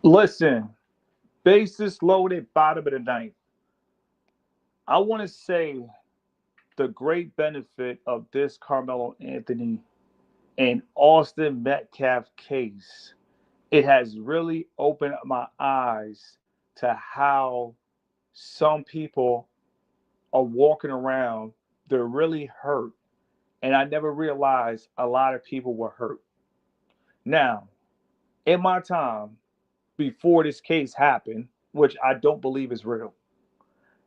Listen, basis loaded, bottom of the ninth. I want to say the great benefit of this Carmelo Anthony and Austin Metcalf case, it has really opened up my eyes to how some people are walking around, they're really hurt. And I never realized a lot of people were hurt. Now, in my time, before this case happened, which I don't believe is real,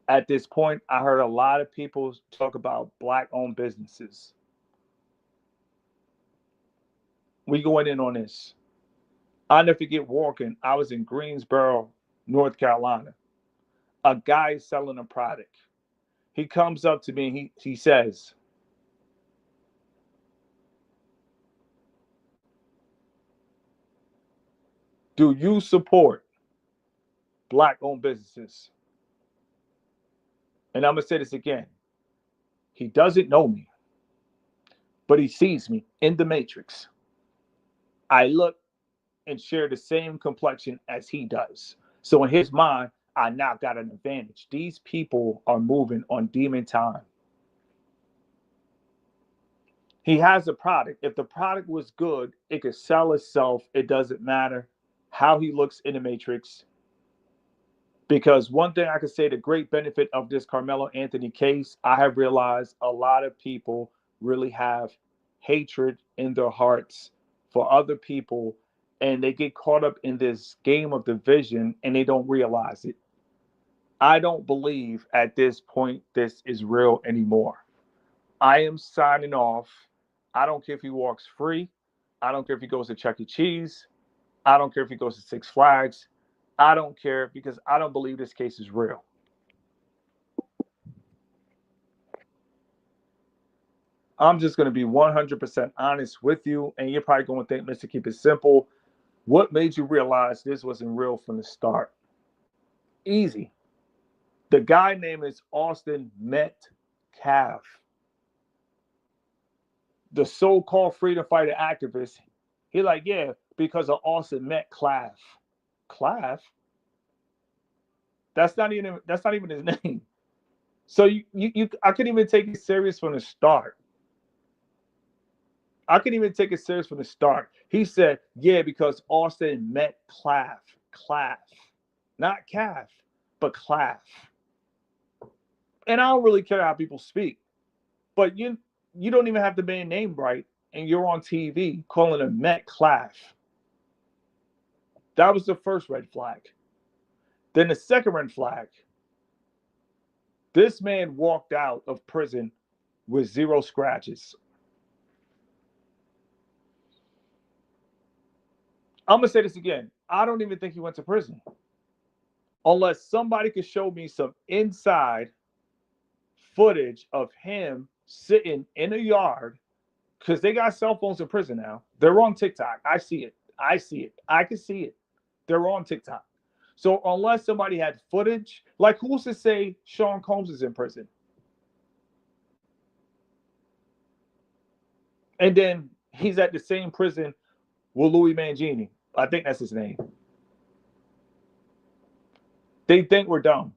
at this point, I heard a lot of people talk about black owned businesses. We going in on this. I'll never forget walking. I was in Greensboro, North Carolina. A guy is selling a product. He comes up to me and he says, "Do you support black owned businesses?" And I'm going to say this again. He doesn't know me, but he sees me in the matrix. I look and share the same complexion as he does. So in his mind, I now got an advantage. These people are moving on demon time. He has a product. If the product was good, it could sell itself. It doesn't matter how he looks in the matrix. Because one thing I could say, the great benefit of this Carmelo Anthony case, I have realized a lot of people really have hatred in their hearts for other people, and they get caught up in this game of division and they don't realize it. I don't believe at this point this is real anymore. I am signing off. I don't care if he walks free. I don't care if he goes to Chuck E. Cheese. I don't care if he goes to Six Flags. I don't care because I don't believe this case is real. I'm just going to be 100% honest with you. And you're probably going to think, Mr. Keep It Simple, what made you realize this wasn't real from the start? Easy. The guy name is Austin Metcalf. The so-called freedom fighter activist, he like, yeah, because of Austin Metcalf. Claff? That's not even his name. So I couldn't even take it serious from the start. I couldn't even take it serious from the start. He said, yeah, because Austin met Claff. Claff. Not calf, but Claff. And I don't really care how people speak. But you don't even have the man name right, and you're on TV calling him Metcalf. That was the first red flag. Then the second red flag. This man walked out of prison with 0 scratches. I'm going to say this again. I don't even think he went to prison. Unless somebody could show me some inside footage of him sitting in a yard, because they got cell phones in prison now. They're on TikTok. I see it. I can see it. They're on TikTok. So unless somebody had footage, like who's to say Sean Combs is in prison? And then he's at the same prison with Louis Mangini. I think that's his name. They think we're dumb.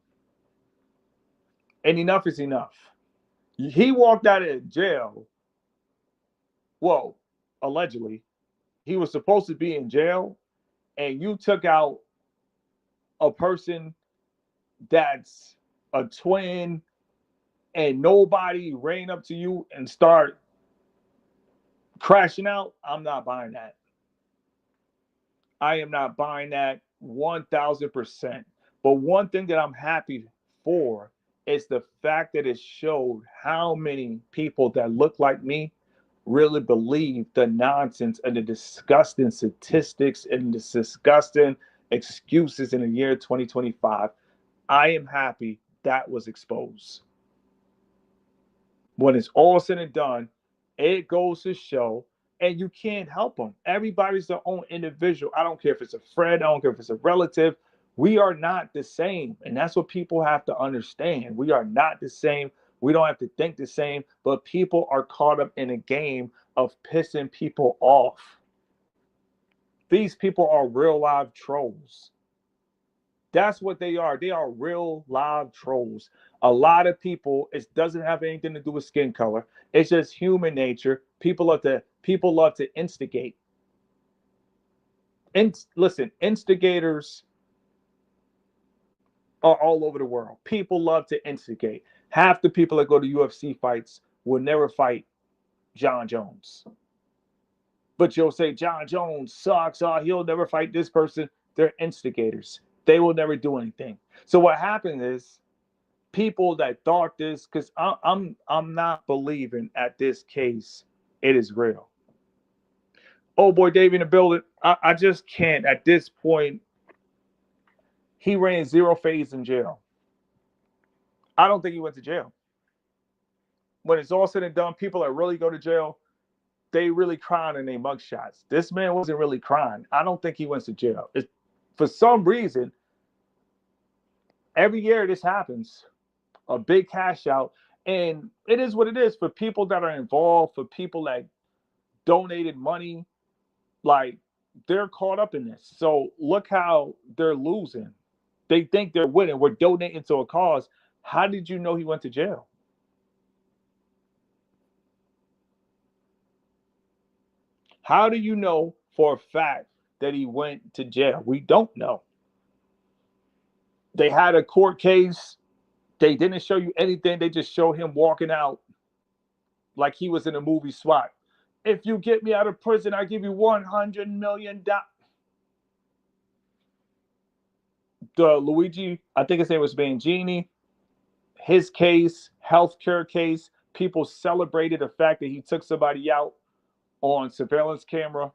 And enough is enough. He walked out of jail. Well, allegedly. He was supposed to be in jail, and you took out a person that's a twin, and nobody ran up to you and start crashing out. I'm not buying that. I am not buying that 1,000%. But one thing that I'm happy for is the fact that it showed how many people that look like me really believe the nonsense and the disgusting statistics and the disgusting excuses in the year 2025. I am happy that was exposed. When it's all said and done, it goes to show, and you can't help them. Everybody's their own individual. I don't care if it's a friend, I don't care if it's a relative. We are not the same. And that's what people have to understand. We are not the same. We don't have to think the same, but people are caught up in a game of pissing people off. These people are real live trolls. That's what they are. They are real live trolls. A lot of people, it doesn't have anything to do with skin color. It's just human nature. People love to instigate. And listen, instigators are all over the world. People love to instigate. Half the people that go to UFC fights will never fight John Jones. But you'll say John Jones sucks. Oh, he'll never fight this person. They're instigators. They will never do anything. So what happened is people that thought this, because I'm not believing at this case it is real. Oh boy, Dave in the building. I just can't at this point. He ran 0 phase in jail. I don't think he went to jail. When it's all said and done, people that really go to jail, they really crying in their mugshots. This man wasn't really crying. I don't think he went to jail. For some reason, every year this happens, a big cash out. And it is what it is for people that are involved, for people that donated money, like they're caught up in this. So look how they're losing. They think they're winning. We're donating to a cause. How did you know he went to jail? How do you know for a fact that he went to jail? We don't know. They had a court case. They didn't show you anything. They just showed him walking out like he was in a movie SWAT. If you get me out of prison, I give you $100 million. The Luigi, I think his name was Mangini, his case, healthcare case, people celebrated the fact that he took somebody out on surveillance camera.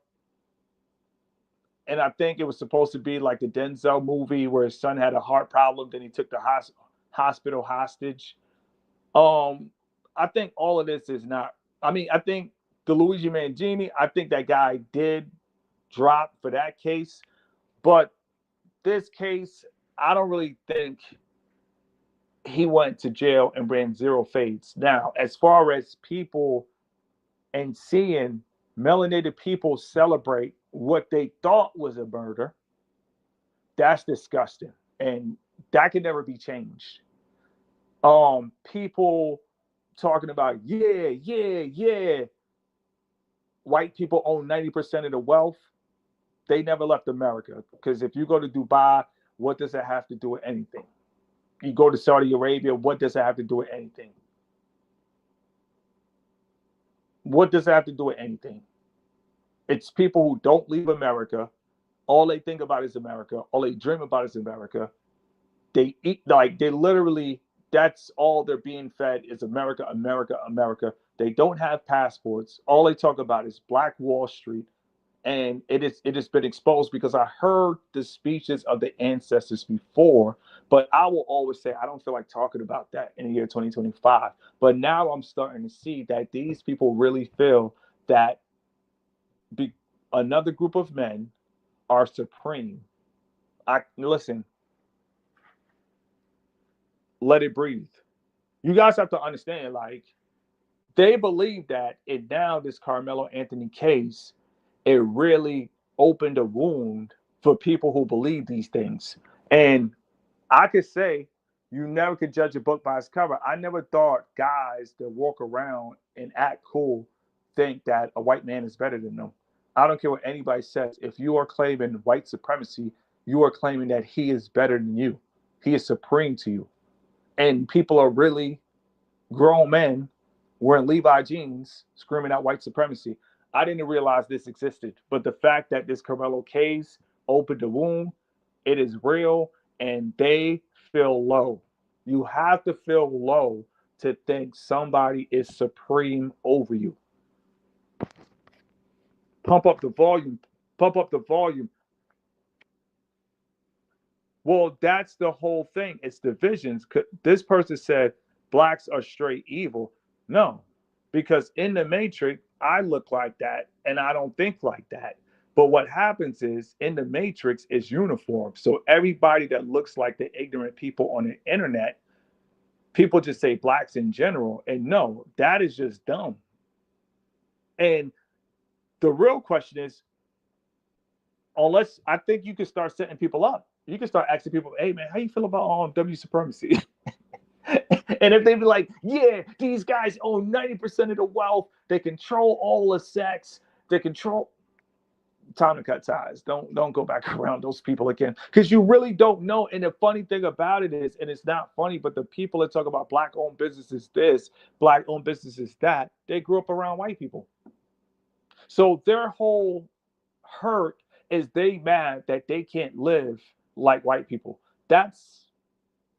And I think it was supposed to be like the Denzel movie where his son had a heart problem, then he took the hospital hostage. I think all of this is not. I mean, I think the Luigi Mangini, I think that guy did drop for that case, but this case, I don't really think he went to jail and ran 0 fades. Now, as far as people and seeing melanated people celebrate what they thought was a murder, that's disgusting, and that can never be changed. People talking about yeah, white people own 90% of the wealth. They never left America, because if you go to Dubai, what does it have to do with anything? You go to Saudi Arabia, what does it have to do with anything? What does it have to do with anything? It's people who don't leave America. All they think about is America. All they dream about is America. They eat, like, they literally, that's all they're being fed is America, America, America. They don't have passports. All they talk about is Black Wall Street. And it has been exposed because I heard the speeches of the ancestors before, but I will always say I don't feel like talking about that in the year 2025. But now I'm starting to see that these people really feel that another group of men are supreme. Listen, let it breathe. You guys have to understand, like, they believe that, and now this Karmelo Anthony case, it really opened a wound for people who believe these things. And I could say you never could judge a book by its cover. I never thought guys that walk around and act cool think that a white man is better than them. I don't care what anybody says. If you are claiming white supremacy, you are claiming that he is better than you. He is supreme to you. And people are really grown men wearing Levi jeans screaming out white supremacy. I didn't realize this existed, but the fact that this Karmelo case opened the wound, it is real, and they feel low. You have to feel low to think somebody is supreme over you. Pump up the volume. Pump up the volume. Well, that's the whole thing. It's divisions. This person said blacks are straight evil. No, because in the Matrix, I look like that and I don't think like that. But what happens is in the Matrix is uniform. So everybody that looks like the ignorant people on the internet, people just say blacks in general. And no, that is just dumb. And the real question is, unless I think you can start setting people up. You can start asking people, "Hey man, how you feel about W supremacy?" And if they be like, "Yeah, these guys own 90% of the wealth, they control all the sex, they control," time to cut ties. Don't go back around those people again, because you really don't know. And the funny thing about it is, and it's not funny, but the people that talk about black-owned businesses this, black-owned businesses that, they grew up around white people. So their whole hurt is they mad that they can't live like white people. That's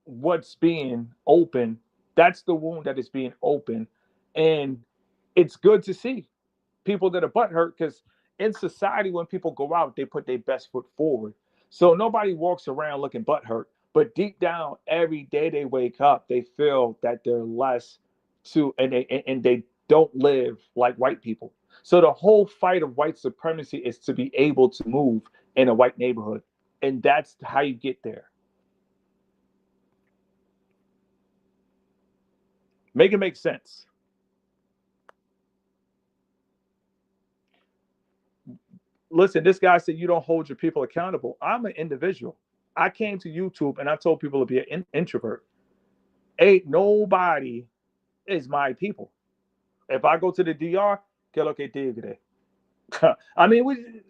what's being open. That's the wound that is being open. And it's good to see people that are butthurt, because in society, when people go out, they put their best foot forward. So nobody walks around looking butthurt. But deep down, every day they wake up, they feel that they're less to, and they don't live like white people. So the whole fight of white supremacy is to be able to move in a white neighborhood, and that's how you get there. Make it make sense. Listen, this guy said you don't hold your people accountable. I'm an individual. I came to YouTube and I told people to be an introvert. Ain't nobody is my people. If I go to the DR, que lo que tigre. I mean,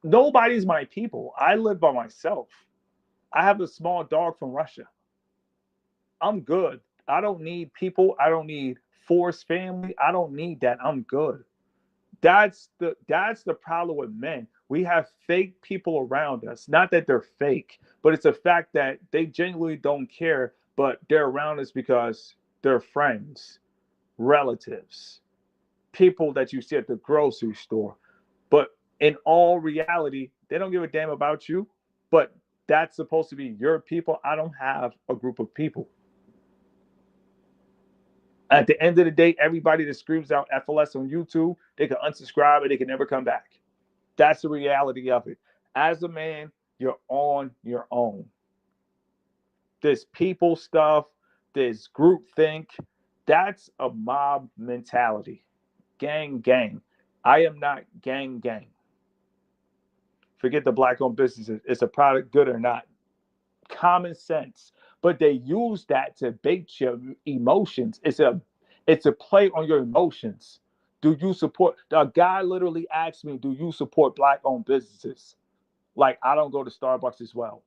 nobody's my people. I live by myself. I have a small dog from Russia. I'm good. I don't need people. I don't need forced family. I don't need that. I'm good. That's the problem with men. We have fake people around us. Not that they're fake, but it's a fact that they genuinely don't care, but they're around us because they're friends, relatives, people that you see at the grocery store. But in all reality, they don't give a damn about you. But that's supposed to be your people. I don't have a group of people. At the end of the day, everybody that screams out FLS on YouTube, they can unsubscribe and they can never come back. That's the reality of it. As a man, you're on your own. This people stuff, this group think, that's a mob mentality. Gang, gang. I am not gang, gang. Forget the black-owned businesses. It's a product, good or not. Common sense. But they use that to bait your emotions. It's a play on your emotions. Do you support? A guy literally asked me, "Do you support black-owned businesses?" Like, I don't go to Starbucks as well.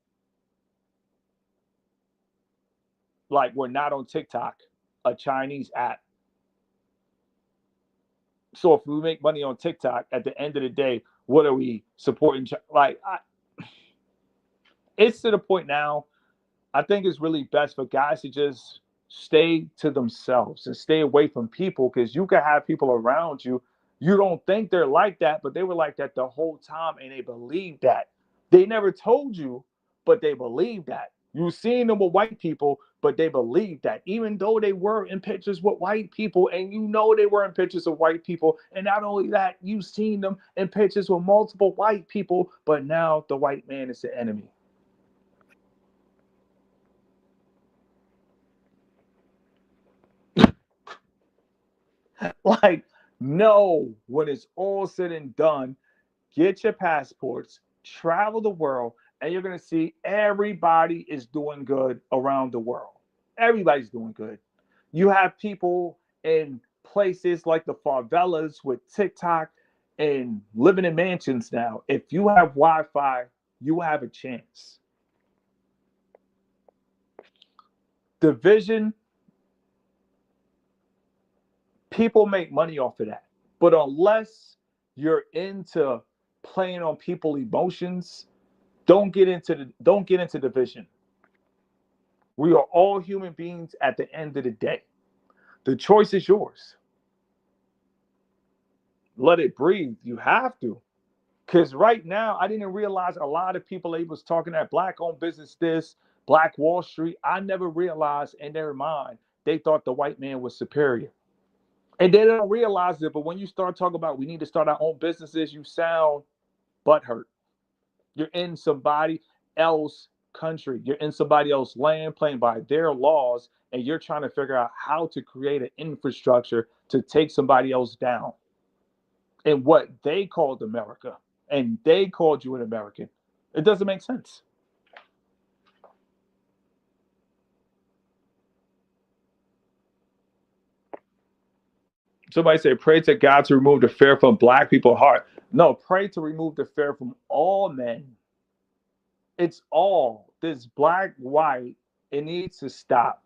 Like, we're not on TikTok, a Chinese app. So if we make money on TikTok, at the end of the day, what are we supporting? Like, it's to the point now. I think it's really best for guys to just stay to themselves and stay away from people, because you can have people around you. You don't think they're like that, but they were like that the whole time, and they believe that. They never told you, but they believe that. You've seen them with white people, but they believe that, even though they were in pictures with white people, and you know they were in pictures of white people. And not only that, you've seen them in pictures with multiple white people, but now the white man is the enemy. Like, no, when it's all said and done, get your passports, travel the world, and you're going to see everybody is doing good around the world. Everybody's doing good. You have people in places like the favelas with TikTok and living in mansions now. If you have Wi Fi, you have a chance. Division, people make money off of that. But unless you're into playing on people's emotions, don't get into division. We are all human beings at the end of the day. The choice is yours. Let it breathe. You have to. Because right now, I didn't realize a lot of people they was talking that black owned business this, Black Wall Street. I never realized in their mind they thought the white man was superior. And they don't realize it, but when you start talking about we need to start our own businesses, you sound butthurt. You're in somebody else country. You're in somebody else land, playing by their laws, and you're trying to figure out how to create an infrastructure to take somebody else down in what they called America. and they called you an American. It doesn't make sense. Somebody say, pray to God to remove the fear from black people's heart. No, pray to remove the fear from all men. It's all this black, white. It needs to stop.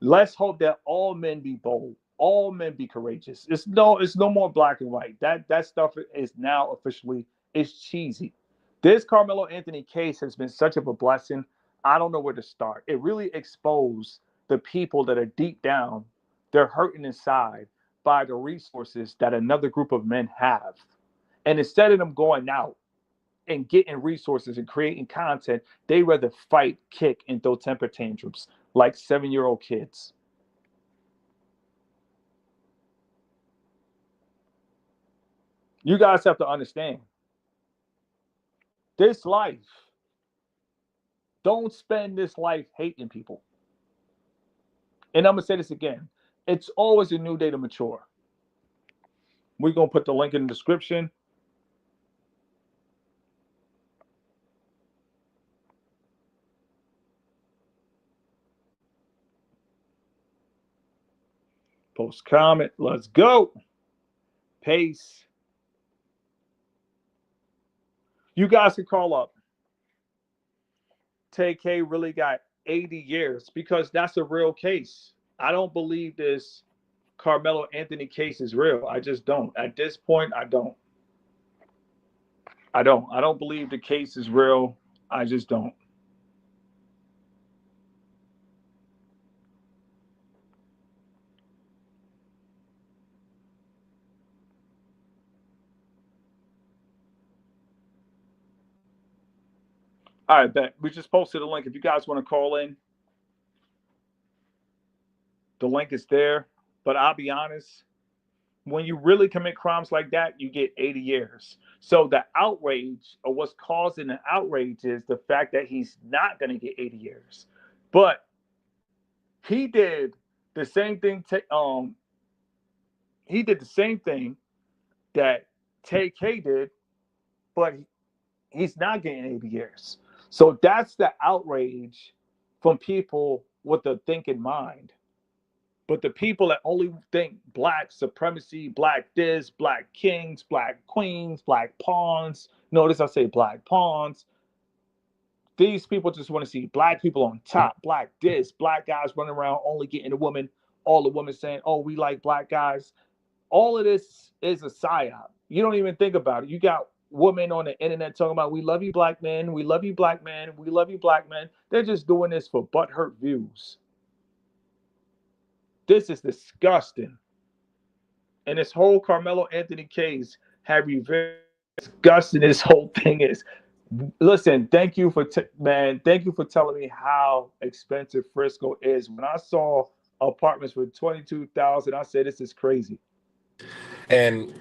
Let's hope that all men be bold, all men be courageous. It's no more black and white. That stuff is now officially it's cheesy. This Carmelo Anthony case has been such of a blessing. I don't know where to start. It really exposed the people that are deep down, they're hurting inside by the resources that another group of men have. And instead of them going out and getting resources and creating content, they rather fight, kick, and throw temper tantrums like 7-year-old kids. You guys have to understand this life. Don't spend this life hating people. And I'm going to say this again. It's always a new day to mature. We're going to put the link in the description. Post comment. Let's go. Pace. You guys can call up. TK really got 80 years because that's a real case. I don't believe this Carmelo Anthony case is real. I just don't. At this point, I don't. I don't believe the case is real. I just don't. All right, bet. We just posted a link. If you guys want to call in, the link is there. But I'll be honest, when you really commit crimes like that, you get 80 years. So the outrage, or what's causing the outrage, is the fact that he's not going to get 80 years. But he did the same thing. He did the same thing that TK did, but he's not getting 80 years. So that's the outrage from people with a thinking mind. But the people that only think black supremacy, black this, black kings, black queens, black pawns, notice I say black pawns, these people just want to see black people on top, black this, black guys running around only getting a woman, all the women saying, oh, we like black guys. All of this is a psyop. You don't even think about it. You got women on the internet talking about, we love you, black men, we love you, black men, we love you, black men. They're just doing this for butthurt views. This is disgusting. And this whole Carmelo Anthony case have you very disgusting. This whole thing is. Listen, thank you for thank you for telling me how expensive Frisco is. When I saw apartments for 22,000, I said this is crazy. And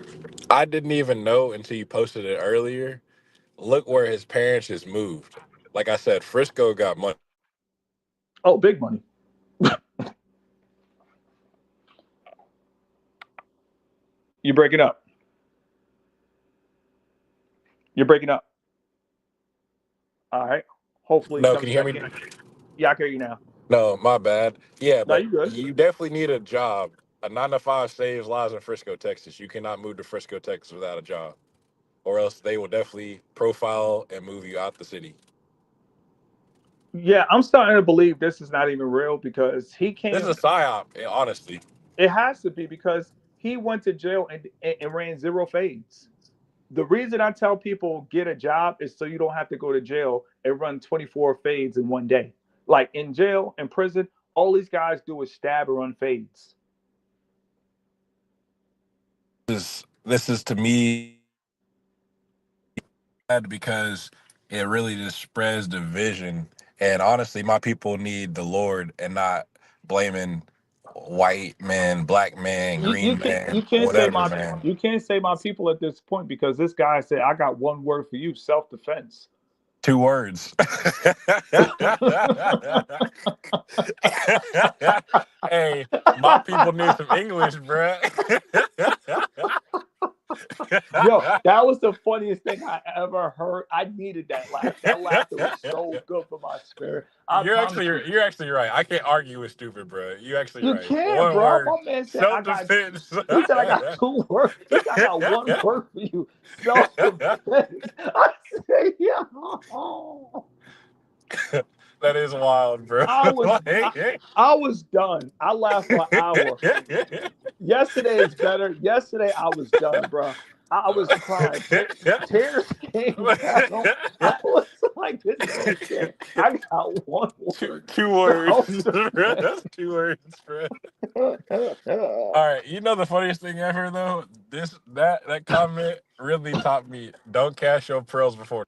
I didn't even know until you posted it earlier. Look where his parents just moved. Like I said, Frisco got money. Oh, big money. You're breaking up. You're breaking up. All right. Hopefully it No, can comes you hear back me? in. Yeah, I can hear you now. No, my bad. Yeah, No, but you good. you definitely need a job. A 9 to 5 saves lives in Frisco, Texas. You cannot move to Frisco, Texas without a job, or else they will definitely profile and move you out the city. Yeah, I'm starting to believe this is not even real because he This is came. a psyop, honestly. It has to be because he went to jail and ran zero fades. The reason I tell people get a job is so you don't have to go to jail and run 24 fades in one day. Like in jail, in prison, all these guys do is stab and run fades. This is to me bad because it really just spreads division. And honestly, my people need the Lord and not blaming white man, black man, You green can't man, whatever man. you can't say my people at this point because this guy said I got one word for you, self defense. 2 words. Hey, my people need some English, bruh. Yo, that was the funniest thing I ever heard. I needed that laugh. That laughter was so good for my spirit. I promise you. You're actually right. I can't argue with stupid, bro. You actually You right. can't, One bro. word, My man said I self got. defense. He said I got two words. He said I got one word for you. Self defense. I said, yeah. That is wild, bro. I was I, Like- I was done. I laughed for an hour. Yesterday is better. Yesterday I was done, bro. I was crying. Tears came down. I was like, this man said, I got one word. two words. Self defense. That's two words, bro. All right, you know the funniest thing ever though? That comment really taught me. Don't cash your pearls before.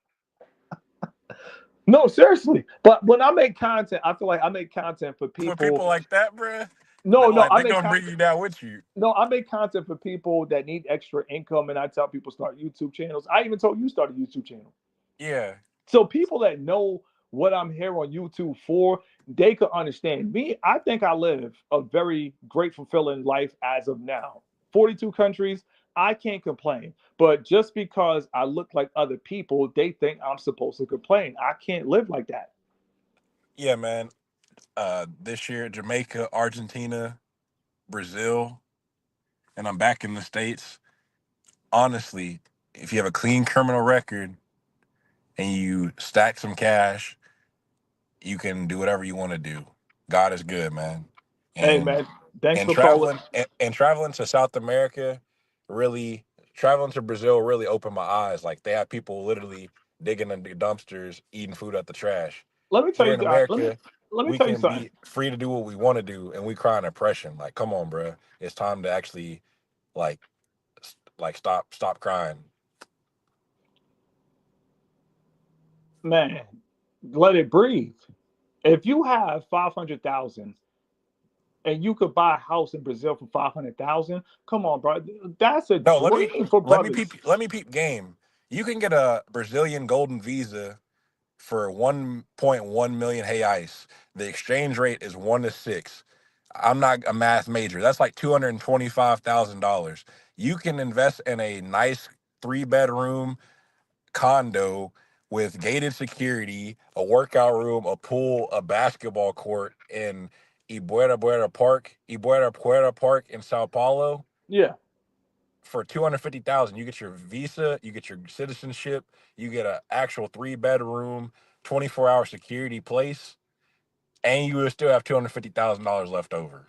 No, seriously. But when I make content, I feel like I make content for For people. people like that, bro, No, no, like I they make gonna bring content. you down with you. No, I make content for people that need extra income, and I tell people start YouTube channels. I even told you start a YouTube channel. Yeah, So people that know what I'm here on YouTube for, they could understand me. I think I live a very great, fulfilling life as of now. 42 countries, I can't complain. But just because I look like other people, they think I'm supposed to complain. I can't live like that. yeah, man. This year, Jamaica, Argentina, Brazil, and I'm back in the States. Honestly, if you have a clean criminal record and you stack some cash, you can do whatever you want to do. God is good, man. Hey And man, thanks and for calling. traveling to South America really traveling to Brazil really opened my eyes. Like they have people literally digging in the dumpsters, eating food at the trash. Let me tell Here you in guys. Let me America, let me we tell you can something, be free to do what we want to do, and we cry in oppression. Like, come on, bro, it's time to actually like stop crying. man. Let it breathe. If you have 500,000 and you could buy a house in Brazil for 500,000, come on, bro. That's a No, dream for brothers. let me peep game. You can get a Brazilian golden visa for 1.1 million reais. The exchange rate is 1 to 6. I'm not a math major. That's like $225,000. You can invest in a nice 3 bedroom condo with gated security, a workout room, a pool, a basketball court in Ibuera Park in Sao Paulo Yeah. for 250,000. You get your visa, you get your citizenship, you get an actual 3 bedroom, 24-hour security place, and you will still have $250,000 left over.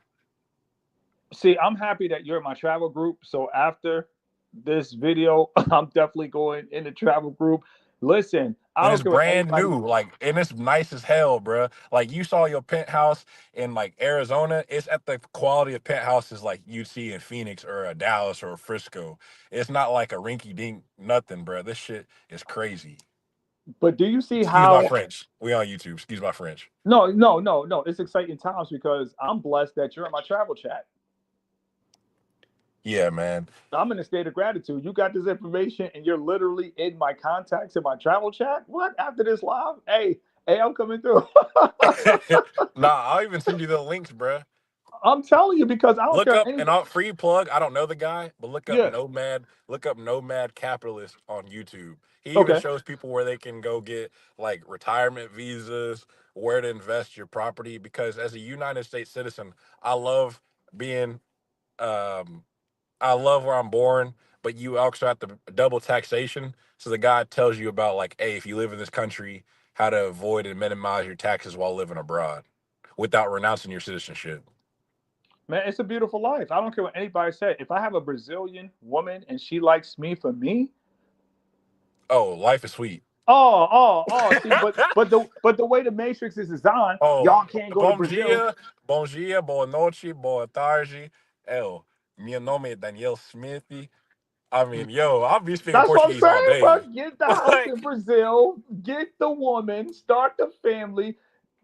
See, I'm happy that you're in my travel group. So after this video, I'm definitely going in the travel group. Listen, I And don't it's care what brand anybody. new, like, and it's nice as hell, bro. Like you saw your penthouse in like Arizona, it's at the quality of penthouses like you see in Phoenix or a Dallas or a Frisco. It's not like a rinky dink nothing, bro. This shit is crazy. But do you see Excuse my how? French. We on YouTube. Excuse my French. No, no, no, no. It's exciting times because I'm blessed that you're in my travel chat. Yeah, man. I'm in a state of gratitude. You got this information and you're literally in my contacts in my travel chat. What after this live? Hey, hey, I'm coming through. Nah, I'll even send you the links, bro. I'm telling you because I don't Look care up an anybody. all free plug. I don't know the guy, but Yeah. Look up Nomad Capitalist on YouTube. He even Okay. shows people where they can go get like retirement visas, where to invest your property. Because as a United States citizen, I love being um I love where I'm born, but you also have to double taxation. So the guy tells you about like, hey, if you live in this country, how to avoid and minimize your taxes while living abroad without renouncing your citizenship. Man, it's a beautiful life. I don't care what anybody said. If I have a Brazilian woman and she likes me for me, Oh, life is sweet. see, but the way the Matrix is designed, Oh, y'all can't go to Brazil. bom dia, boa noite, boa tarde. Meu nome é Daniel Smith. I mean, yo, I'll be speaking That's what I'm Portuguese all saying, day. bro. Get the house in Like, Brazil, get the woman, start the family,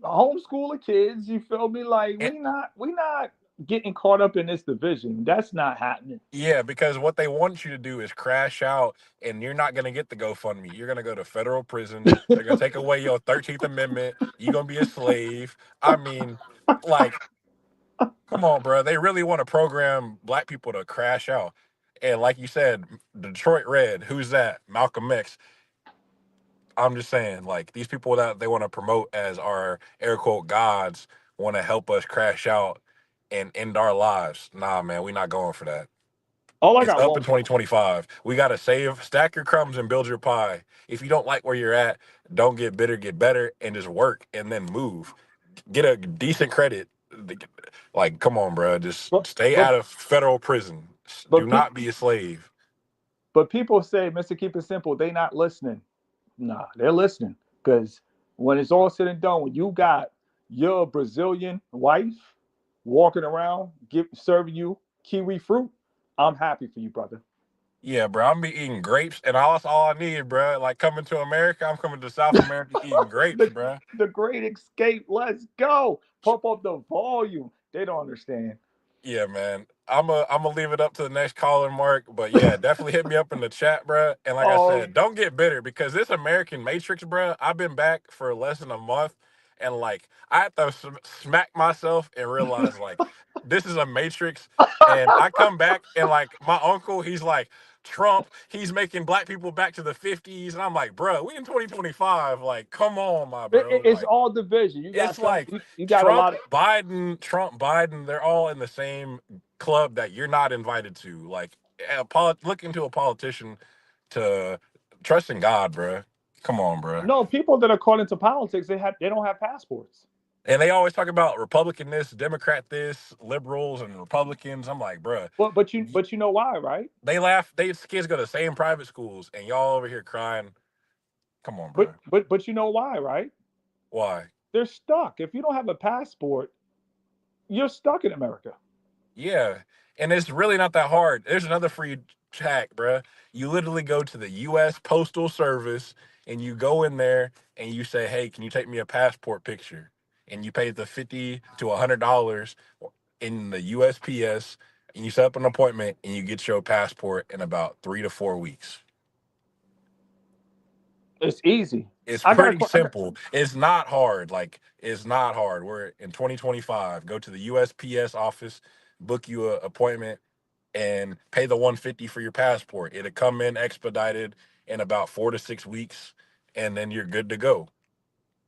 homeschool the kids. You feel me? Like and, we not getting caught up in this division. That's not happening. yeah, because what they want you to do is crash out, and you're not gonna get the GoFundMe. You're gonna go to federal prison. They're gonna take away your 13th Amendment. You're gonna be a slave. I mean, like, come on, bro. They really want to program black people to crash out. And like you said, Detroit Red, who's that? Malcolm X. I'm just saying, like, these people that they want to promote as our air quote gods want to help us crash out and end our lives. Nah, man, we not going for that. All I It's got up in one. 2025. We got to save, stack your crumbs and build your pie. If you don't like where you're at, don't get bitter, get better, and just work and then move. Get a decent credit. Like, come on, bro. Just But stay but out of federal prison. Do but not be a slave. people say, Mister Keep It Simple, they not listening. Nah, they're listening because when it's all said and done, when you got your Brazilian wife walking around, serving you kiwi fruit, I'm happy for you, brother. Yeah, bro. I'm be eating grapes, and that's all I need, bro. Like coming to America, I'm coming to South America eating grapes, the bro. the Great Escape. Let's go. Pump up the volume. They don't understand. Yeah, man. I'm gonna leave it up to the next caller, Mark. But yeah, definitely hit me up in the chat, bro. And like I Oh, said, don't get bitter because this American Matrix, bro. I've been back for less than a month, and like I had to smack myself and realize like this is a Matrix. And I come back and like my uncle, he's like Trump. He's making black people back to the 50s, and I'm like, bro, we in 2025. Like, come on, my bro. it's Like all division. You got it's some. like You got a lot of. Trump Biden, they're all in the same club that you're not invited to. Like, look into a politician to trust in God, bro. Come on, bro. No, people that are caught into politics, they don't have passports. And they always talk about Republican this, Democrat this, liberals and Republicans. I'm like, bro, But you know why, right? they laugh. These kids go to the same private schools, and y'all over here crying. Come on, bro. But you know why, right? Why? They're stuck. If you don't have a passport, you're stuck in America. Yeah, and it's really not that hard. There's another free hack, bruh. You literally go to the U.S. Postal Service and you go in there and you say, "Hey, can you take me a passport picture?" And you pay the $50 to $100 in the USPS, and you set up an appointment and you get your passport in about 3 to 4 weeks. It's easy. It's I got a pretty que- simple. It's not hard. Like it's not hard. We're in 2025. Go to the USPS office, book you an appointment and pay the 150 for your passport. It'll come in expedited in about 4 to 6 weeks, and then you're good to go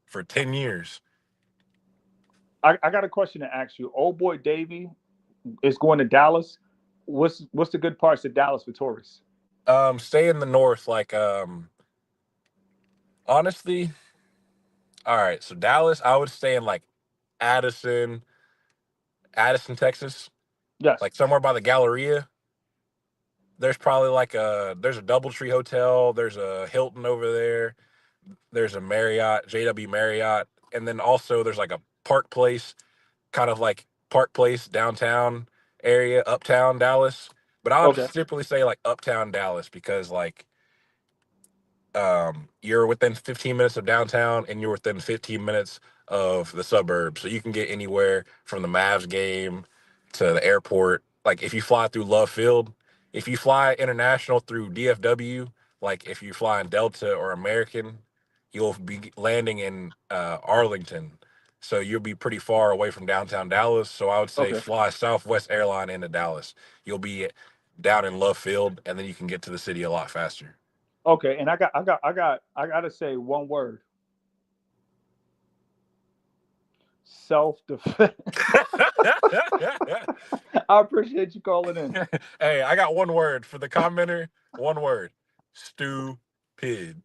for 10 years. I got a question to ask you. Old boy Davy is going to Dallas. What's the good parts of Dallas for tourists? Stay in the north, like honestly, all right. So Dallas, I would stay in like Addison, Addison, Texas, Yes. like somewhere by the Galleria. There's probably like there's a DoubleTree hotel, there's a Hilton over there, there's a Marriott, JW Marriott, and then also there's like a Park Place, kind of like Park Place downtown area, uptown Dallas. But I would Okay. simply say like uptown Dallas because like you're within 15 minutes of downtown and you're within 15 minutes of the suburbs. So you can get anywhere from the Mavs game to the airport. Like if you fly through Love Field, if you fly international through DFW, like if you fly in Delta or American, you'll be landing in Arlington. So you'll be pretty far away from downtown Dallas. So I would say Okay. fly Southwest Airline into Dallas. You'll be down in Love Field, and then you can get to the city a lot faster. Okay. And I got to say one word: self defense. I appreciate you calling in. Hey, I got one word for the commenter. One word. Stupid.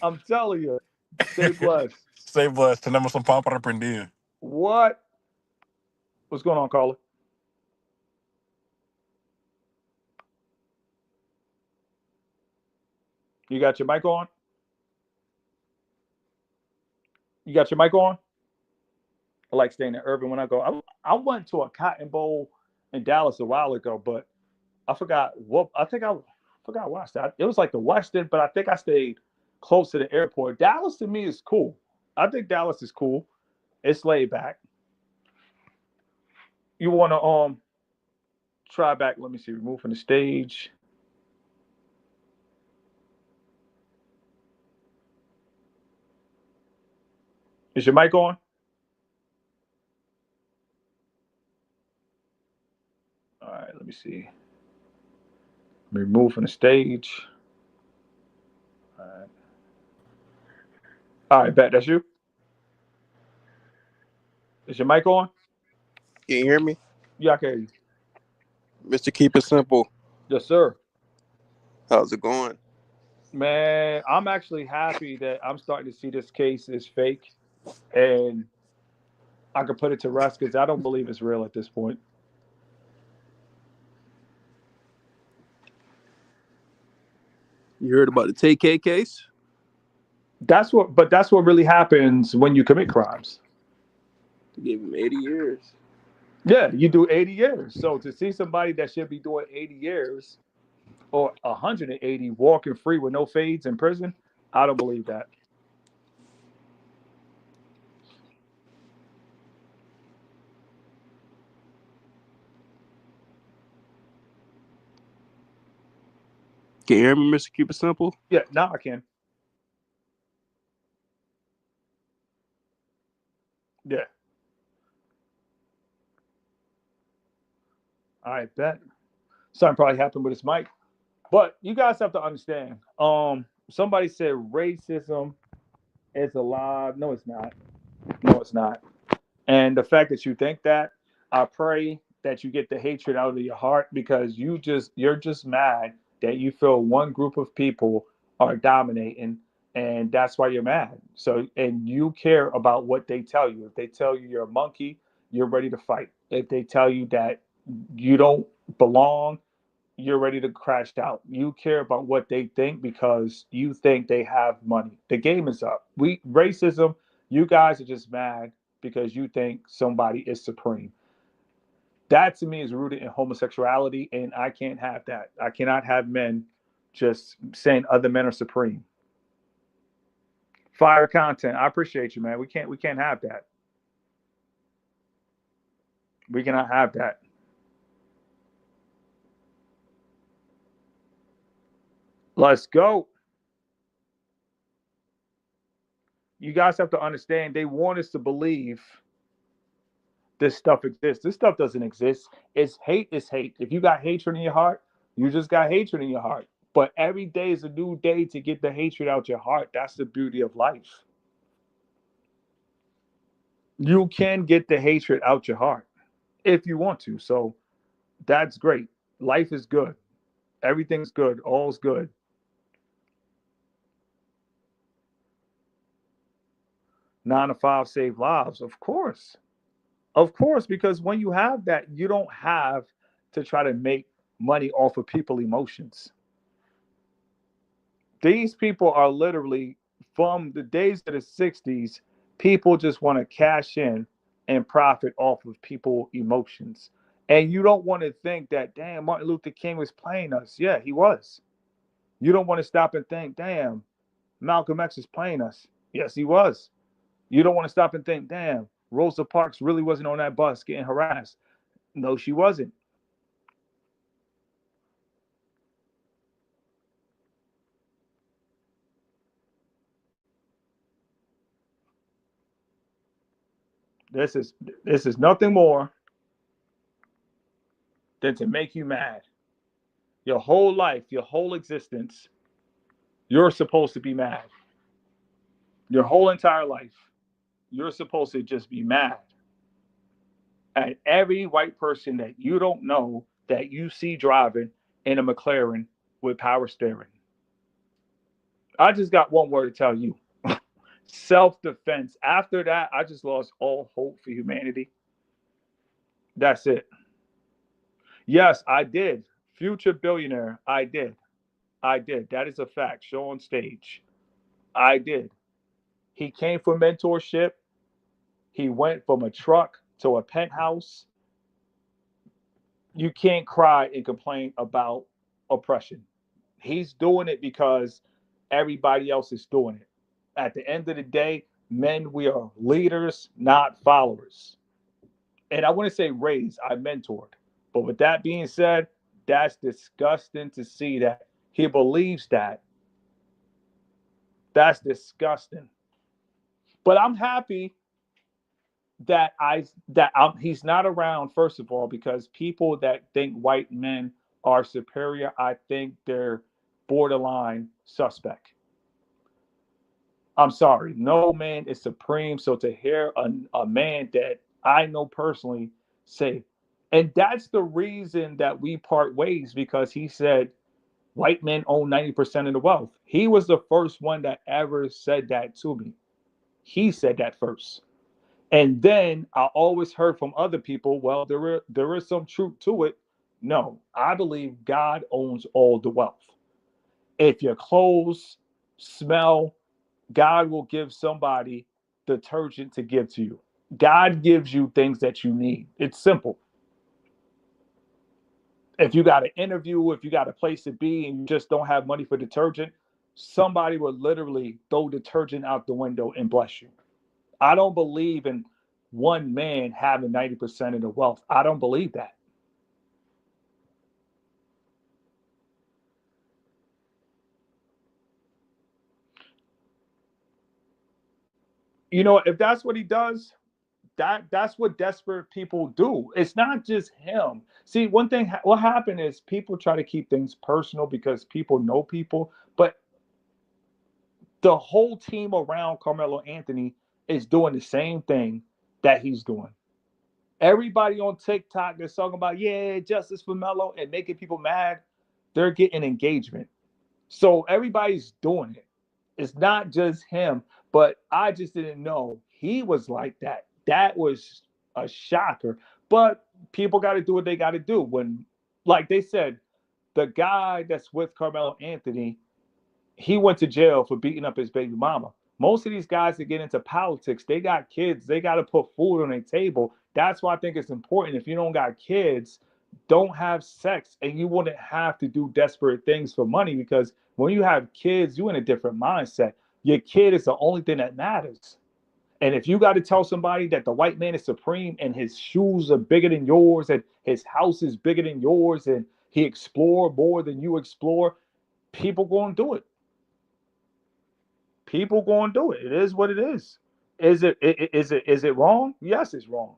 I'm telling you, stay blessed. Stay blessed. Tenemos un pan para prender. What? What's going on, caller? You got your mic on? You got your mic on? I like staying in urban when I go. I went to a Cotton Bowl in Dallas a while ago, but I forgot what I forgot where I stayed. It was like the Westin, but I think I stayed close to the airport. Dallas to me is cool. I think Dallas is cool. It's laid back. You want to try back? Let me see. Remove from the stage. Is your mic on? All right. Let me see. Remove from the stage. All right, bet that's you. Is your mic on? Can you hear me? Yeah, I can hear you. Mr. Keep It Simple. Yes, sir. How's it going? Man, I'm actually happy that I'm starting to see this case is fake, and I can put it to rest because I don't believe it's real at this point. You heard about the TK case? That's what really happens when you commit crimes. They gave him 80 years. Yeah, you do 80 years. So to see somebody that should be doing 80 years or 180 walking free with no fades in prison, I don't believe that. Can you hear me, Mr. Keep It Simple? Yeah, now I can. Yeah, I bet. Something probably happened with his mic. But you guys have to understand. Somebody said racism is alive. No, it's not. No, it's not. And the fact that you think that, I pray that you get the hatred out of your heart because you're just mad that you feel one group of people are dominating and that's why you're mad. So and you care about what they tell you. If they tell you you're a monkey, you're ready to fight. If they tell you that you don't belong, you're ready to crash out. You care about what they think because you think they have money. The game is up. We racism, you guys are just mad because you think somebody is supreme. That to me is rooted in homosexuality, and I can't have that. I cannot have men just saying other men are supreme. Fire content. I appreciate you, man. We can't have that. We cannot have that. Let's go. You guys have to understand they want us to believe this stuff exists. This stuff doesn't exist. It's hate is hate. If you got hatred in your heart, you just got hatred in your heart. But every day is a new day to get the hatred out your heart. That's the beauty of life. You can get the hatred out your heart if you want to. So that's great. Life is good. Everything's good. All's good. 9 to 5 save lives. Of course. Of course, because when you have that, you don't have to try to make money off of people emotions. These people are literally from the days of the 60s, people just want to cash in and profit off of people emotions. And you don't want to think that, damn, Martin Luther King was playing us. Yeah, he was. You don't want to stop and think, damn, Malcolm X is playing us. Yes, he was. You don't want to stop and think, damn, Rosa Parks really wasn't on that bus getting harassed. No, she wasn't. This is this is nothing more than to make you mad. Your whole life, your whole existence, you're supposed to be mad. Your whole entire life, you're supposed to just be mad at every white person that you don't know that you see driving in a McLaren with power steering. I just got one word to tell you: self defense. After that, I just lost all hope for humanity. That's it. Yes, I did. Future billionaire, I did. I did. That is a fact. Show on stage. I did. He came for mentorship. He went from a truck to a penthouse. You can't cry and complain about oppression. He's doing it because everybody else is doing it. At the end of the day, men, we are leaders, not followers. And I wouldn't say raised, I mentored. But with that being said, that's disgusting to see that he believes that. That's disgusting. But I'm happy he's not around, first of all, because people that think white men are superior. I think they're borderline suspect. I'm sorry, no man is supreme. So to hear a man that I know personally say, and that's the reason that we part ways, because he said white men own 90% of the wealth. He was the first one that ever said that to me. He said that first. And then I always heard from other people, well, there is some truth to it. No, I believe God owns all the wealth. If your clothes smell, God will give somebody detergent to give to you. God gives you things that you need. It's simple. If you got an interview, if you got a place to be and you just don't have money for detergent, somebody will literally throw detergent out the window and bless you. I don't believe in one man having 90% of the wealth. I don't believe that. You know, if that's what he does, that's what desperate people do. It's not just him. See, one thing what happened is people try to keep things personal because people know people, but the whole team around Carmelo Anthony is doing the same thing that he's doing. Everybody on TikTok that's talking about, yeah, justice for Melo and making people mad, they're getting engagement. So everybody's doing it. It's not just him, but I just didn't know he was like that. That was a shocker. But people got to do what they got to do. When, like they said, the guy that's with Carmelo Anthony, he went to jail for beating up his baby mama. Most of these guys that get into politics, they got kids. They got to put food on their table. That's why I think it's important. If you don't got kids, don't have sex, and you wouldn't have to do desperate things for money, because when you have kids, you're in a different mindset. Your kid is the only thing that matters. And if you got to tell somebody that the white man is supreme and his shoes are bigger than yours and his house is bigger than yours and he explored more than you explore, people going to do it. People going to do it. It is what it is. Is it wrong? Yes, it's wrong.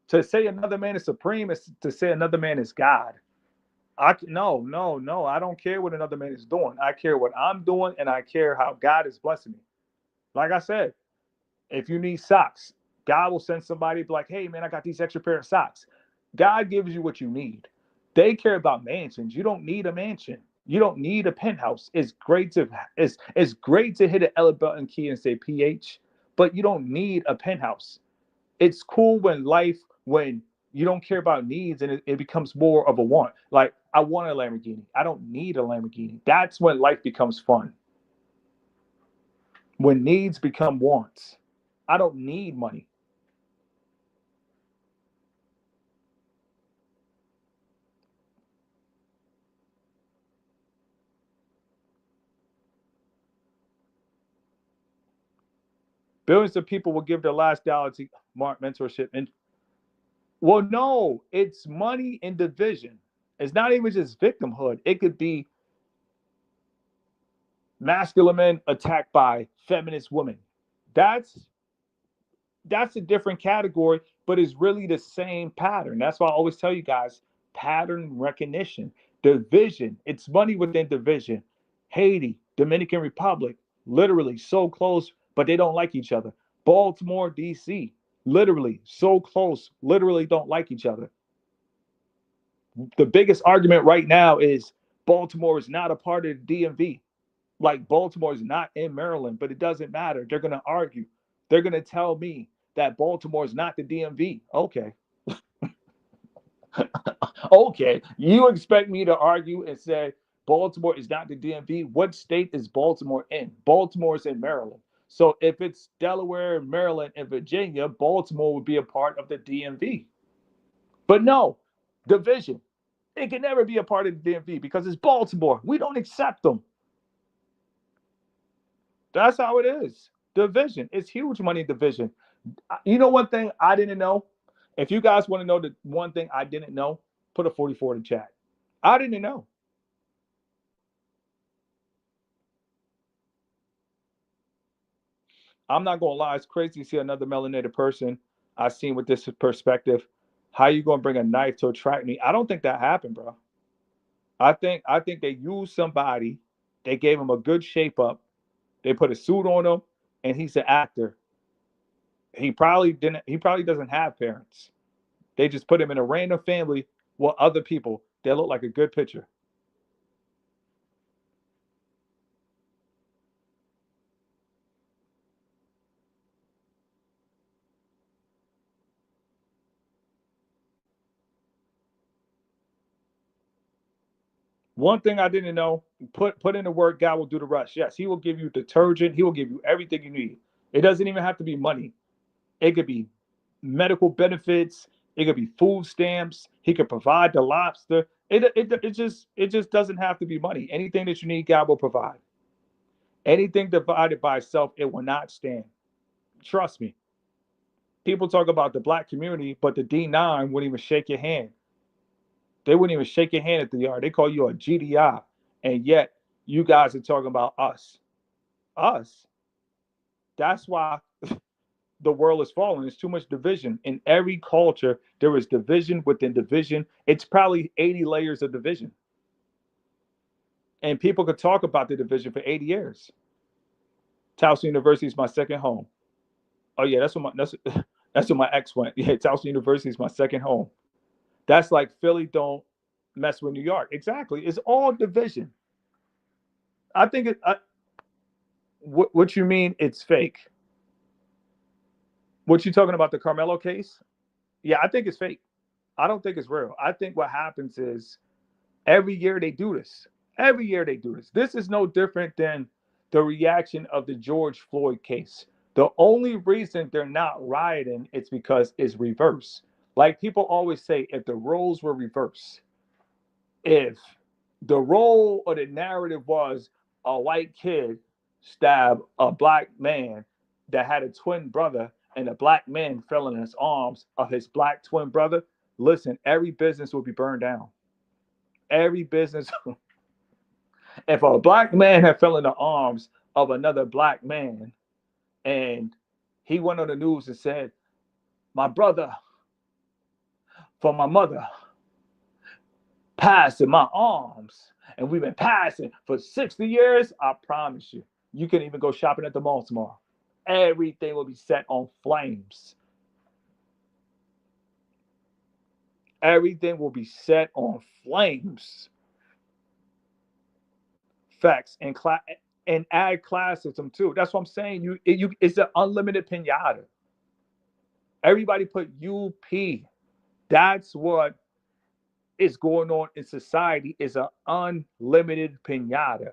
To say another man is supreme is to say another man is God. No. I don't care what another man is doing. I care what I'm doing, and I care how God is blessing me. Like I said, if you need socks, God will send somebody be like, "Hey, man, I got these extra pair of socks." God gives you what you need. They care about mansions. You don't need a mansion. You don't need a penthouse. It's great to hit an L button key and say PH, but you don't need a penthouse. It's cool when you don't care about needs and it becomes more of a want. Like, I want a Lamborghini. I don't need a Lamborghini. That's when life becomes fun. When needs become wants. I don't need money. Billions of people will give their last dollar to Mark mentorship. And well, no, it's money in division. It's not even just victimhood. It could be masculine men attacked by feminist women. That's that's a different category, but it's really the same pattern. That's why I always tell you guys, pattern recognition, division. It's money within division. Haiti, Dominican Republic, literally so close, but they don't like each other. Baltimore, DC, literally so close, literally don't like each other. The biggest argument right now is Baltimore is not a part of the DMV. Like, Baltimore is not in Maryland, but it doesn't matter. They're going to argue. They're going to tell me that Baltimore is not the DMV. Okay. Okay. You expect me to argue and say Baltimore is not the DMV? What state is Baltimore in? Baltimore is in Maryland. So if it's Delaware, Maryland, and Virginia, Baltimore would be a part of the DMV. But no, division. It can never be a part of the DMV because it's Baltimore. We don't accept them. That's how it is. Division. It's huge money division. You know one thing I didn't know? If you guys want to know the one thing I didn't know, put a 44 in the chat. I didn't know. I'm not gonna lie, it's crazy to see another melanated person I seen with this perspective. How you gonna bring a knife to attract me? I don't think that happened, bro. I think they used somebody. They gave him a good shape up. They put a suit on him, and he's an actor. He probably didn't. He probably doesn't have parents. They just put him in a random family with other people that look like a good picture. One thing I didn't know: put in the word. God will do the rest. Yes, He will give you detergent. He will give you everything you need. It doesn't even have to be money. It could be medical benefits. It could be food stamps. He could provide the lobster. It just doesn't have to be money. Anything that you need, God will provide. Anything divided by itself, it will not stand. Trust me. People talk about the black community, but the D9 wouldn't even shake your hand. They wouldn't even shake your hand at the yard. They call you a GDI, and yet you guys are talking about us. Us. That's why the world is falling. There's too much division. In every culture, there is division within division. It's probably 80 layers of division. And people could talk about the division for 80 years. Towson University is my second home. Oh yeah, that's what my ex went. Yeah, Towson University is my second home. That's like Philly don't mess with New York. Exactly. It's all division. I think what you mean it's fake. What you talking about, the Karmelo case? Yeah, I think it's fake. I don't think it's real. I think what happens is every year they do this. Every year they do this. This is no different than the reaction of the George Floyd case. The only reason they're not rioting is because it's reverse. Like people always say, if the roles were reversed, if the role or the narrative was a white kid stabbed a black man that had a twin brother and the black man fell in his arms of his black twin brother, listen, every business will be burned down. Every business. If a black man had fell in the arms of another black man and he went on the news and said, my brother for my mother passed in my arms, and we've been passing for 60 years, I promise you, you can even go shopping at the mall tomorrow. Everything will be set on flames. Everything will be set on flames. Facts and add classism too. That's what I'm saying. It's an unlimited pinata. Everybody put UP. That's what is going on in society. Is an unlimited pinata.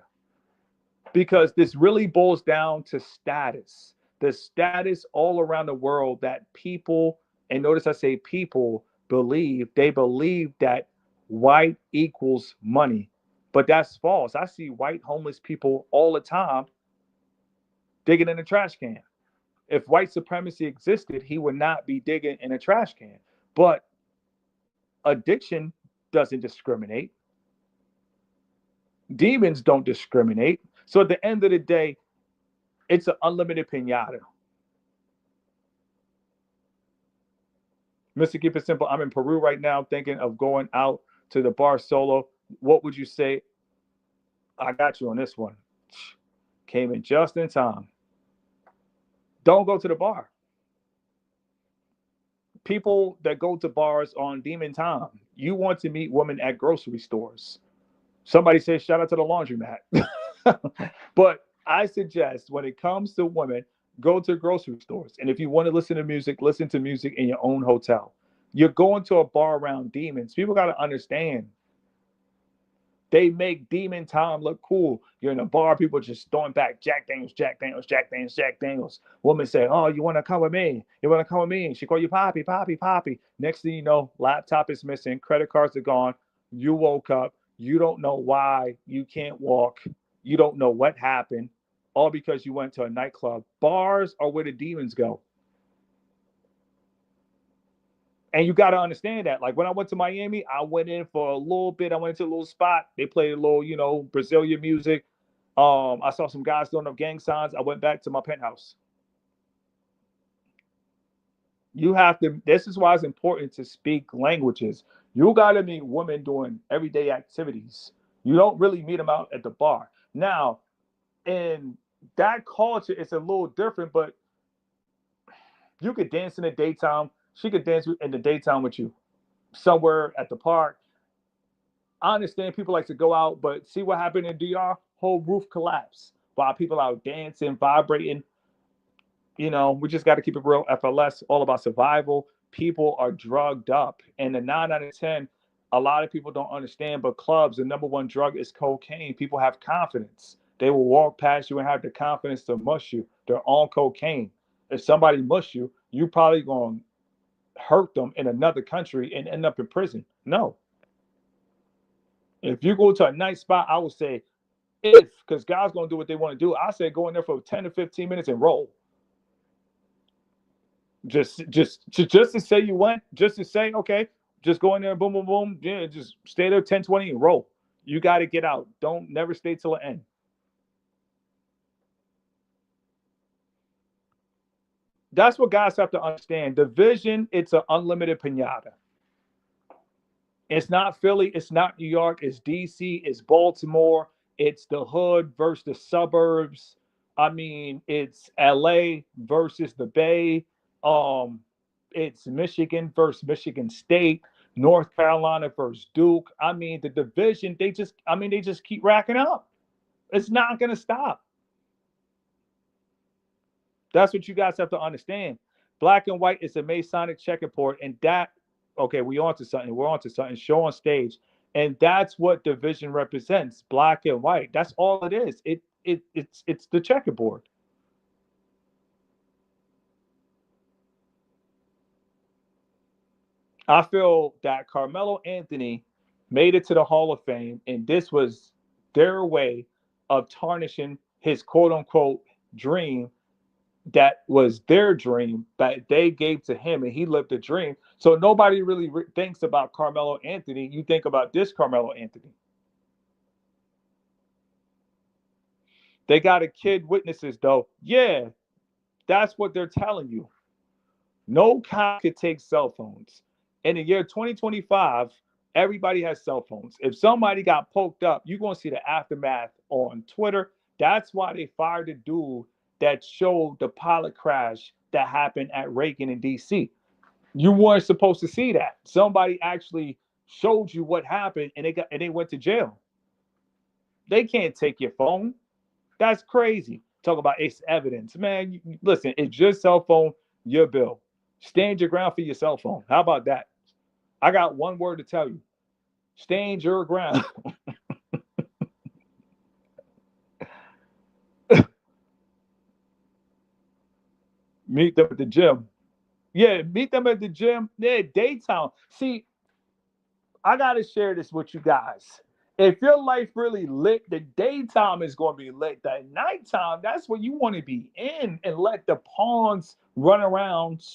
Because this really boils down to status. The status all around the world that people, and notice I say people, they believe that white equals money. But that's false. I see white homeless people all the time digging in a trash can. If white supremacy existed, he would not be digging in a trash can. But addiction doesn't discriminate. Demons don't discriminate. So at the end of the day, it's an unlimited pinata. Mr. Keep It Simple, I'm in Peru right now thinking of going out to the bar solo. What would you say? I got you on this one. Came in just in time. Don't go to the bar. People that go to bars on demon time. You want to meet women at grocery stores. Somebody says shout out to the laundromat. But I suggest when it comes to women, go to grocery stores. And if you want to listen to music in your own hotel. You're going to a bar around demons. People got to understand. They make demon time look cool. You're in a bar, people just throwing back Jack Daniels, Jack Daniels, Jack Daniels, Jack Daniels. Woman say, oh, you want to come with me? You want to come with me? And she call you Poppy, Poppy, Poppy. Next thing you know, laptop is missing, credit cards are gone. You woke up. You don't know why you can't walk. You don't know what happened, all because you went to a nightclub. Bars are where the demons go. And you got to understand that. Like when I went to Miami, I went in for a little bit. I went to a little spot. They played a little, Brazilian music. I saw some guys throwing up gang signs. I went back to my penthouse. You have to, this is why it's important to speak languages. You got to meet women doing everyday activities. You don't really meet them out at the bar. Now, in that culture, it's a little different, but you could dance in the daytime. She could dance in the daytime with you somewhere at the park. I understand people like to go out, but see what happened in DR? Whole roof collapsed while people out dancing, vibrating. We just got to keep it real. FLS, all about survival. People are drugged up. And the 9 out of 10, a lot of people don't understand, but clubs, the number one drug is cocaine. People have confidence. They will walk past you and have the confidence to mush you. They're on cocaine. If somebody mush you, you probably going to hurt them in another country and end up in prison. No. If you go to a nice spot, I would say, because guys going to do what they want to do, I say go in there for 10 to 15 minutes and roll. Just to say you went, just to say, okay, just go in there, boom, boom, boom. Yeah, just stay there 10, 20 and roll. You got to get out. Don't never stay till the end. That's what guys have to understand. The vision, it's an unlimited pinata. It's not Philly, it's not New York, it's DC, it's Baltimore, it's the hood versus the suburbs. I mean, it's LA versus the Bay. It's Michigan versus Michigan State, North Carolina versus Duke. I mean, the division, they just keep racking up. It's not gonna stop. That's what you guys have to understand. Black and white is a Masonic checkerboard, and that, okay, we're onto something. Show on stage, and that's what division represents. Black and white. That's all it is. It's the checkerboard. I feel that Carmelo Anthony made it to the Hall of Fame, and this was their way of tarnishing his quote unquote dream that was their dream that they gave to him, and he lived the dream. So nobody really thinks about Carmelo Anthony. You think about this Carmelo Anthony. They got a kid witnesses though. Yeah, that's what they're telling you. No cop could take cell phones. In the year 2025, everybody has cell phones. If somebody got poked up, you're going to see the aftermath on Twitter. That's why they fired the dude that showed the pilot crash that happened at Reagan in DC. You weren't supposed to see that. Somebody actually showed you what happened, and they went to jail. They can't take your phone. That's crazy. Talk about it's evidence, man. Listen, it's your cell phone, your bill. Stand your ground for your cell phone. How about that? I got one word to tell you. Stand your ground. Meet them at the gym. Yeah, meet them at the gym. Yeah, daytime. See, I gotta share this with you guys. If your life really lit, the daytime is going to be lit. The nighttime, that's what you want to be in, and let the pawns run around,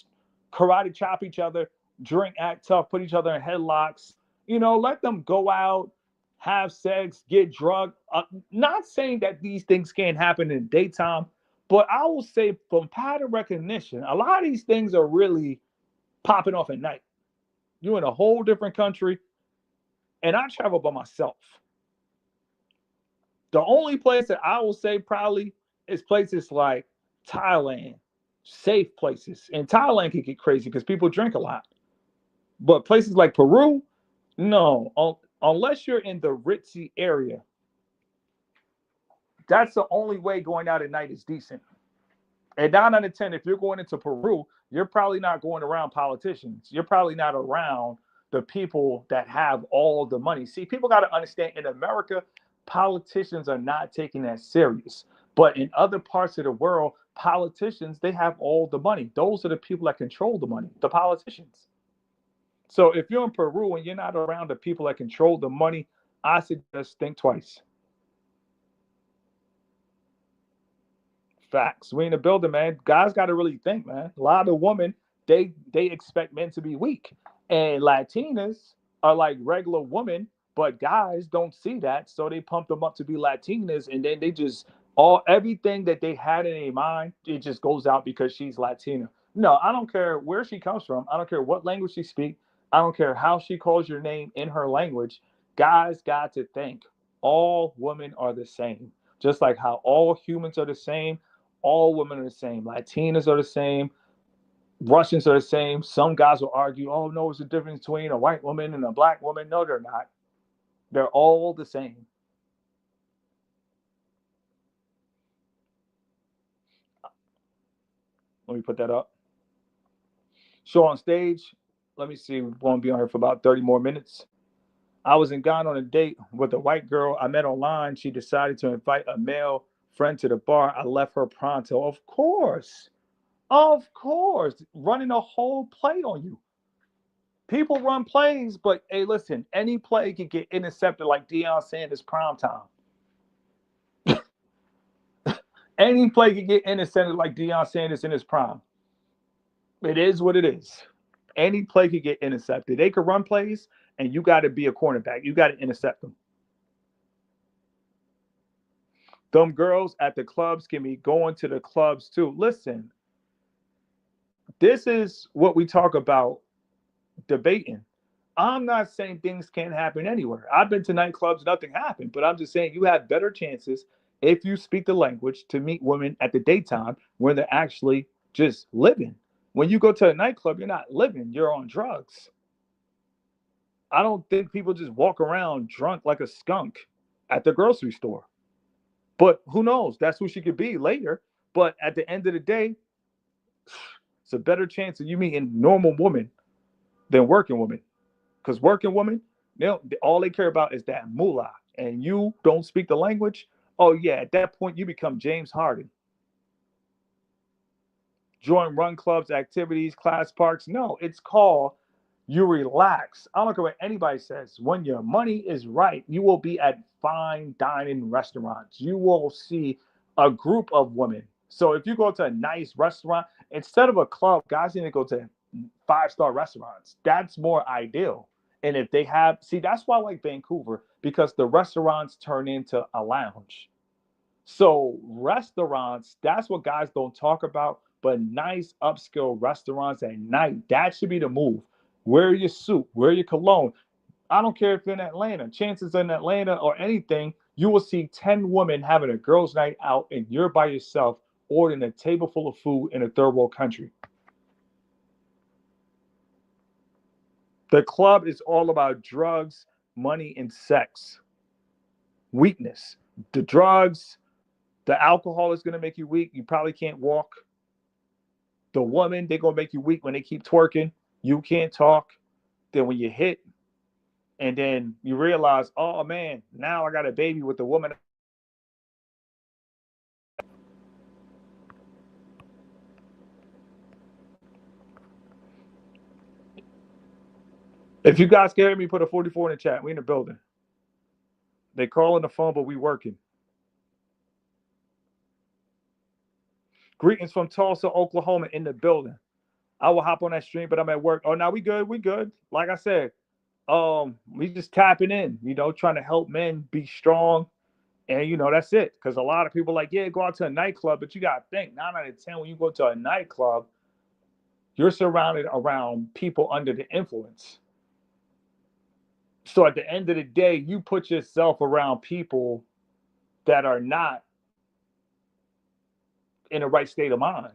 karate chop each other, drink, act tough, put each other in headlocks. Let them go out, have sex, get drugged. Not saying that these things can't happen in the daytime, but I will say from pattern recognition, a lot of these things are really popping off at night. You're in a whole different country, and I travel by myself. The only place that I will say probably is places like Thailand, safe places. And Thailand can get crazy because people drink a lot. But places like Peru, no, unless you're in the ritzy area, that's the only way going out at night is decent. And 9 out of 10, if you're going into Peru, you're probably not going around politicians. You're probably not around the people that have all the money. See, people got to understand in America, politicians are not taking that serious. But in other parts of the world, politicians, they have all the money. Those are the people that control the money, the politicians. So if you're in Peru and you're not around the people that control the money, I suggest think twice. Facts. We in the building, man. Guys got to really think, man. A lot of women, they expect men to be weak, and Latinas are like regular women, but guys don't see that, so they pump them up to be Latinas, and then they just everything that they had in their mind, it just goes out because she's Latina. No, I don't care where she comes from. I don't care what language she speaks. I don't care how she calls your name in her language. Guys got to think all women are the same. Just like how all humans are the same, all women are the same. Latinas are the same. Russians are the same. Some guys will argue, oh, no, it's a difference between a white woman and a black woman. No, they're not. They're all the same. Let me put that up. So on stage, let me see, we're going to be on here for about 30 more minutes. I was in Ghana on a date with a white girl I met online. She decided to invite a male friend to the bar. I left her pronto. Of course. Of course. Running a whole play on you. People run plays, but hey, listen, any play can get intercepted like Deion Sanders prime time. Any play can get intercepted like Deion Sanders in his prime. It is what it is. Any play can get intercepted. They could run plays, and you got to be a cornerback. You got to intercept them. Them girls at the clubs can be going to the clubs too. Listen, this is what we talk about debating. I'm not saying things can't happen anywhere. I've been to nightclubs, nothing happened, but I'm just saying you have better chances if you speak the language to meet women at the daytime when they're actually just living. When you go to a nightclub, you're not living, you're on drugs. I don't think people just walk around drunk like a skunk at the grocery store. But who knows? That's who she could be later. But at the end of the day, it's a better chance of you meeting normal women than working women. Because working women, all they care about is that moolah. And you don't speak the language. Oh, yeah, at that point, you become James Harden. Join run clubs, activities, class parks. No, it's called you relax. I don't care what anybody says. When your money is right, you will be at fine dining restaurants. You will see a group of women. So if you go to a nice restaurant, instead of a club, guys need to go to 5-star restaurants. That's more ideal. And if they have, see, that's why I like Vancouver, because the restaurants turn into a lounge. So restaurants, that's what guys don't talk about, but nice upscale restaurants at night, that should be the move. Wear your suit, wear your cologne. I don't care if you're in Atlanta. Chances in Atlanta or anything, you will see 10 women having a girls' night out and you're by yourself ordering a table full of food in a third world country. The club is all about drugs, money, and sex. Weakness. The drugs, the alcohol is going to make you weak. You probably can't walk. The woman, they're going to make you weak when they keep twerking. You can't talk. Then when you hit, and then you realize, oh man, now I got a baby with the woman. If you guys can hear me, put a 44 in the chat. We in the building. They calling the phone, but we working. Greetings from Tulsa, Oklahoma in the building. I will hop on that stream, but I'm at work. Oh, now we good. We good. Like I said, we just tapping in, trying to help men be strong. And, that's it. Because a lot of people are like, yeah, go out to a nightclub. But you got to think, 9 out of 10, when you go to a nightclub, you're surrounded around people under the influence. So at the end of the day, you put yourself around people that are not in the right state of mind.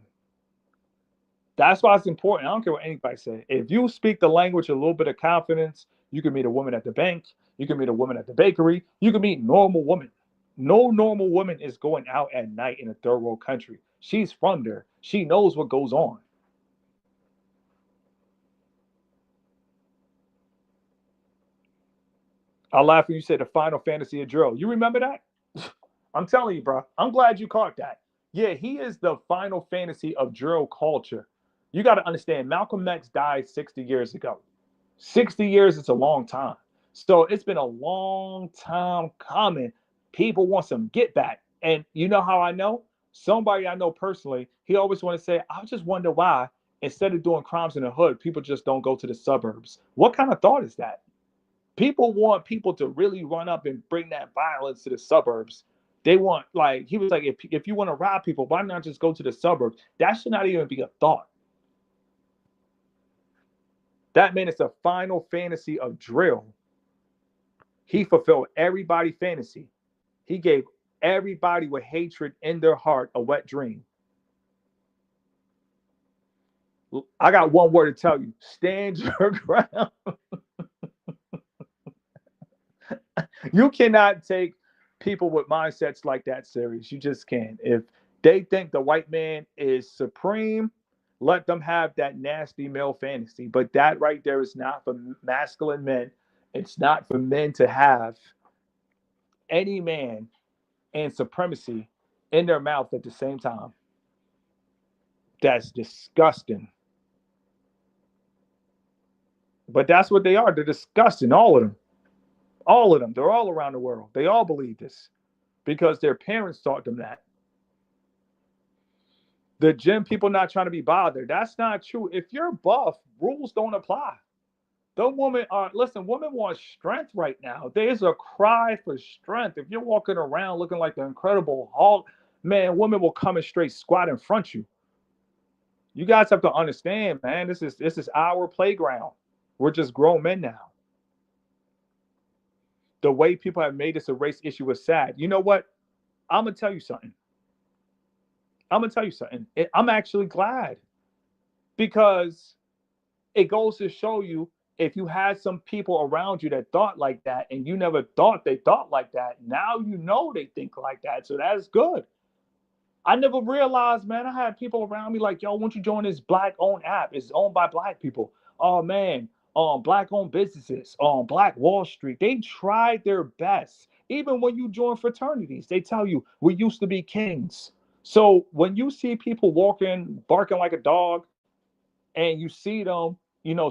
That's why it's important. I don't care what anybody says. If you speak the language, a little bit of confidence, you can meet a woman at the bank. You can meet a woman at the bakery. You can meet normal women. No normal woman is going out at night in a third world country. She's from there. She knows what goes on. I laugh when you say the Final Fantasy of drill. You remember that? I'm telling you, bro. I'm glad you caught that. Yeah, he is the Final Fantasy of drill culture. You got to understand, Malcolm X died 60 years ago. 60 years is a long time. So it's been a long time coming. People want some get back. And you know how I know? Somebody I know personally, he always want to say, I just wonder why, instead of doing crimes in the hood, people just don't go to the suburbs. What kind of thought is that? People want people to really run up and bring that violence to the suburbs. They want, like, he was like, if you want to rob people, why not just go to the suburbs? That should not even be a thought. That man is a final fantasy of drill. He fulfilled everybody's fantasy. He gave everybody with hatred in their heart a wet dream. I got one word to tell you: stand your ground. You cannot take people with mindsets like that serious. You just can't. If they think the white man is supreme, let them have that nasty male fantasy. But that right there is not for masculine men. It's not for men to have any man and supremacy in their mouth at the same time. That's disgusting. But that's what they are. They're disgusting. All of them. All of them. They're all around the world. They all believe this because their parents taught them that. The gym people not trying to be bothered. That's not true. If you're buff, rules don't apply. The women are, listen, women want strength right now. There's a cry for strength. If you're walking around looking like the Incredible Hulk, man, women will come and straight squat in front of you. You guys have to understand, man, this is our playground. We're just grown men now. The way people have made this a race issue is sad. You know what? I'm going to tell you something. I'm actually glad because it goes to show you if you had some people around you that thought like that and you never thought they thought like that, now you know they think like that. So that's good. I never realized, man, I had people around me like, yo, won't you join this black-owned app? It's owned by black people. Oh, man, black-owned businesses, Black Wall Street. They tried their best. Even when you join fraternities, they tell you, we used to be kings. So when you see people walking, barking like a dog, and you see them,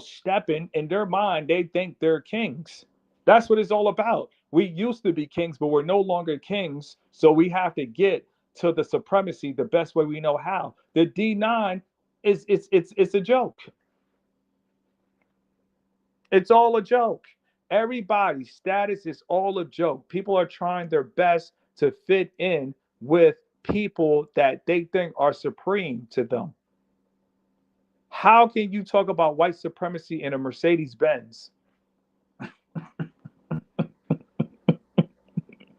stepping, in their mind, they think they're kings. That's what it's all about. We used to be kings, but we're no longer kings. So we have to get to the supremacy the best way we know how. The D9 it's a joke. It's all a joke. Everybody's status is all a joke. People are trying their best to fit in with people that they think are supreme to them. How can you talk about white supremacy in a Mercedes Benz?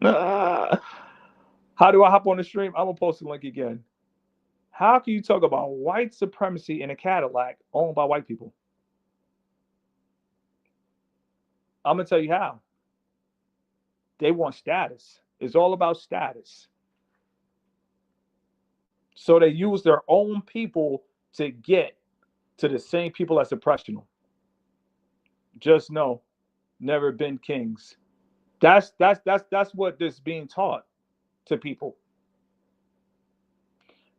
How do I hop on the stream? I'm gonna post the link again. How can you talk about white supremacy in a Cadillac owned by white people? I'm gonna tell you how. They want status. It's all about status. So they use their own people to get to the same people as oppressional. Just know, never been kings. That's what this being taught to people.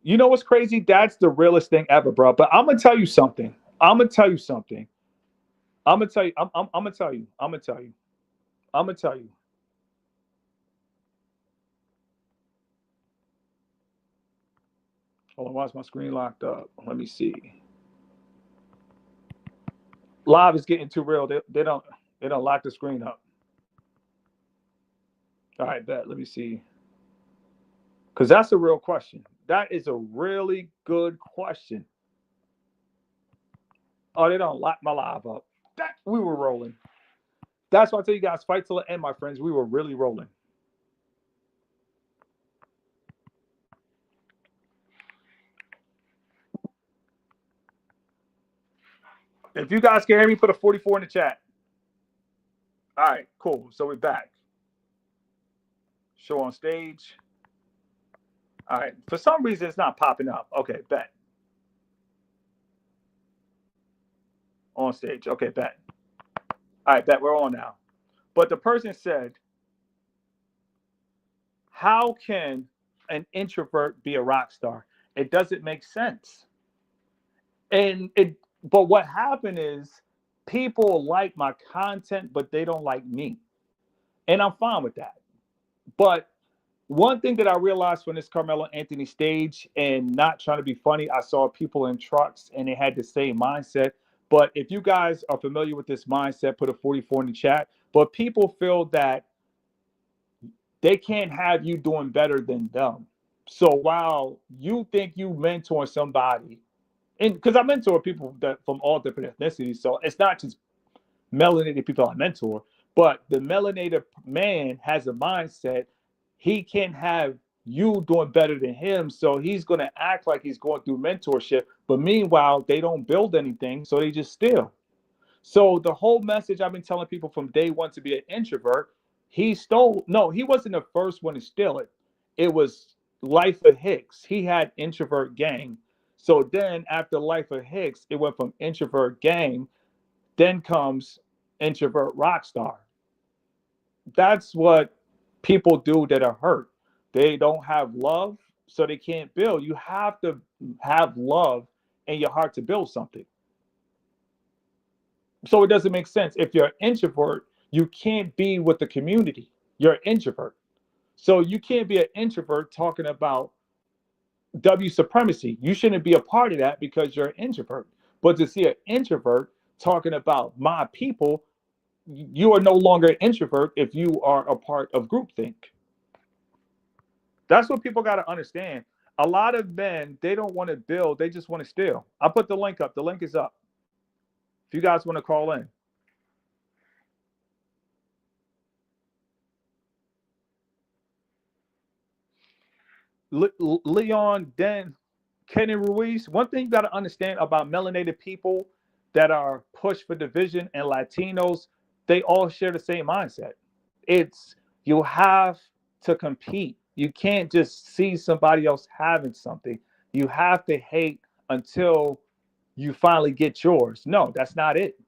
You know what's crazy? That's the realest thing ever, bro. But I'm gonna tell you something. I'm gonna tell you. Hold on, why is my screen locked up? Let me see. Live is getting too real. They don't lock the screen up. All right, bet. Let me see. Because that's a real question. That is a really good question. Oh, they don't lock my live up. We were rolling. That's why I tell you guys, fight till the end, my friends. We were really rolling. If you guys can hear me, put a 44 in the chat. All right, cool. So we're back. Show on stage. All right. For some reason, it's not popping up. Okay, bet. On stage. Okay, bet. All right, bet. We're on now. But the person said, how can an introvert be a rock star? It doesn't make sense. But what happened is people like my content, but they don't like me. And I'm fine with that. But one thing that I realized from this Carmelo Anthony stage, and not trying to be funny, I saw people in trucks and they had the same mindset. But if you guys are familiar with this mindset, put a 44 in the chat. But people feel that they can't have you doing better than them. So while you think you mentor somebody, and because I mentor people that from all different ethnicities, so it's not just melanated people I mentor, but the melanated man has a mindset. He can't have you doing better than him, so he's going to act like he's going through mentorship, but meanwhile they don't build anything, so they just steal. So the whole message I've been telling people from day one to be an introvert, he stole. No, he wasn't the first one to steal it. It was Life of Hicks. He had introvert gang. So then after Life of Hicks, it went from introvert gang, then comes introvert rock star. That's what people do that are hurt. They don't have love, so they can't build. You have to have love in your heart to build something. So it doesn't make sense. If you're an introvert, you can't be with the community. You're an introvert. So you can't be an introvert talking about W supremacy. You shouldn't be a part of that because you're an introvert. But to see an introvert talking about my people, you are no longer an introvert if you are a part of groupthink. That's what people got to understand. A lot of men, they don't want to build, they just want to steal. I put the link up. The link is up. If you guys want to call in. Leon, Den, Kenny Ruiz. One thing you got to understand about melanated people that are pushed for division and Latinos, they all share the same mindset. It's you have to compete. You can't just see somebody else having something. You have to hate until you finally get yours. No, that's not it.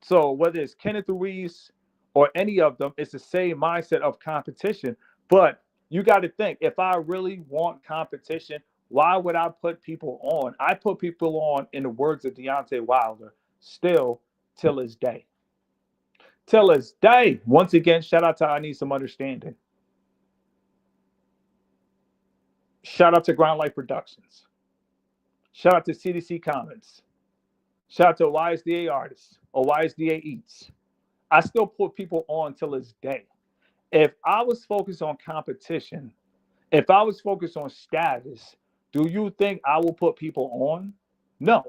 So whether it's Kenneth Ruiz or any of them, it's the same mindset of competition. But you got to think, if I really want competition, why would I put people on? I put people on, in the words of Deontay Wilder, still till his day. Till his day. Once again, shout out to I Need Some Understanding. Shout out to Ground Life Productions. Shout out to CDC Commons. Shout out to YSDA Artists or YSDA Eats. I still put people on till this day. If I was focused on competition, if I was focused on status, do you think I will put people on? No.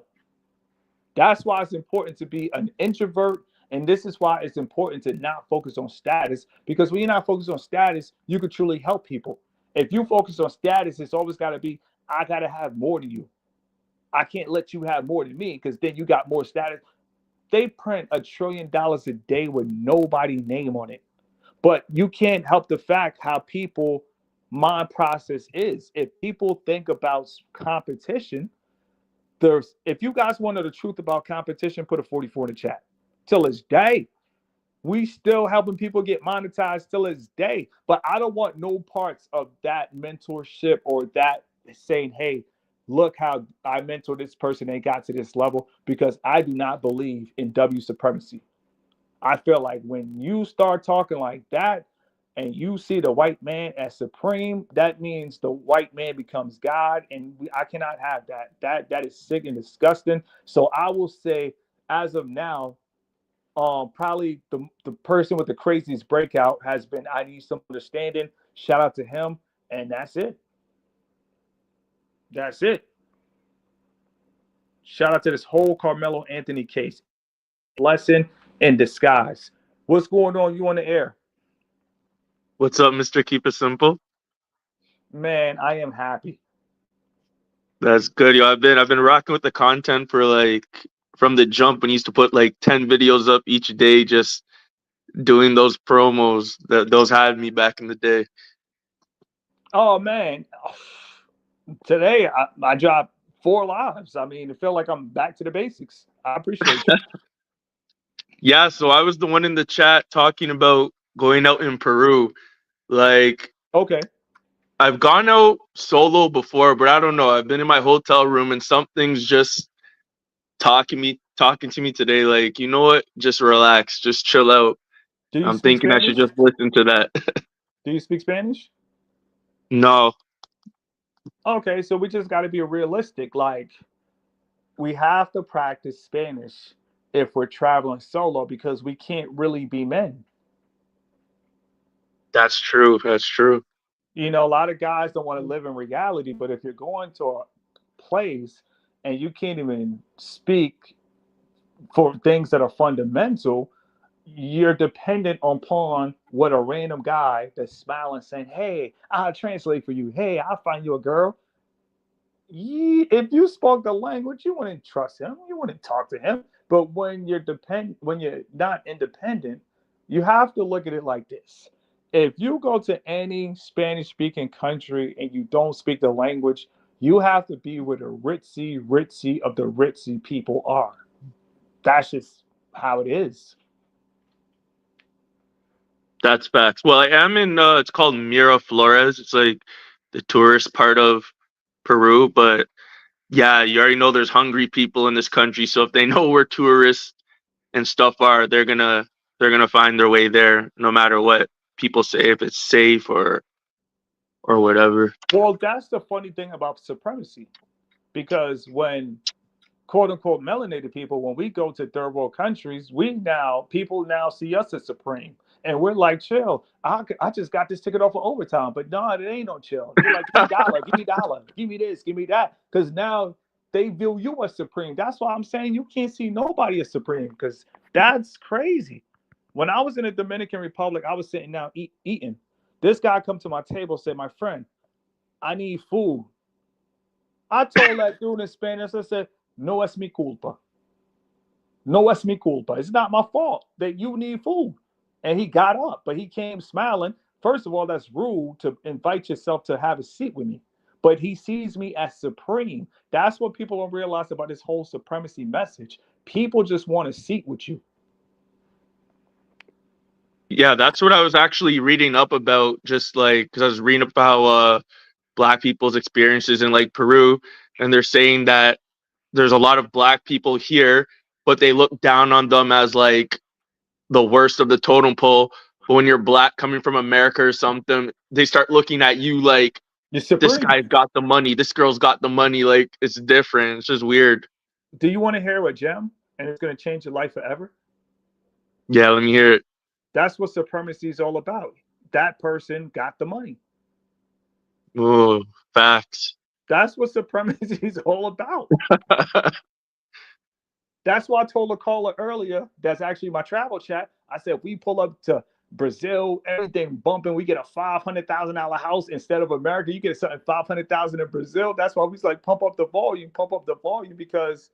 That's why it's important to be an introvert. And this is why it's important to not focus on status, because when you're not focused on status, you could truly help people. If you focus on status, it's always got to be, I got to have more than you. I can't let you have more than me because then you got more status. They print $1 trillion a day with nobody's name on it. But you can't help the fact how people mind process is. If people think about competition, if you guys want to know the truth about competition, put a 44 in the chat. Till this day, we still helping people get monetized till this day. But I don't want no parts of that mentorship or that saying, hey, look how I mentored this person, they got to this level, because I do not believe in W supremacy. I feel like when you start talking like that and you see the white man as supreme, that means the white man becomes God, and I cannot have that. That is sick and disgusting. So I will say, as of now, probably the person with the craziest breakout has been I Need Some Understanding. Shout out to him, and that's it. That's it. Shout out to this whole Carmelo Anthony case. Lesson in disguise. What's going on? You on the air? What's up, Mr. Keep It Simple? Man, I am happy. That's good, yo. I've been rocking with the content for like from the jump when you used to put like 10 videos up each day, just doing those promos. Those had me back in the day. Oh man, today I dropped 4 lives. I mean, it felt like I'm back to the basics. I appreciate you. Yeah, so I was the one in the chat talking about going out in Peru. Like Okay. I've gone out solo before, but I don't know. I've been in my hotel room and something's just talking to me today. Like, you know what? Just relax, just chill out. Do you I'm speak thinking I should Spanish? just listen to that. Do you speak Spanish? No. Okay, so we just got to be realistic. Like, we have to practice Spanish if we're traveling solo because we can't really be men. That's true. That's true. You know, a lot of guys don't want to live in reality, but if you're going to a place and you can't even speak for things that are fundamental, you're dependent upon what a random guy that's smiling saying, "Hey, I'll translate for you. Hey, I'll find you a girl." If you spoke the language, you wouldn't trust him. You wouldn't talk to him. But when you're not independent, you have to look at it like this. If you go to any Spanish-speaking country and you don't speak the language, you have to be where the ritzy of the ritzy people are. That's just how it is. That's facts. Well, I am in. It's called Miraflores. It's like the tourist part of Peru, but yeah, you already know there's hungry people in this country. So if they know where tourists and stuff are, they're gonna find their way there, no matter what people say, if it's safe or whatever. Well, that's the funny thing about supremacy, because when quote unquote melanated people, when we go to third world countries, people now see us as supreme. And we're like, chill. I just got this ticket off of overtime, but no, it ain't no chill. They're like, give me dollar, give me this, give me that, because now they view you as supreme. That's why I'm saying you can't see nobody as supreme, because that's crazy. When I was in the Dominican Republic, I was sitting down eating. This guy come to my table, said, "My friend, I need food." I told that dude in Spanish, I said, "No es mi culpa. No es mi culpa. It's not my fault that you need food." And he got up, but he came smiling. First of all, that's rude to invite yourself to have a seat with me. But he sees me as supreme. That's what people don't realize about this whole supremacy message. People just want a seat with you. Yeah, that's what I was actually reading up about, just like because I was reading up how black people's experiences in like Peru, and they're saying that there's a lot of black people here, but they look down on them as like the worst of the totem pole. But when you're black coming from America or something, they start looking at you like You're this supreme. guy's got the money, this girl's got the money. Like it's different. It's just weird. Do you want to hear a gem? And it's going to change your life forever? Yeah, let me hear it. That's what supremacy is all about. That person got the money. Oh, facts. That's what supremacy is all about. That's why I told a caller earlier, that's actually my travel chat. I said, we pull up to Brazil, everything bumping. We get a $500,000 house instead of America. You get something 500,000 in Brazil. That's why we like pump up the volume, because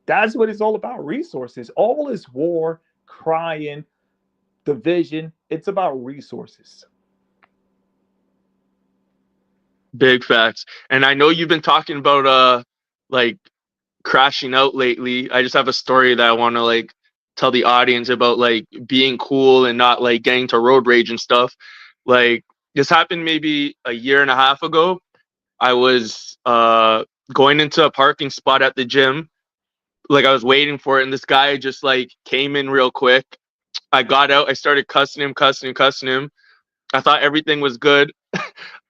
that's what it's all about. Resources. All is war, crying, division. It's about resources. Big facts. And I know you've been talking about like crashing out lately. I just have a story that I want to like tell the audience about, like being cool and not like getting to road rage and stuff. Like this happened maybe a year and a half ago. I was going into a parking spot at the gym. Like I was waiting for it, and this guy just like came in real quick. I got out, I started cussing him. I thought everything was good.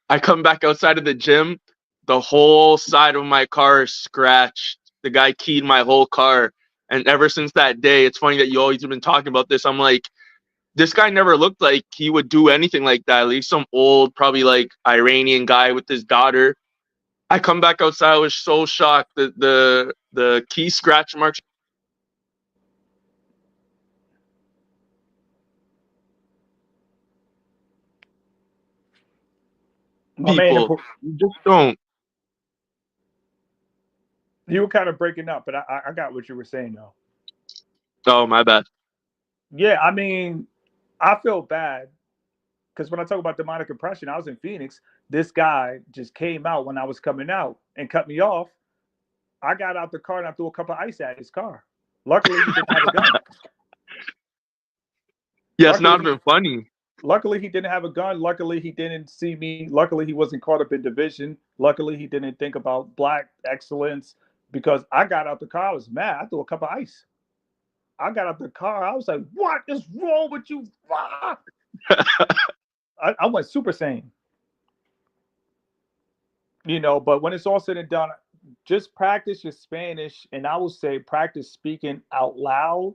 I come back outside of the gym, the whole side of my car is scratched. The guy keyed my whole car. And ever since that day, it's funny that you always have been talking about this. I'm like, this guy never looked like he would do anything like that. At least some old, probably like Iranian guy with his daughter. I come back outside, I was so shocked that the key scratch marks. My man, People, you just don't. you were kind of breaking up, but I got what you were saying, though. Oh, my bad. Yeah, I mean, I feel bad because when I talk about demonic oppression, I was in Phoenix. This guy just came out when I was coming out and cut me off. I got out the car and I threw a cup of ice at his car. Luckily, he didn't have a gun. Yeah, it's not Luckily, even funny. luckily he didn't have a gun. Luckily, he didn't see me. Luckily, he wasn't caught up in division. Luckily, he didn't think about black excellence, because I got out the car. I was mad. I threw a cup of ice. I got out the car. I was like, "What is wrong with you?" I went super sane. But when it's all said and done, just practice your Spanish, and I will say practice speaking out loud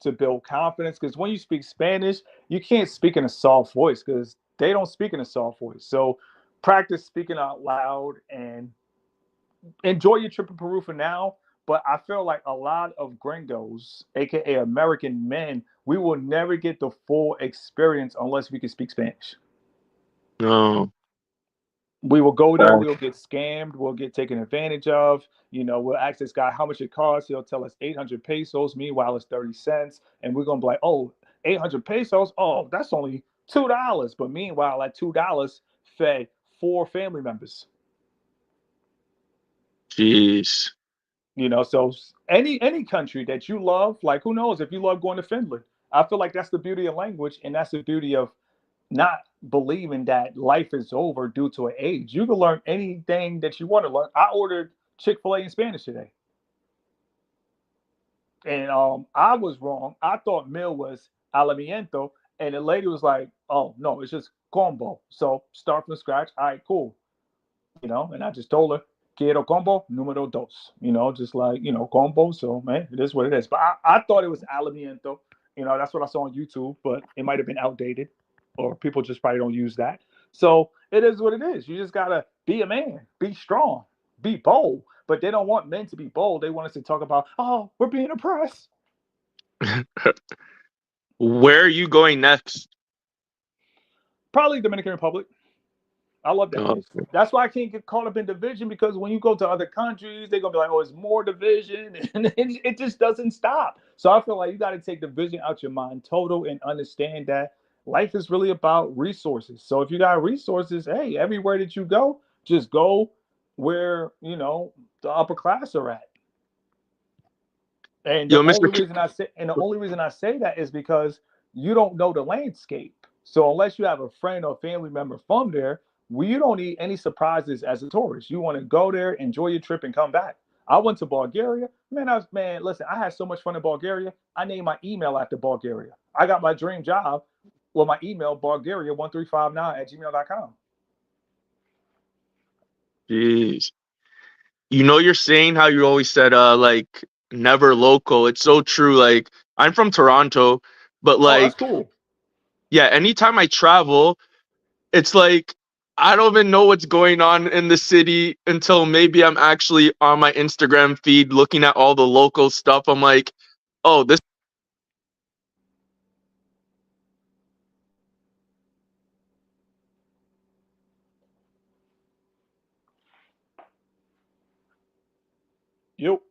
to build confidence, because when you speak Spanish, you can't speak in a soft voice because they don't speak in a soft voice. So practice speaking out loud, and enjoy your trip in Peru for now. But I feel like a lot of gringos, aka American men, we will never get the full experience unless we can speak Spanish. No. We will go there, we'll Facts. get scammed, we'll get taken advantage of. We'll ask this guy how much it costs. He'll tell us 800 pesos. Meanwhile, it's 30 cents. And we're going to be like, oh, 800 pesos? Oh, that's only $2. But meanwhile, that $2 fed 4 family members. Jeez. So any country that you love, like who knows if you love going to Finland. I feel like that's the beauty of language, and that's the beauty of not believing that life is over due to an age. You can learn anything that you want to learn. I ordered Chick-fil-A in Spanish today. And I was wrong. I thought meal was alimento. And the lady was like, oh, no, it's just combo. So start from scratch. All right, cool. And I just told her, quiero combo número dos. Just like, combo. So, man, it is what it is. But I thought it was alimento. That's what I saw on YouTube, but it might have been outdated, or people just probably don't use that. So it is what it is. You just got to be a man, be strong, be bold. But they don't want men to be bold. They want us to talk about, oh, we're being oppressed. Where are you going next? Probably Dominican Republic. I love that Oh, place. That's why I can't get caught up in division, because when you go to other countries, they're going to be like, oh, it's more division. And it just doesn't stop. So I feel like you got to take division out your mind total and understand that life is really about resources. So if you got resources, hey, everywhere that you go, just go where, the upper class are at. And yo, the Mr. only reason I say that is because you don't know the landscape. So unless you have a friend or family member from there, you don't need any surprises as a tourist. You want to go there, enjoy your trip, and come back. I went to Bulgaria. Man, listen, I had so much fun in Bulgaria. I named my email after Bulgaria. I got my dream job with my email, bulgaria1359@gmail.com. Jeez. You're saying how you always said like never local. It's so true. Like I'm from Toronto, but Oh, that's like cool. yeah, anytime I travel, it's like I don't even know what's going on in the city until maybe I'm actually on my Instagram feed looking at all the local stuff. I'm like, oh, this Yep.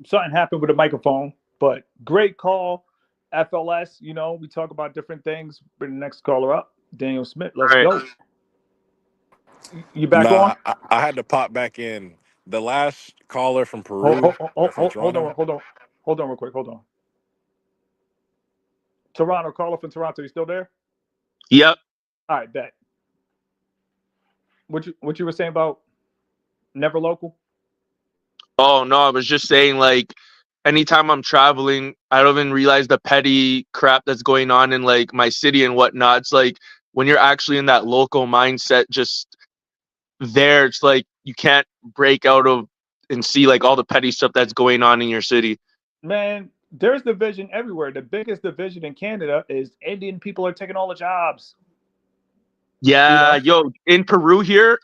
Something happened with the microphone, but great call. FLS, we talk about different things. Bring the next caller up. Daniel Smith, let's right. go. You back on? Nah, I had to pop back in. The last caller from Hold, Peru hold, hold, or from hold, hold Toronto. on, hold on. Hold on real quick. Hold on. Toronto, caller from Toronto, you still there? Yep. All right, bet. What you were saying about never local? Oh no, I was just saying like anytime I'm traveling, I don't even realize the petty crap that's going on in like my city and whatnot. It's like when you're actually in that local mindset, just there, it's like you can't break out of and see like all the petty stuff that's going on in your city. Man, there's division everywhere. The biggest division in Canada is Indian people are taking all the jobs. Yeah, yo, in Peru here,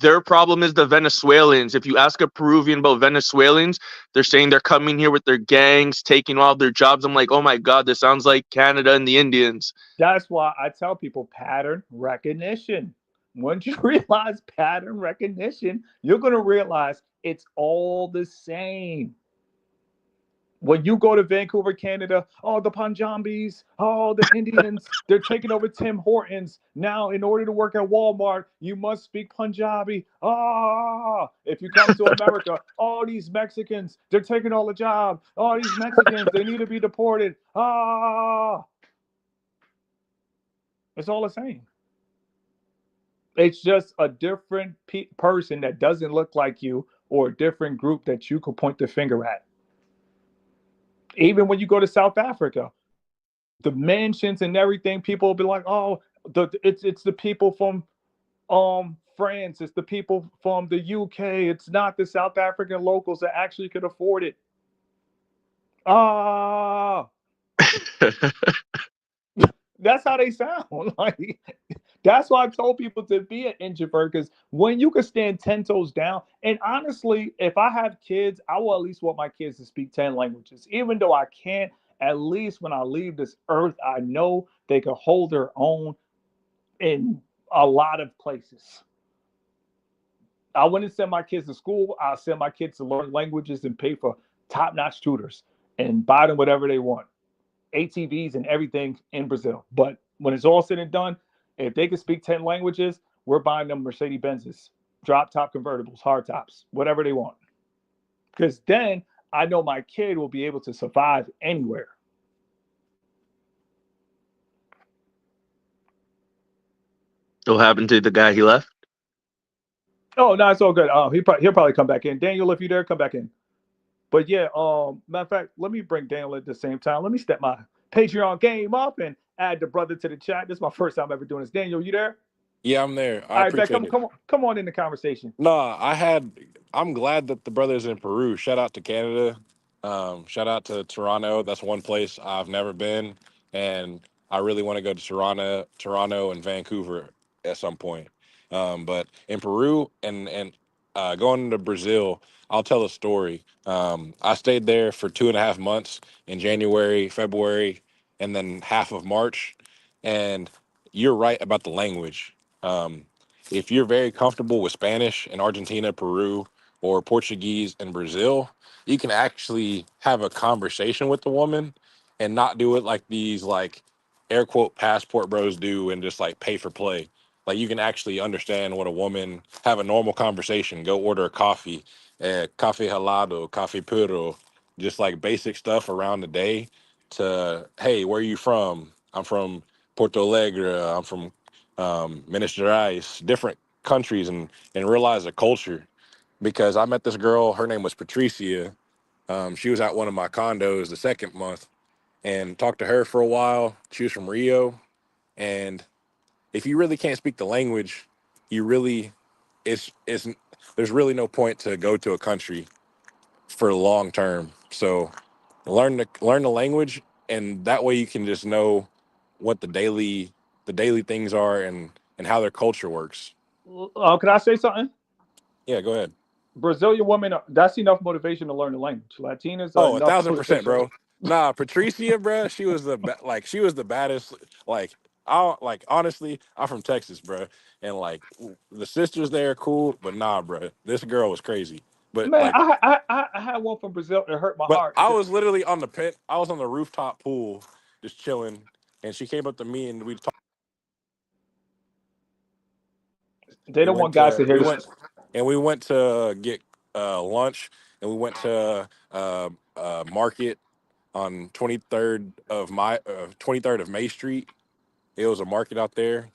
their problem is the Venezuelans. If you ask a Peruvian about Venezuelans, they're saying they're coming here with their gangs, taking all their jobs. I'm like, oh my God, this sounds like Canada and the Indians. That's why I tell people pattern recognition. Once you realize pattern recognition, you're going to realize it's all the same. When you go to Vancouver, Canada, oh, the Punjabis, oh, the Indians, they're taking over Tim Hortons. Now, in order to work at Walmart, you must speak Punjabi. Ah, if you come to America, all these Mexicans, they're taking all the jobs. All these Mexicans, they need to be deported. Ah, it's all the same. It's just a different person that doesn't look like you, or a different group that you could point the finger at. Even when you go to South Africa, the mansions and everything, people will be like, "Oh, it's the people from France, it's the people from the UK, it's not the South African locals that actually could afford it." Ah, That's how they sound. Like that's why I told people to be an introvert because when you can stand 10 toes down, and honestly, if I have kids, I will at least want my kids to speak 10 languages. Even though I can't, at least when I leave this earth, I know they can hold their own in a lot of places. I wouldn't send my kids to school. I'll send my kids to learn languages and pay for top notch tutors and buy them whatever they want. ATVs and everything in Brazil. But when it's all said and done, if they can speak 10 languages, we're buying them Mercedes Benzes, drop top convertibles, hard tops, whatever they want. Because then I know my kid will be able to survive anywhere. What happened to the guy he left? Oh, no, it's all good. He'll probably come back in. Daniel, if you're there, come back in. But yeah, matter of fact, let me bring Daniel at the same time. Let me step my Patreon game up and add the brother to the chat. This is my first time ever doing this. Daniel, you there? Yeah, I'm there. I All right, bet. appreciate it. Come on in the conversation. No, I'm glad that the brothers in Peru. Shout out to Canada. Shout out to Toronto. That's one place I've never been, and I really want to go to Toronto, and Vancouver at some point. But in Peru and going to Brazil, I'll tell a story. I stayed there for 2.5 months in January, February, and then half of March. And you're right about the language. If you're very comfortable with Spanish in Argentina, Peru, or Portuguese in Brazil, you can actually have a conversation with the woman and not do it like these like air quote passport bros do and just like pay for play. Like you can actually understand what a woman, have a normal conversation, go order a coffee, coffee helado, coffee puro, just like basic stuff around the day to, hey, where are you from? I'm from Porto Alegre. I'm from Minas Gerais, different countries, and realize the culture. Because I met this girl, her name was Patricia. She was at one of my condos the second month, and talked to her for a while. She was from Rio, and if you really can't speak the language, you really it's there's really no point to go to a country for long term. So learn the language, and that way you can just know what the daily things are and how their culture works. Can I say something? Yeah, go ahead. Brazilian women, that's enough motivation to learn the language. Latinas are Oh, a enough thousand percent, motivation. bro. Nah, Patricia, bro, she was the baddest. Like honestly, I'm from Texas, bro, and like the sisters there are cool, but nah, bro, this girl was crazy. But Man, like, I had one from Brazil that hurt my but heart. I was literally on the pit. I was on the rooftop pool, just chilling, and she came up to me and we talked. They We don't went want guys to to hear we this. went and we went to get lunch, and we went to market on 23rd of May Street. It was a market out there,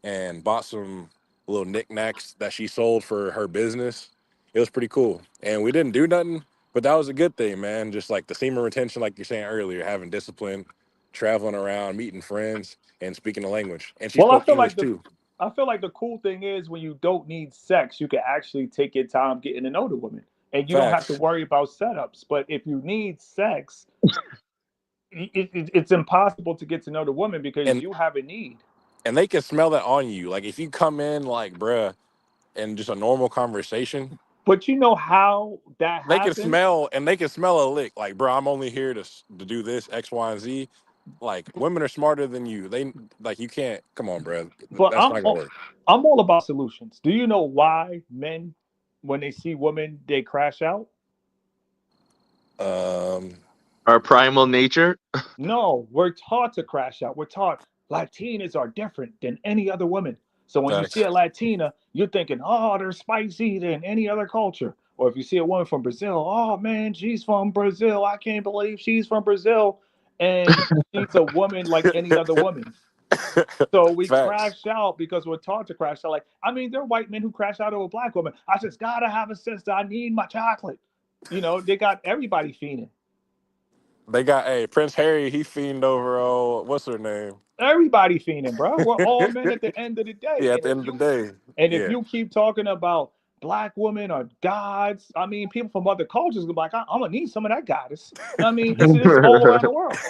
and bought some little knickknacks that she sold for her business. It was pretty cool, and we didn't do nothing, but that was a good thing, man. Just like the semen retention, like you're saying earlier, having discipline, traveling around, meeting friends, and speaking the language. And she Well, spoke English too. I feel like the cool thing is when you don't need sex, you can actually take your time getting to know the woman, and you don't have to Facts. worry about setups. But if you need sex, it's impossible to get to know the woman because And you have a need. and they can smell that on you. Like if you come in like bruh and just a normal conversation, But you know how that happens? they can smell a lick. Like, bro, I'm only here to do this X, Y, and Z. Like, women are smarter than you. They like you can't. Come on, bro. But That's not gonna work. I'm all about solutions. Do you know why men, when they see women, they crash out? Um, Our primal nature. No, we're taught to crash out. We're taught Latinas are different than any other women. So when you see facts. a Latina, you're thinking, oh, they're spicy than any other culture. Or if you see a woman from Brazil, oh man, she's from Brazil. I can't believe she's from Brazil. And she's a woman like any other woman. So we Facts. crash out because we're taught to crash out. Like, I mean, there are white men who crash out over a black woman. I just gotta have a sister. I need my chocolate. You know, they got everybody fiending. They got Prince Harry. He fiend over what's her name? Everybody fiending, bro. We're all men at the end of the day. Yeah, at the end of the day. If Yeah. you keep talking about black women or gods, I mean, people from other cultures will be like, I'm gonna need some of that goddess. I mean, it's all around the world.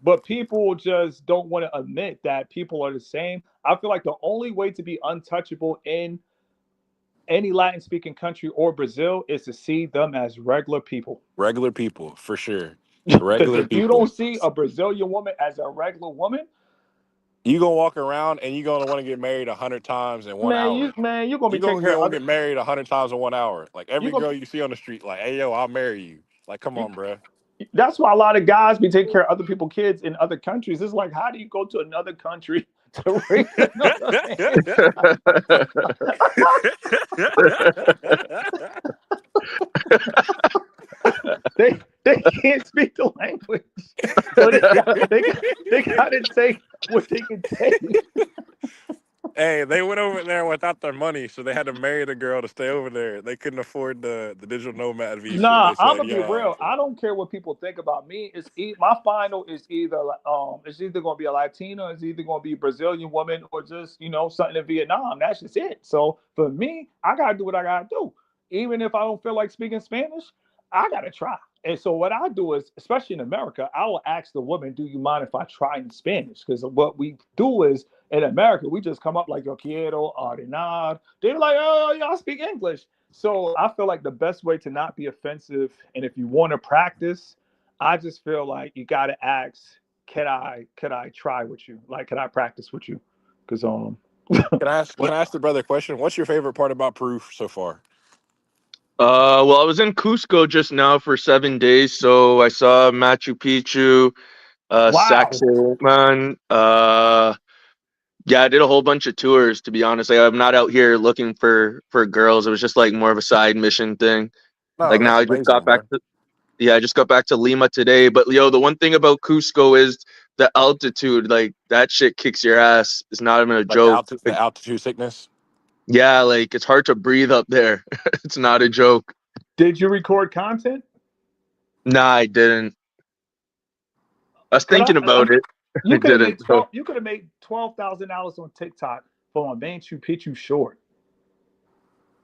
but people just don't want to admit that people are the same. I feel like the only way to be untouchable in any Latin speaking country or Brazil is to see them as regular people. Regular people, for sure. Because Regular if you people. don't see a Brazilian woman as a regular woman, You gonna walk around and you gonna want to get married 100 times in 1 hour. you're gonna be You taking gonna care get, of gonna other. get married 100 times in 1 hour. Like You every gonna girl you see on the street, like, hey yo, I'll marry you. Like, come you, on, bruh. that's why a lot of guys be taking care of other people's kids in other countries. It's like, how do you go to another country to raise another man? They can't speak the language, so they got to take what they can take. Hey, they went over there without their money, so they had to marry the girl to stay over there. They couldn't afford the digital nomad visa. Nah, They I'm said, gonna be "Yeah, real. I don't care what people think about me. My final is either it's either gonna be a Latina, it's either gonna be a Brazilian woman, or just something in Vietnam. That's just it. So for me, I gotta do what I gotta do. Even if I don't feel like speaking Spanish, I gotta try. And so what I do is, especially in America, I will ask the woman, "Do you mind if I try in Spanish?" Because what we do is in America, we just come up like "Yo quiero ordenar." They're like, "Oh, yeah, I speak English." So I feel like the best way to not be offensive, and if you want to practice, I just feel like you got to ask, "Can I try with you? Like, can I practice with you?" Because can I ask? Can I ask the brother a question? What's your favorite part about Peru so far? Well, I was in Cusco just now for 7 days, so I saw Machu Picchu, wow, Sacsayhuaman. Yeah, I did a whole bunch of tours. To be honest, like, I'm not out here looking for girls. It was just like more of a side mission thing. No, Like now, that's I just got amazing, back bro. to yeah, I just got back to Lima today. But yo, the one thing about Cusco is the altitude. Like that shit kicks your ass. It's not even a Like joke. the Like, altitude sickness. yeah, like it's hard to breathe up there. It's not a joke. did you record content? Nah, I didn't. I was Could thinking about it. I You could have didn't made though. 12. You could have made $12,000 on TikTok for a Manchu Picchu short.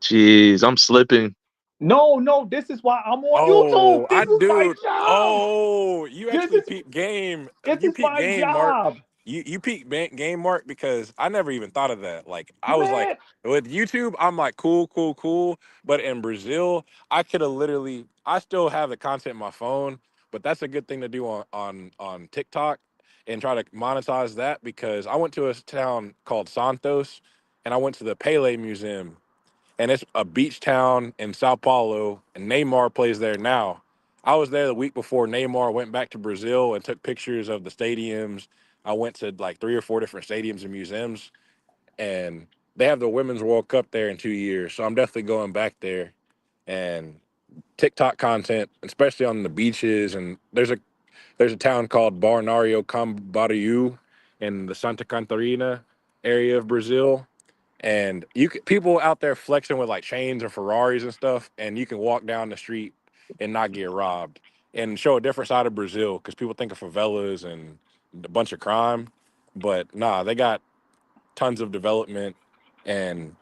Jeez, I'm slipping. No, no, this is why I'm on Oh, YouTube. I This is my dude. job. Oh, you This actually is peep game. this You is peep my game, Mark. job, You peep game, Mark, because I never even thought of that. Like I was like man. with YouTube, I'm like cool, cool, cool. But in Brazil, I could have literally. I still have the content in my phone, but that's a good thing to do on TikTok and try to monetize that because I went to a town called Santos, and I went to the Pele Museum and it's a beach town in Sao Paulo, and Neymar plays there now. I was there the week before Neymar went back to Brazil and took pictures of the stadiums. I went to like 3 or 4 different stadiums and museums, and they have the Women's World Cup there in 2 years. So I'm definitely going back there and TikTok content, especially on the beaches. And there's a town called Balneário Camboriú in the Santa Catarina area of Brazil, and people out there flexing with like chains and Ferraris and stuff, and you can walk down the street and not get robbed, and show a different side of Brazil because people think of favelas and a bunch of crime, but nah, they got tons of development, and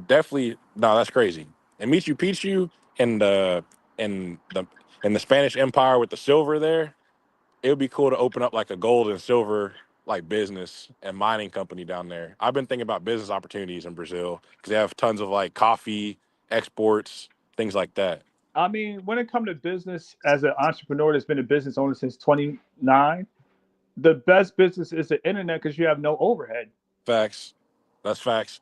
definitely nah, that's crazy. And Michu Picchu and and the and the Spanish Empire with the silver there, it would be cool to open up like a gold and silver like business and mining company down there. I've been thinking about business opportunities in Brazil because they have tons of like coffee exports, things like that. I mean, when it comes to business, as an entrepreneur that's been a business owner since 29, the best business is the internet because you have no overhead. Facts. That's facts.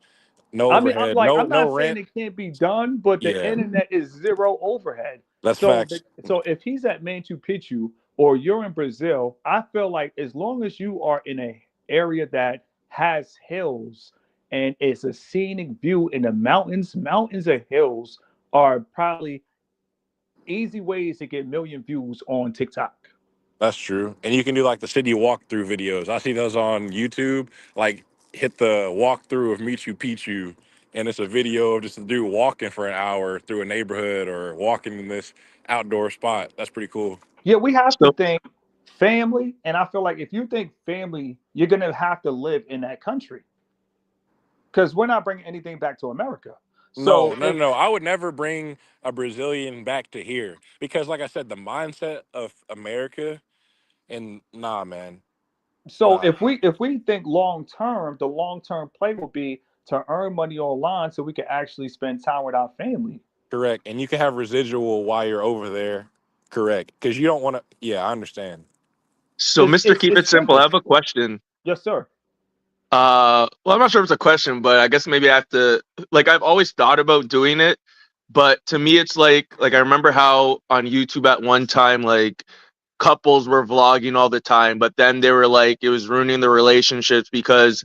No I mean, I'm overhead. like, No I'm no not saying rent. it can't be done, but the Yeah, internet is zero overhead. that's So, facts. so if he's at Machu Picchu or you're in Brazil, I feel like as long as you are in a area that has hills and it's a scenic view in the mountains and hills are probably easy ways to get million views on TikTok. That's true. And you can do like the city walkthrough videos. I see those on YouTube. Like hit the walkthrough of Michu Picchu, and it's a video of just a dude walking for an hour through a neighborhood or walking in this outdoor spot. That's pretty cool. Yeah, we have to So think family, and I feel like if you think family, you're gonna have to live in that country because we're not bringing anything back to America. No, So no, if no. I would never bring a Brazilian back to here because, like I said, the mindset of America and nah, man. So Wow. if we think long term, the long term play will be to earn money online so we can actually spend time with our family. Correct. And you can have residual while you're over there. Correct. Because you don't want to. Yeah, I understand. So, Mr. Keep It's It Simple, I simple. have a question. Yes, sir. Well, I'm not sure if it's a question, but I guess maybe I have to. Like, I've always thought about doing it, but to me, it's like I remember how on YouTube at one time, like couples were vlogging all the time, but then they were like it was ruining their relationships because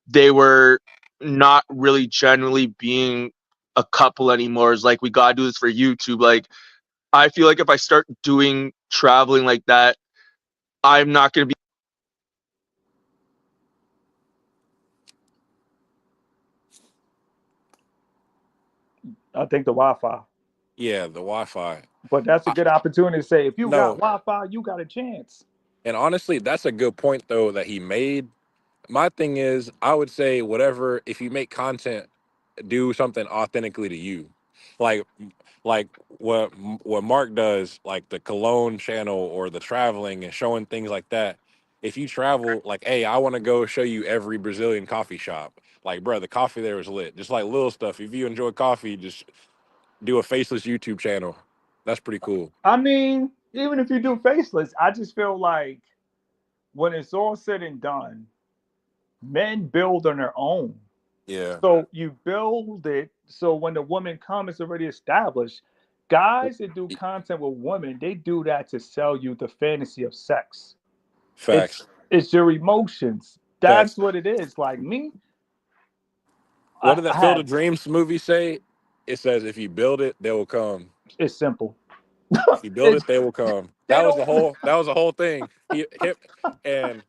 they were not really generally being a couple anymore. It's like we gotta do this for YouTube. Like, I feel like if I start doing traveling like that, I'm not gonna be. I think the Wi-Fi. Yeah, the Wi-Fi. But that's a I, good opportunity to say if you got no, Wi-Fi, you got a chance. and honestly, that's a good point though that he made. My thing is, I would say whatever. If you make content, do something authentically to you, like like what Mark does, like the cologne channel or the traveling and showing things like that. If you travel, like, hey, I want to go show you every Brazilian coffee shop. Like, bro, the coffee there is lit. Just like little stuff. If you enjoy coffee, just do a faceless YouTube channel. That's pretty cool. I mean, even if you do faceless, I just feel like when it's all said and done, men build on their own. Yeah. So you build it so when the woman comes, it's already established. Guys that do content with women, they do that to sell you the fantasy of sex. It's Facts. it's your emotions. That's Facts. what it is. Like me, What did I that Field have of Dreams movie say? It says, if you build it, they will come. it's simple. If you build It's it, they will come. they That was don't the whole. That was the whole thing. He hip and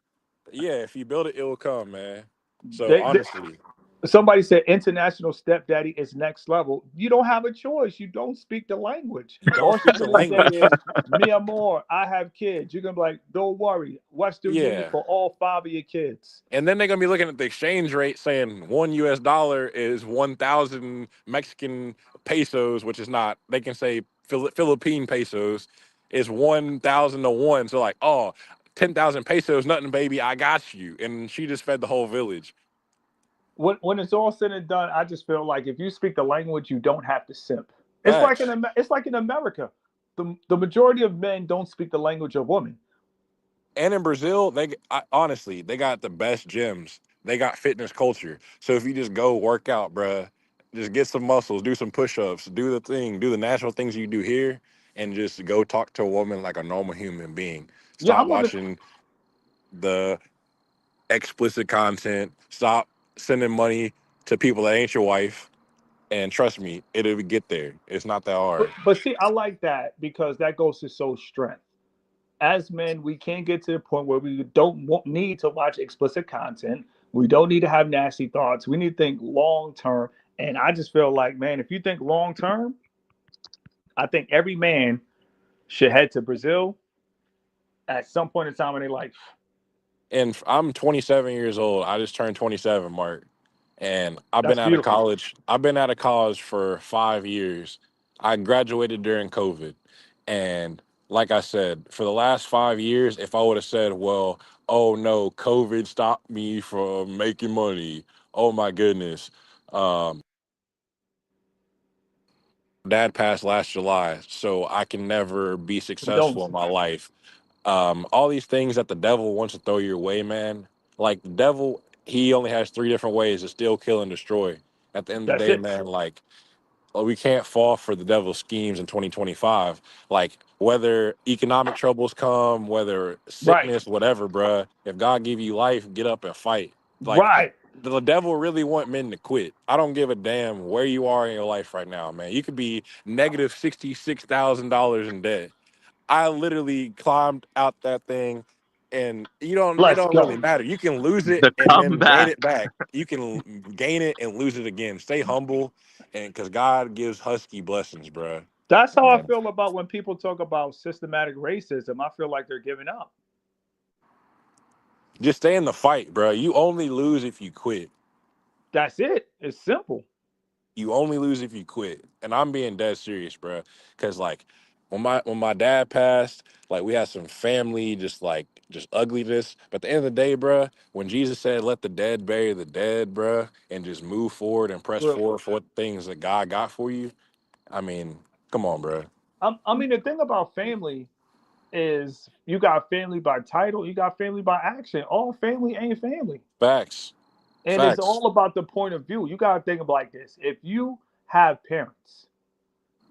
yeah. If you build it, it will come, man. So they honestly, somebody said international stepdaddy is next level. You don't have a choice. You don't speak the language. don't All she's speak the gonna say language. is, "Mi amor, I have kids." You're gonna be like, "Don't worry, Western Union Yeah. for all five of your kids." And then they're gonna be looking at the exchange rate, saying $1 is 1,000 Mexican pesos, which is not. They can say Philippine pesos is 1,000 to one. So like, oh, 10,000 pesos, nothing, baby. I got you. And she just fed the whole village. When it's all said and done, I just feel like if you speak the language, you don't have to simp. Facts. It's like in America, the majority of men don't speak the language of women. And in Brazil, honestly, they got the best gyms. They got fitness culture. So if you just go work out, bruh, just get some muscles, do some push-ups, do the thing, do the natural things you do here, and just go talk to a woman like a normal human being. Yeah, Stop I'm on the watching the explicit content. Stop sending money to people that ain't your wife. And trust me, it'll get there. It's not that hard. but see, I like that because that goes to show strength. As men, we can't get to the point where we need to watch explicit content. We don't need to have nasty thoughts. We need to think long term. And I just feel like, man, if you think long term, I think every man should head to Brazil at some point in time in their life. And I'm 27 years old. I just turned 27, Mark. And I've been That's out of beautiful. college. I've been out of college for 5 years. I graduated during COVID. And like I said, for the last 5 years, if I would have said, well, oh no, COVID stopped me from making money. Oh my goodness. Dad passed last July, so I can never be successful in Condolences. my life. All these things that the devil wants to throw your way, man. Like the devil, he only has three different ways to steal, kill, and destroy. At the end of the That's day, it. man, like we can't fall for the devil's schemes in 2025. Like whether economic troubles come, whether Right. sickness, whatever, bruh. If God give you life, get up and fight. Like Right. the devil really want men to quit. I don't give a damn where you are in your life right now, man. You could be negative $66,000 in debt. I literally climbed out that thing, and it Let's don't really go. matter. You can lose it The and then gain comeback. it back. You can gain it and lose it again. Stay humble, and because God gives husky blessings, bro. That's how I And feel about when people talk about systematic racism. I feel like they're giving up. just stay in the fight, bro. You only lose if you quit. That's it. It's simple. You only lose if you quit. And I'm being dead serious, bro. Because like when my dad passed, like we had some family just ugliness. But at the end of the day, bruh, when Jesus said, "Let the dead bury the dead," bruh, and just move forward and press Well, forward for what things that God got for you. I mean, come on, bruh. I mean, the thing about family is you got family by title, you got family by action. All family ain't family. Facts, And it's facts, all about the point of view. You got to think of it like this. If you have parents,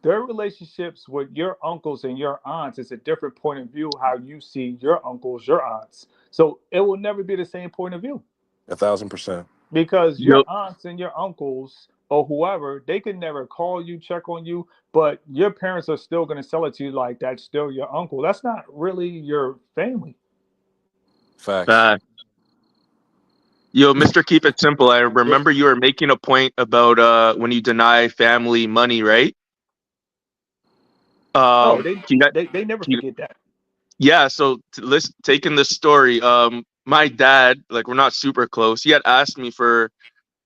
their relationships with your uncles and your aunts is a different point of view how you see your uncles, your aunts. So it will never be the same point of view, 1,000%. because your Yo, aunts and your uncles or whoever, they can never call you, check on you, but your parents are still going to sell it to you like that's still your uncle. That's not really your family. Facts. uh, yo, Mr. Keep It Simple. I What's remember you were making a point about when you deny family money, right? oh, You got, they never you, forget that. yeah. So let's taking this story. My dad, like we're not super close. He had asked me for,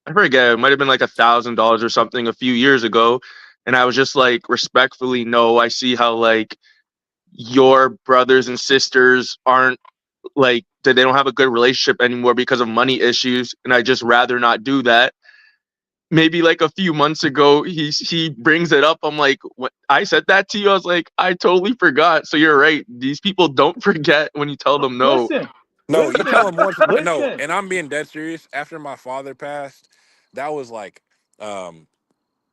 I forget, it might have been like $1,000 or something a few years ago, and I was just like respectfully, no. I see how like your brothers and sisters aren't like that, they don't have a good relationship anymore because of money issues, and I just rather not do that. Maybe like a few months ago, he brings it up. I'm like, what, I said that to you? I was like, I totally forgot. So you're right, these people don't forget when you tell them no. Listen, No, you tell listen, him once. No, listen. and I'm being dead serious. After my father passed, that was like, um,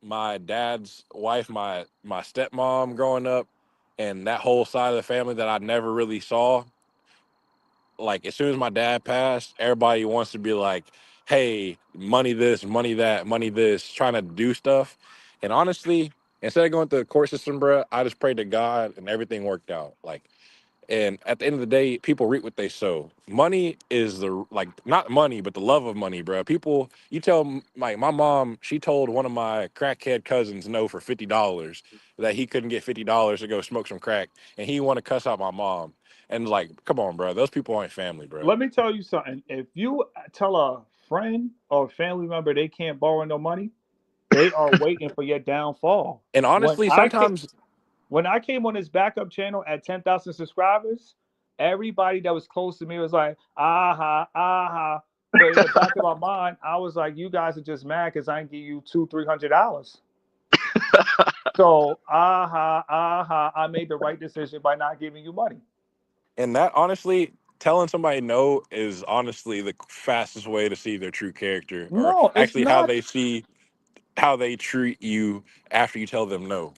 my dad's wife, my stepmom growing up, and that whole side of the family that I never really saw. Like as soon as my dad passed, everybody wants to be like, "Hey, money this, money that, money this," trying to do stuff. And honestly, instead of going through the court system, bro, I just prayed to God, and everything worked out. Like, and at the end of the day, people reap what they sow. Money is the like not money, but the love of money, bro. People, you tell like my mom, she told one of my crackhead cousins no for $50 that he couldn't get $50 to go smoke some crack, and he want to cuss out my mom. And like, come on, bro, those people aren't family, bro. Let me tell you something. If you tell a friend or family member they can't borrow no money, they are waiting for your downfall. And When honestly, I came, sometimes, when I came on this backup channel at 10,000 subscribers, everybody that was close to me was like, aha, aha. But in the back of my mind, I was like, you guys are just mad because I didn't give you $200-300. So, aha, aha, I made the right decision by not giving you money. and that honestly, telling somebody no is honestly the fastest way to see their true character, or No, it's actually not. how they treat you after you tell them no.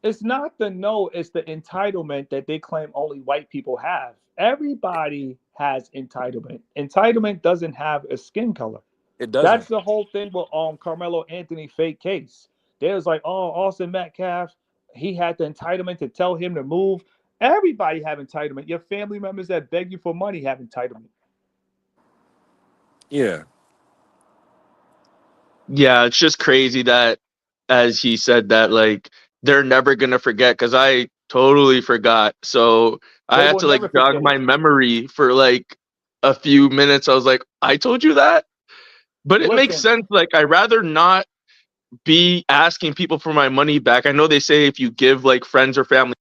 It's not the no, it's the entitlement that they claim only white people have. Everybody has entitlement. Entitlement doesn't have a skin color. It That's doesn't. the whole thing with Carmelo Anthony fake case. They was like, oh, Austin Metcalf, he had the entitlement to tell him to move. Everybody have entitlement. Your family members that beg you for money have entitlement. Yeah. Yeah, it's just crazy that, as he said that, like they're never gonna forget, because I totally forgot. So I They had will to like never jog forget my it. memory for like a few minutes. I was like, I told you that? But it makes Listen, sense. Like I'd rather not be asking people for my money back. I know they say if you give like friends or family.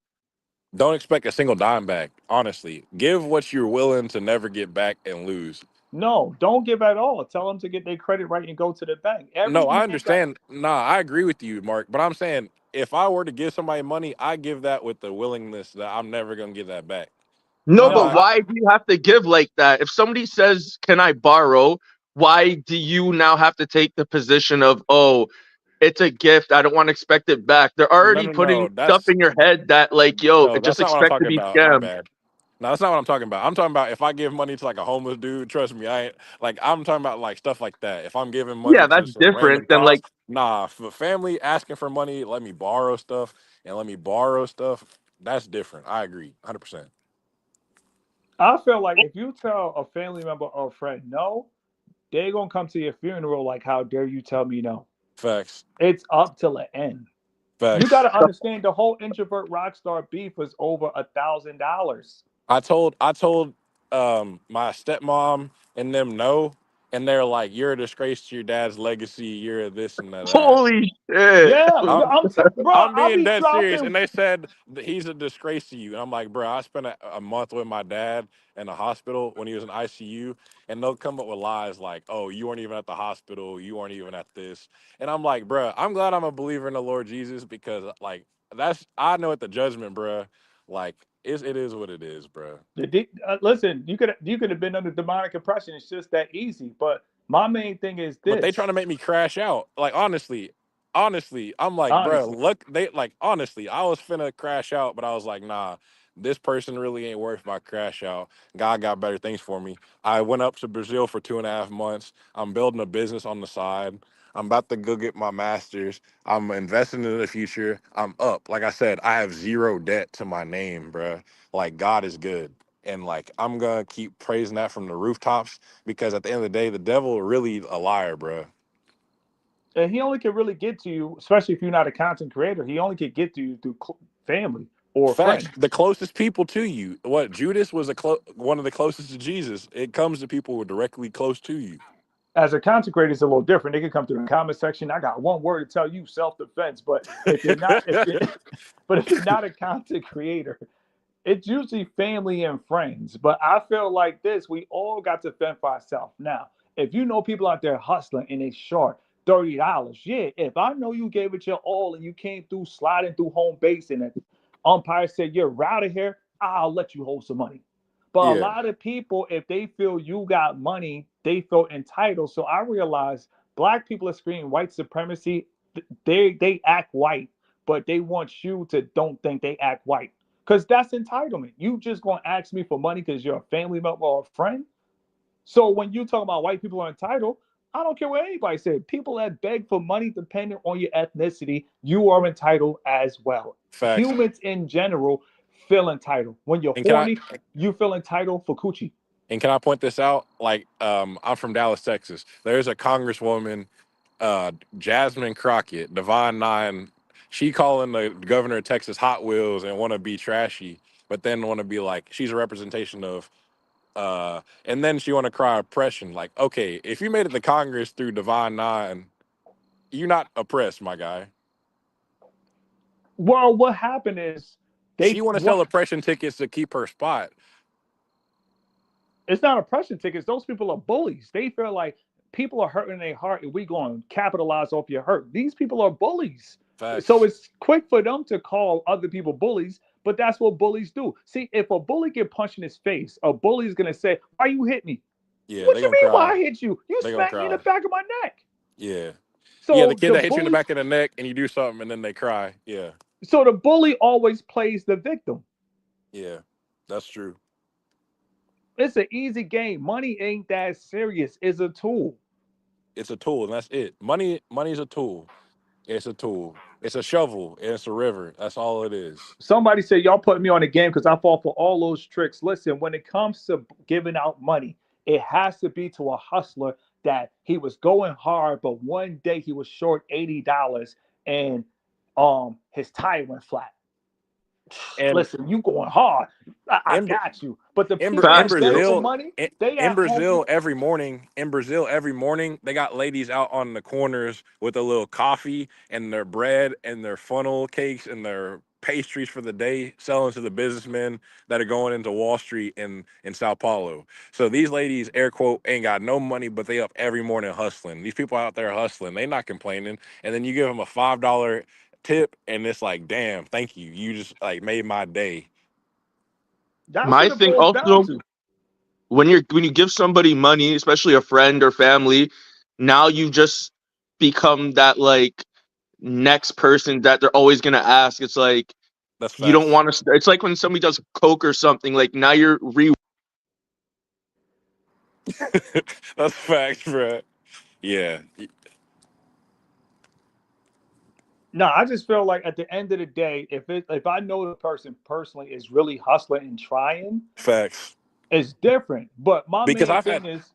Don't expect a single dime back. Honestly, give what you're willing to never get back and lose. no, don't give at all. Tell them to get their credit right and go to the bank. Every No, I man got. understand. Nah, I agree with you, Mark. But I'm saying if I were to give somebody money, I give that with the willingness that I'm never gonna get that back. No, I'm but No, not. why do you have to give like that? If somebody says, "Can I borrow?" Why do you now have to take the position of, "Oh, it's a gift. I don't want to expect it back"? They're No, already no, putting no. stuff in your head that like, "Yo, No, just that's not what I'm expect to talking be about. My scammed." bad. No, that's not what I'm talking about. I'm talking about if I give money to like a homeless dude, trust me, I ain't like I'm talking about like stuff like that. If I'm giving money Yeah, to that's some different random than cause, like, nah, for family asking for money, let me borrow stuff and let me borrow stuff. That's different. I agree. 100%. I feel like if you tell a family member or a friend no, they're gonna come to your funeral like, how dare you tell me no? Facts. It's up till the end. You got Facts. to understand the whole introvert rock star beef was over $1,000. I told my stepmom and them no, and they're like, "You're a disgrace to your dad's legacy. You're a this and that." Holy shit. Yeah, I'm bro. I'm I'll being be dead serious, dropping. and they said that he's a disgrace to you, and I'm like, bro, I spent a month with my dad in the hospital when he was in ICU, and they'll come up with lies like, "Oh, you weren't even at the hospital, you weren't even at this," and I'm like, bro, I'm glad I'm a believer in the Lord Jesus because like I know at the judgment, bro, like it is what it is, bro. Listen, you could have been under demonic oppression. It's just that easy. But my main thing is But they trying this. to make me crash out. Like honestly, I'm like, bro, Honestly, look, they like honestly, I was finna crash out, but I was like, nah, this person really ain't worth my crash out. God got better things for me. I went up to Brazil for 2.5 months. I'm building a business on the side. I'm about to go get my master's. I'm investing in the future. I'm up. Like I said, I have zero debt to my name, bro. Like God is good. And like I'm gonna keep praising that from the rooftops because at the end of the day, the devil really a liar, bro. and he only can really get to you, especially if you're not a content creator. He only can get to you through family or Facts. friends. The closest people to you. What Judas was one of the closest to Jesus. It comes to people who are directly close to you. As a content creator, it's a little different. They can come through the comment section. I got one word to tell you: self-defense. But if you're not, if you're, but if you're not a content creator, it's usually family and friends. But I feel like this: we all got to fend for ourselves. Now, if you know people out there hustling and they short $30, yeah. If I know you gave it your all and you came through sliding through home base and the umpire said you're out of here, I'll let you hold some money. But a Yeah. lot of people, if they feel you got money, they feel entitled. So I realize black people are screaming white supremacy. They act white, but they want you to don't think they act white. Because that's entitlement. You just gonna ask me for money because you're a family member or a friend. So when you talk about white people are entitled, I don't care what anybody said. People that beg for money, depending on your ethnicity, you are entitled as well. Facts. Humans in general feel entitled. When you're And can I horny, you feel entitled for coochie. and can I point this out? Like, I'm from Dallas, Texas. There's a congresswoman, Jasmine Crockett, Divine Nine. She calling the governor of Texas Hot Wheels and want to be trashy, but then want to be like she's a representation of and then she want to cry oppression. Like, okay, if you made it to Congress through Divine Nine, you're not oppressed, my guy. Well, what happened is She they want to sell what oppression tickets to keep her spot. it's not oppression tickets. Those people are bullies. They feel like people are hurting their heart and we going to capitalize off your hurt. These people are bullies. So Facts. it's quick for them to call other people bullies, but that's what bullies do. See, if a bully get punched in his face, a bully is gonna say, "Why you hit me? Yeah, What they you gonna mean? Why cry. I hit you? You They gonna smacked me in the cry. back of my neck." Yeah. Yeah, the So kid the that hit you in the bully, back of the neck and you do something and then they cry. Yeah. so the bully always plays the victim. Yeah. That's true. It's an easy game. Money ain't that serious. It's a tool. It's a tool and that's it. Money's a tool. It's a tool. It's a shovel and it's a river. That's all it is. Somebody said y'all put me on the game because I fall for all those tricks. Listen, when it comes to giving out money, it has to be to a hustler that he was going hard, but one day he was short $80 and his tire went flat. And Listen, you going hard. I in got you. But the in, people in that Facts, beg yo. for Brazil, money, they in at home. Brazil every morning, they got ladies out on the corners with a little coffee and their bread and their funnel cakes and their pastries for the day, selling to the businessmen that are going into Wall Street in Sao Paulo. So these ladies, air quote, ain't got no money, but they up every morning hustling. These people out there hustling, they not complaining. And then you give them a $5 tip, and it's like, damn, thank you. You just like made my day. That's My what it thing boils down also, to. when you give somebody money, especially a friend or family, now you just become that like next person that they're always gonna ask. It's like That's you don't facts. want to. It's like when somebody does coke or something. Like now you're That's facts, bro. Yeah, No, I just feel like at the end of the day, if I know the person personally is really hustling and trying, facts. it's different. But my Because main I've had thing is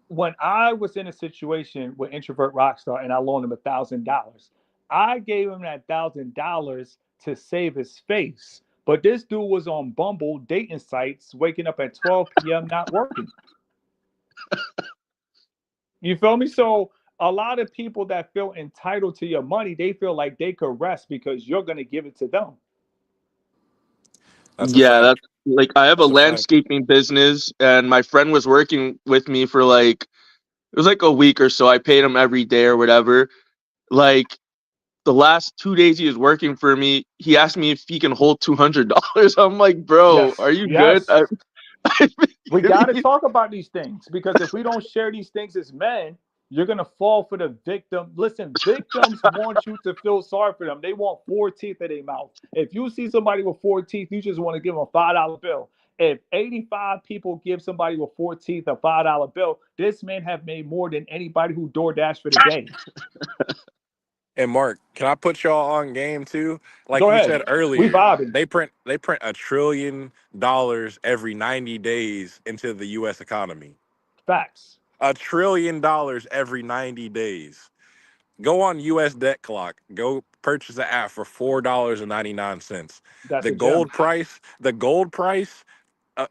when I was in a situation with introvert rockstar and I loaned him $1,000, I gave him that $1,000 to save his face. But this dude was on Bumble dating sites, waking up at 12 p.m. not working. You feel me? So a lot of people that feel entitled to your money, they feel like they could rest because you're gonna give it to them. That's a Yeah, fact. that's like I have a That's a fact. landscaping business, and my friend was working with me for like it was like a week or so. I paid him every day or whatever. Like the last 2 days he was working for me, he asked me if he can hold $200. I'm like, bro, Yes, are you good? yes. I've been We got giving to you. talk about these things because if we don't share these things as men, you're going to fall for the victim. Listen, victims want you to feel sorry for them. They want four teeth in their mouth. If you see somebody with four teeth, you just want to give them a $5 bill. If 85 people give somebody with four teeth a $5 bill, this man have made more than anybody who DoorDash for the day. And Mark, can I put y'all on game too? Like Go you ahead. said We earlier, vibing. they print $1 trillion every 90 days into the US economy. Facts. $1 trillion every 90 days. Go on US Debt Clock. Go purchase the app for $4.99. That's a gem. The gold price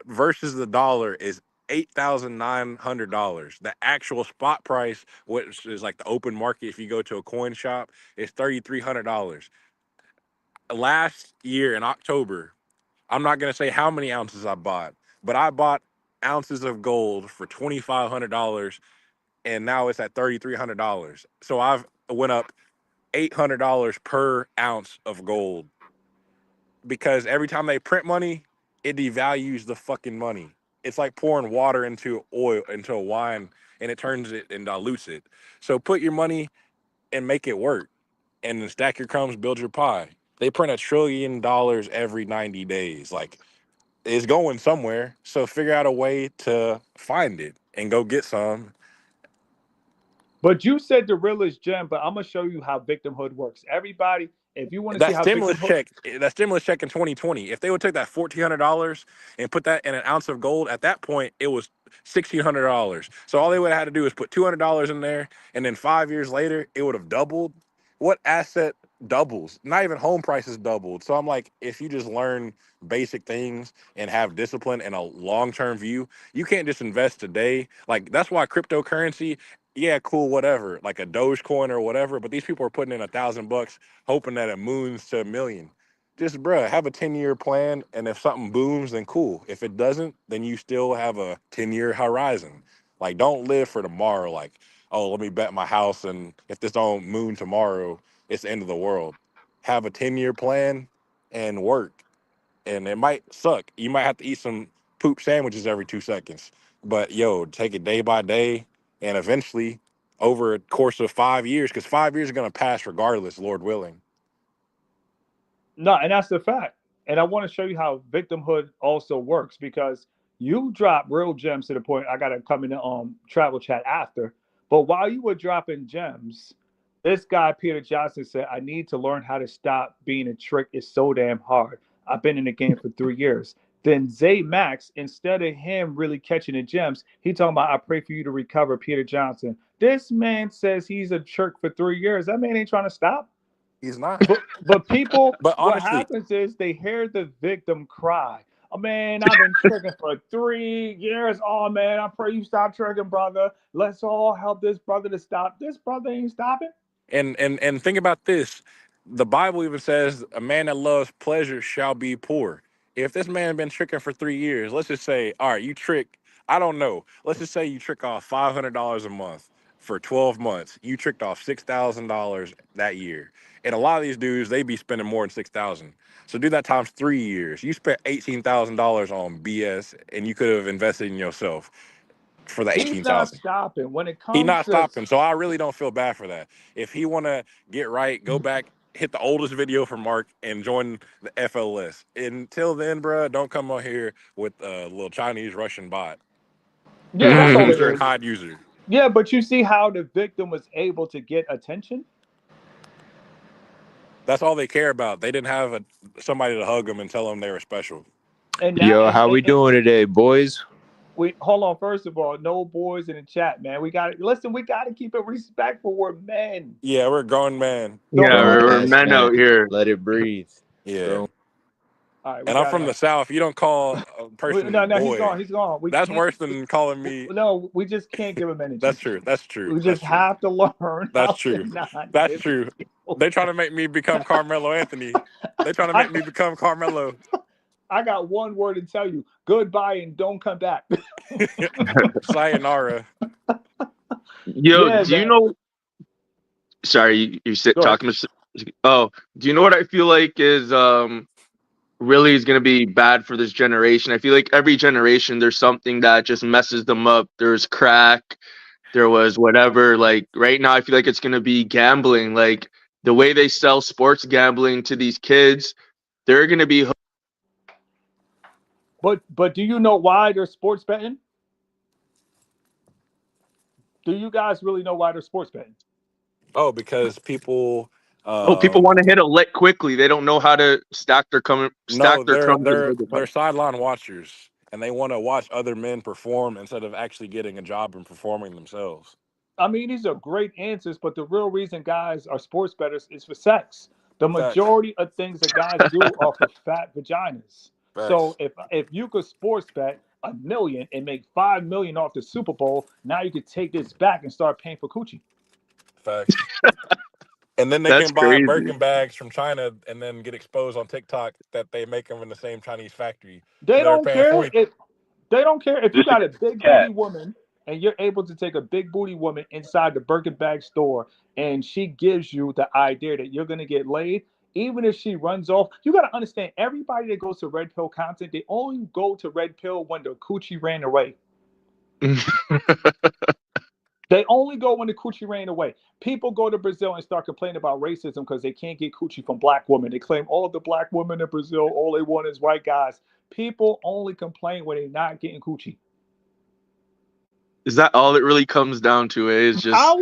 versus the dollar is $8,900. The actual spot price, which is like the open market, if you go to a coin shop, is $3,300. Last year in October, I'm not gonna say how many ounces I bought, but I bought ounces of gold for $2,500, and now it's at $3,300. So I've went up $800 per ounce of gold because every time they print money, it devalues the fucking money. It's like pouring water into oil, into a wine, and it turns it and dilutes it. So put your money and make it work, and then stack your crumbs, build your pie. They print $1 trillion every 90 days. Like, it's going somewhere. So figure out a way to find it and go get some. But you said the realest gem, but I'm gonna show you how victimhood works. Everybody, if you want to see That how stimulus victimhood, check, that stimulus check in 2020, if they would take that $1,400 and put that in an ounce of gold, at that point it was $1,600. So all they would have had to do is put $200 in there, and then 5 years later it would have doubled. What asset doubles? Not even home prices doubled. So I'm like, if you just learn basic things and have discipline and a long term view, you can't just invest today. Like that's why cryptocurrency, yeah, cool, whatever, like a Dogecoin or whatever. But these people are putting in $1,000 hoping that it moons to 1 million. Just bruh, have a 10-year plan, and if something booms, then cool. If it doesn't, then you still have a 10-year horizon. Like, don't live for tomorrow. Like, oh, let me bet my house, and if this don't moon tomorrow, it's the end of the world. Have a 10-year plan and work. And it might suck. You might have to eat some poop sandwiches every 2 seconds. But yo, take it day by day, and eventually, over a course of 5 years, because 5 years are gonna pass regardless, Lord willing. no, and that's the fact. And I want to show you how victimhood also works because you drop real gems to the point. I gotta come in the travel chat after. But while you were dropping gems, this guy Peter Johnson said, "I need to learn how to stop being a trick. It's so damn hard. I've been in the game for 3 years." Then Zay Max, instead of him really catching the gems, he talking about, "I pray for you to recover, Peter Johnson." This man says he's a trick for 3 years. That man ain't trying to stop. He's not. But people, But what honestly, happens is they hear the victim cry. Oh man, I've been tricking for 3 years. Oh man, I pray you stop tricking, brother. Let's all help this brother to stop. This brother ain't stopping. and think about this. The Bible even says a man that loves pleasure shall be poor. If this man been tricking for 3 years, let's just say, all right, you trick, I don't know. Let's just say you trick off $500 a month for 12 months. You tricked off $6,000 that year. And a lot of these dudes, they be spending more than 6,000. So do that times 3 years. You spent $18,000 on BS, and you could have invested in yourself for the He's not 18,000. stopping. When it He comes not to stopping, so I really don't feel bad for that. If he want to get right, go back, hit the oldest video from Mark, and join the FLS. Until then, bro, don't come on here with a little Chinese Russian bot. yeah, Hide that's all it user and is. hide user. Yeah, but you see how the victim was able to get attention? That's all they care about. They didn't have somebody to hug them and tell them they were special. And now Yo, how we doing today, boys? we hold on. First of all, no boys in the chat, man. We got to listen. We got to keep it respectful. We're men. Yeah, we're a grown man. The Yeah, only we're Grown thing, ass men man. out here. Let it breathe. Yeah. Bro. All right, we And I'm got from the South. You don't call a no, person no, he's boy. gone. He's gone. We That's can't. worse than calling me. No, we just can't give him energy. That's true. That's true. We That's just true. have to learn That's how to true. not That's give true. people. They trying to make me become Carmelo Anthony. They trying to I, make me become Carmelo. I got one word to tell you: goodbye and don't come back. Sayonara. Yo, Yeah, do you man. know? Sorry, you sit Go ahead. talking. Oh, do you know what I feel like is really is going to be bad for this generation? I feel like every generation there's something that just messes them up. There's crack, there was whatever. Like right now, I feel like it's going to be gambling. Like the way they sell sports gambling to these kids, they're going to be. But do you know why they're sports betting? Do you guys really know why they're sports betting? Oh, because people. Oh, people Um, want to hit a lick quickly. They don't know how to no, stack their they're crumbs and they're make it they're back. sideline watchers, and they want to watch other men perform instead of actually getting a job and performing themselves. I mean, these are great answers, but the real reason guys are sports bettors is for sex. The Facts. majority of things that guys do are for fat vaginas. So Facts. if you could sports bet 1 million and make 5 million off the Super Bowl, now you could take this back and start paying for coochie. Facts. And then they That's can buy crazy. Birkin bags from China and then get exposed on TikTok that they make them in the same Chinese factory. So They they're don't paying care 40. if they don't care if you Just a got a big booty cat. woman and you're able to take a big booty woman inside the Birkin bag store and she gives you the idea that you're gonna get laid. Even if she runs off, you got to understand everybody that goes to Red Pill content, they only go to Red Pill when the coochie ran away. They only go when the coochie ran away. People go to Brazil and start complaining about racism because they can't get coochie from black women. They claim all of the black women in Brazil, all they want is white guys. People only complain when they're not getting coochie. Is that all it really comes down to? Is just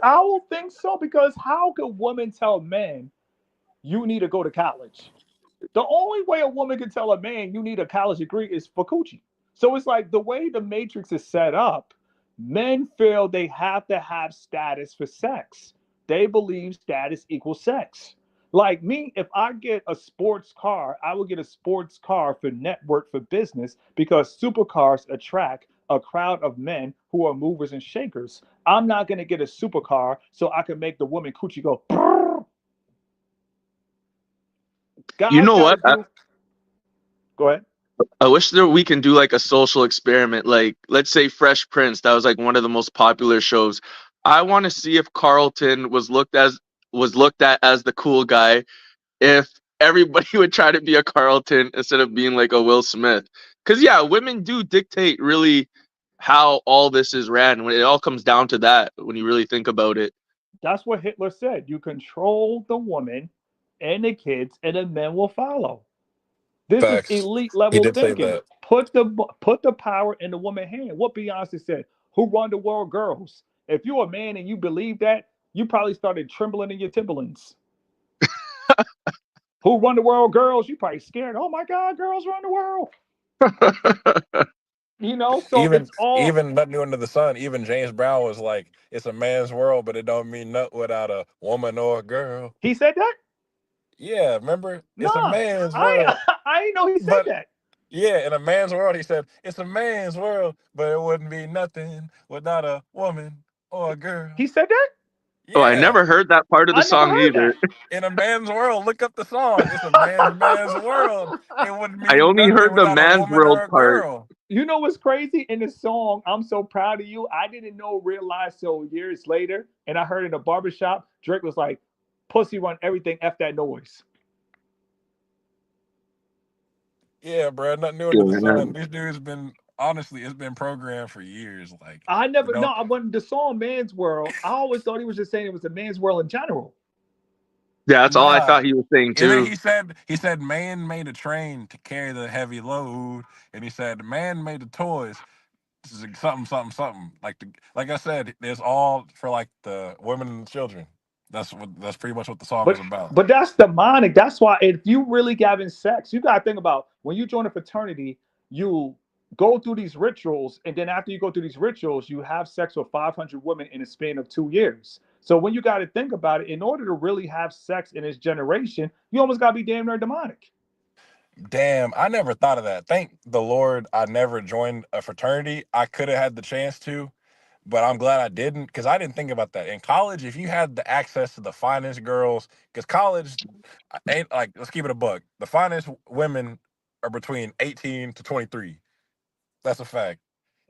I will think so because how could women tell men you need to go to college? The only way a woman can tell a man you need a college degree is for coochie. So it's like the way the matrix is set up, men feel they have to have status for sex. They believe status equals sex. Like me, if I get a sports car, I will get a sports car for network for business because supercars attract a crowd of men who are movers and shakers. I'm not going to get a supercar so I can make the woman coochie go, brrr. you Guys know got to what? do. Go ahead. I wish there we can do like a social experiment. Like let's say Fresh Prince, that was like one of the most popular shows. I want to see if Carlton was looked at as the cool guy if everybody would try to be a Carlton instead of being like a Will Smith. Cuz yeah, women do dictate really how all this is ran when it all comes down to that when you really think about it. That's what Hitler said. You control the woman and the kids, and the men will follow. This is Facts. elite He level did say thinking. that. Put the power in the woman's hand. What Beyonce said: "Who run the world, girls?" If you're a man and you believe that, you probably started trembling in your Timberlands. Who run the world, girls? You probably scared. Oh my God, girls run the world. So Even it's all. even nothing new under the sun. Even James Brown was like, "It's a man's world, but it don't mean nothing without a woman or a girl." He said that. Yeah, remember? It's a Nah, man's I world, I didn't know he said but that. yeah, in a man's world, he said, "It's a man's world, but it wouldn't be nothing without a woman or a girl." He said that. Oh, I Yeah, never heard that part of the I never song heard either. that. in a man's world, look up the song. It's a man's world. It wouldn't I mean only nothing heard the without a man's woman world or a part. girl. You know what's crazy in the song? I'm so proud of you. I didn't realize till years later, and I heard in a barbershop, Drake was like, "Pussy run everything. F that noise." Yeah, bro, nothing new under the sun. Yeah, These dudes been honestly, it's been programmed for years. Like, I you never, no, know, I wasn't the song "Man's World." I always thought he was just saying it was a man's world in general. that's all I nah. thought he was saying And then too. he said man made a train to carry the heavy load, and he said man made the toys. This is something, something, something. Like I said, there's all for like the women and the children. That's pretty much what the song But is about. but that's demonic. That's why if you really having sex, you gotta think about when you join a fraternity, you go through these rituals, and then after you go through these rituals, you have sex with 500 women in a span of 2 years. So when you got to think about it, in order to really have sex in this generation, you almost got to be damn near demonic. Damn, I never thought of that. Thank the Lord I never joined a fraternity. I could have had the chance to, but I'm glad I didn't because I didn't think about that. In college, if you had the access to the finest girls, because college ain't like, let's keep it a buck. The finest women are between 18 to 23. That's a fact.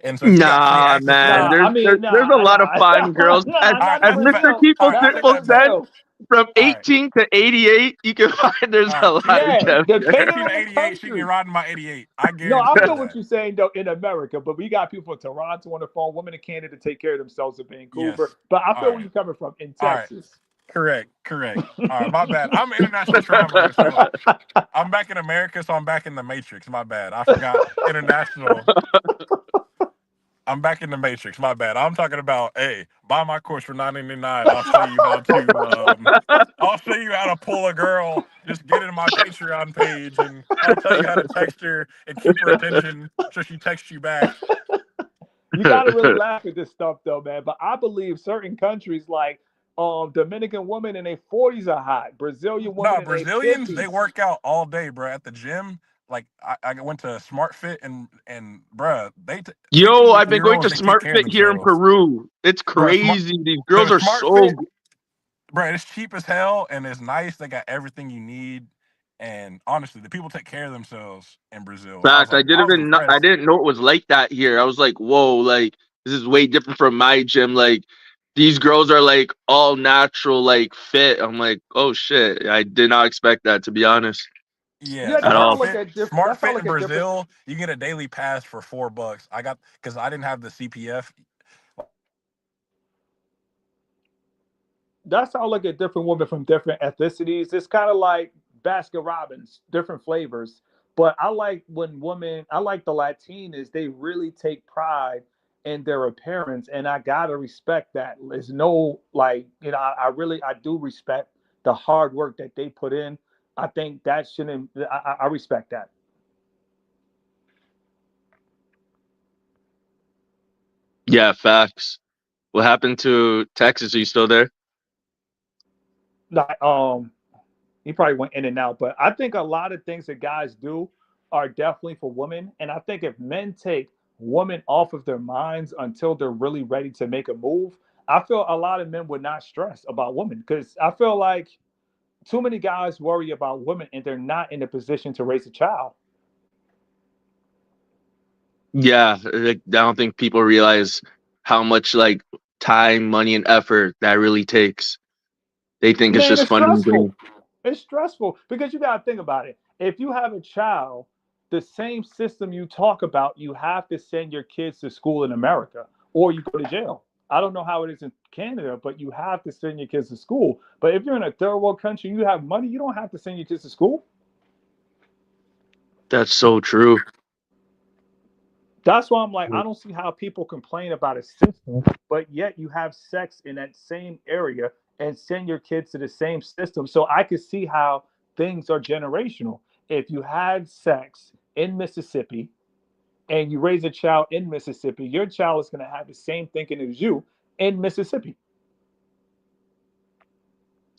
And so if you got free Nah, access to man. them, Nah, I mean, There's a lot of nah, fine girls. As nah, all right, not as in that's a fact. Mr. Brazil. All People right, I'll Not in take Simple that back. said, Brazil. from All right, 18 to 88, you can find there's all a right. lot of Yeah, gems there. depending 18 to on the 88, she can be country. riding my 88. I No, I guarantee you feel what that. you're saying though in America, but we got people in Toronto on the phone, women in Canada take care of themselves in Vancouver. Yes. But I All feel where right. you're coming from in All right. Texas. Correct. Correct. All right. My bad. I'm an international traveler, so I'm back in America, so I'm back in the Matrix. My bad. I forgot international. I'm back in the Matrix. My bad. I'm talking about, hey, buy my course for $9.99. I'll show you how to I'll show you how to pull a girl. Just get in my Patreon page and I'll tell you how to text her and keep her attention so she texts you back. You got to really laugh at this stuff though, man. But I believe certain countries like Dominican women in their 40s are hot, Brazilian women No, in their Brazilians, they 50s. work out all day, bro. At the gym, like I went to Smart Fit and bruh, 15 Yo, I've been year going to olds, they take Smart care of Fit here in themselves. Peru. It's Bruh, smart crazy. These so girls are Smart so Fit, bruh, it's cheap as hell and it's nice. They got everything you need. And honestly, the people take care of themselves in Brazil. fact. I was I impressed. didn't know it was like that here. I was like, whoa, like this is way different from my gym. Like these girls are like all natural, like fit. I'm like, oh shit. I did not expect that to be honest Yeah, Yeah, at that's how I all. look at different. Smart That's how I Fit in look at different. Brazil, you get a daily pass for $4. I got because I didn't have the CPF. That's how I look at different women from different ethnicities. It's kind of like Baskin Robbins, different flavors. But I like when women, I like the Latinas, they really take pride in their appearance. And I gotta respect that. There's no like, I really I do respect the hard work that they put in. I think that shouldn't I respect that. Yeah, facts. What happened to Texas? Are you still there? Like he probably went in and out, but I think a lot of things that guys do are definitely for women. And I think if men take women off of their minds until they're really ready to make a move, I feel a lot of men would not stress about women because I feel like too many guys worry about women and they're not in a position to raise a child. Yeah, like, I don't think people realize how much like time, money, and effort that really takes. They think it's Man, just it's fun and stressful. games. It's stressful because you got to think about it. If you have a child, the same system you talk about, you have to send your kids to school in America or you go to jail. I don't know how it is in Canada, but you have to send your kids to school. But if you're in a third world country, you have money, you don't have to send your kids to school. That's so true. That's why I'm like, I don't see how people complain about a system, but yet you have sex in that same area and send your kids to the same system. So I could see how things are generational. If you had sex in Mississippi and you raise a child in Mississippi, your child is going to have the same thinking as you in Mississippi.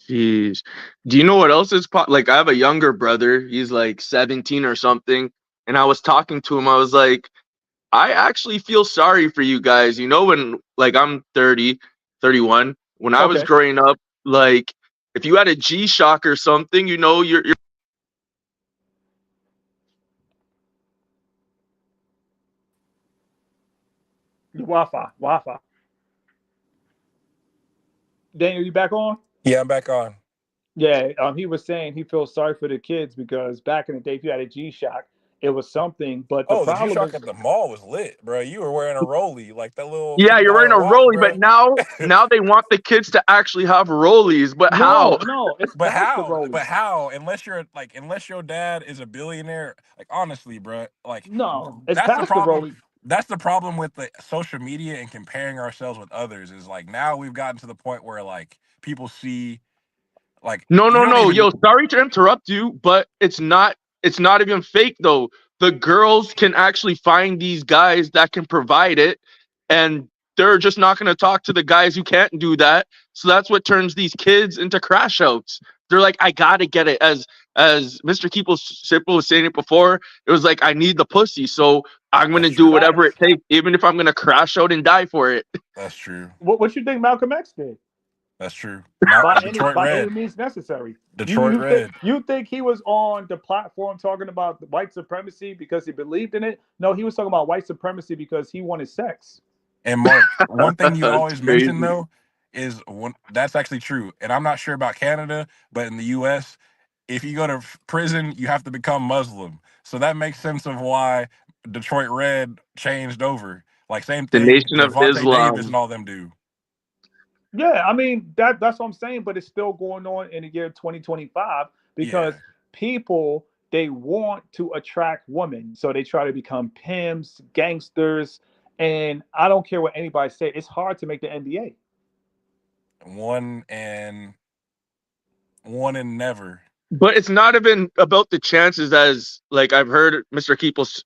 Jeez. Do you know what else is like? I have a younger brother. He's like 17 or something. And I was talking to him. I was like, I actually feel sorry for you guys. You know, when like I'm 30, 31, when I was Okay. growing up, like if you had a G Shock or something, you know, you're Wi-Fi, Wi-Fi. Daniel, you back on? Yeah, I'm back on. Yeah, he was saying he feels sorry for the kids because back in the day, if you had a G-Shock, it was something. But the Oh, the G problem Shock is, at the mall was lit, bro. You were wearing a Rolly, like that little yeah, fifty you're wearing dollar a watch, Rolly, but bro. now they want the kids to actually have Rollies. But how? no, no, it's But past the how? But Rollies. how? Unless your dad is a billionaire, like honestly, bro, like No, it's that's the past the problem. Rollies. That's the problem with the social media and comparing ourselves with others. Is like now we've gotten to the point where like people see like No, you no, don't no. even Yo, sorry to interrupt you, but it's not even fake though. The girls can actually find these guys that can provide it, and they're just not going to talk to the guys who can't do that. So that's what turns these kids into crash outs. They're like, I gotta get it. As Mr. Keeple Simple was saying it before, it was like, I need the pussy, so I'm gonna That's do true. whatever it Facts. takes, even if I'm gonna crash out and die for it. That's true. What you think Malcolm X did? That's true. Detroit By any Red. means necessary. Detroit Red. You think he was on the platform talking about white supremacy because he believed in it? No, he was talking about white supremacy because he wanted sex. And Mark, one thing you It's always mention crazy. though is that's actually true. And I'm not sure about Canada, but in the U.S., if you go to prison, you have to become Muslim. So that makes sense of why Detroit Red changed over. Like same The thing, Nation of Javante Davis and Islam. all them do. Yeah, I mean that's what I'm saying, but it's still going on in the year 2025 because Yeah. people they want to attract women, so they try to become pimps, gangsters, and I don't care what anybody say. It's hard to make the NBA. One and never. But it's not even about the chances, as like I've heard Mr.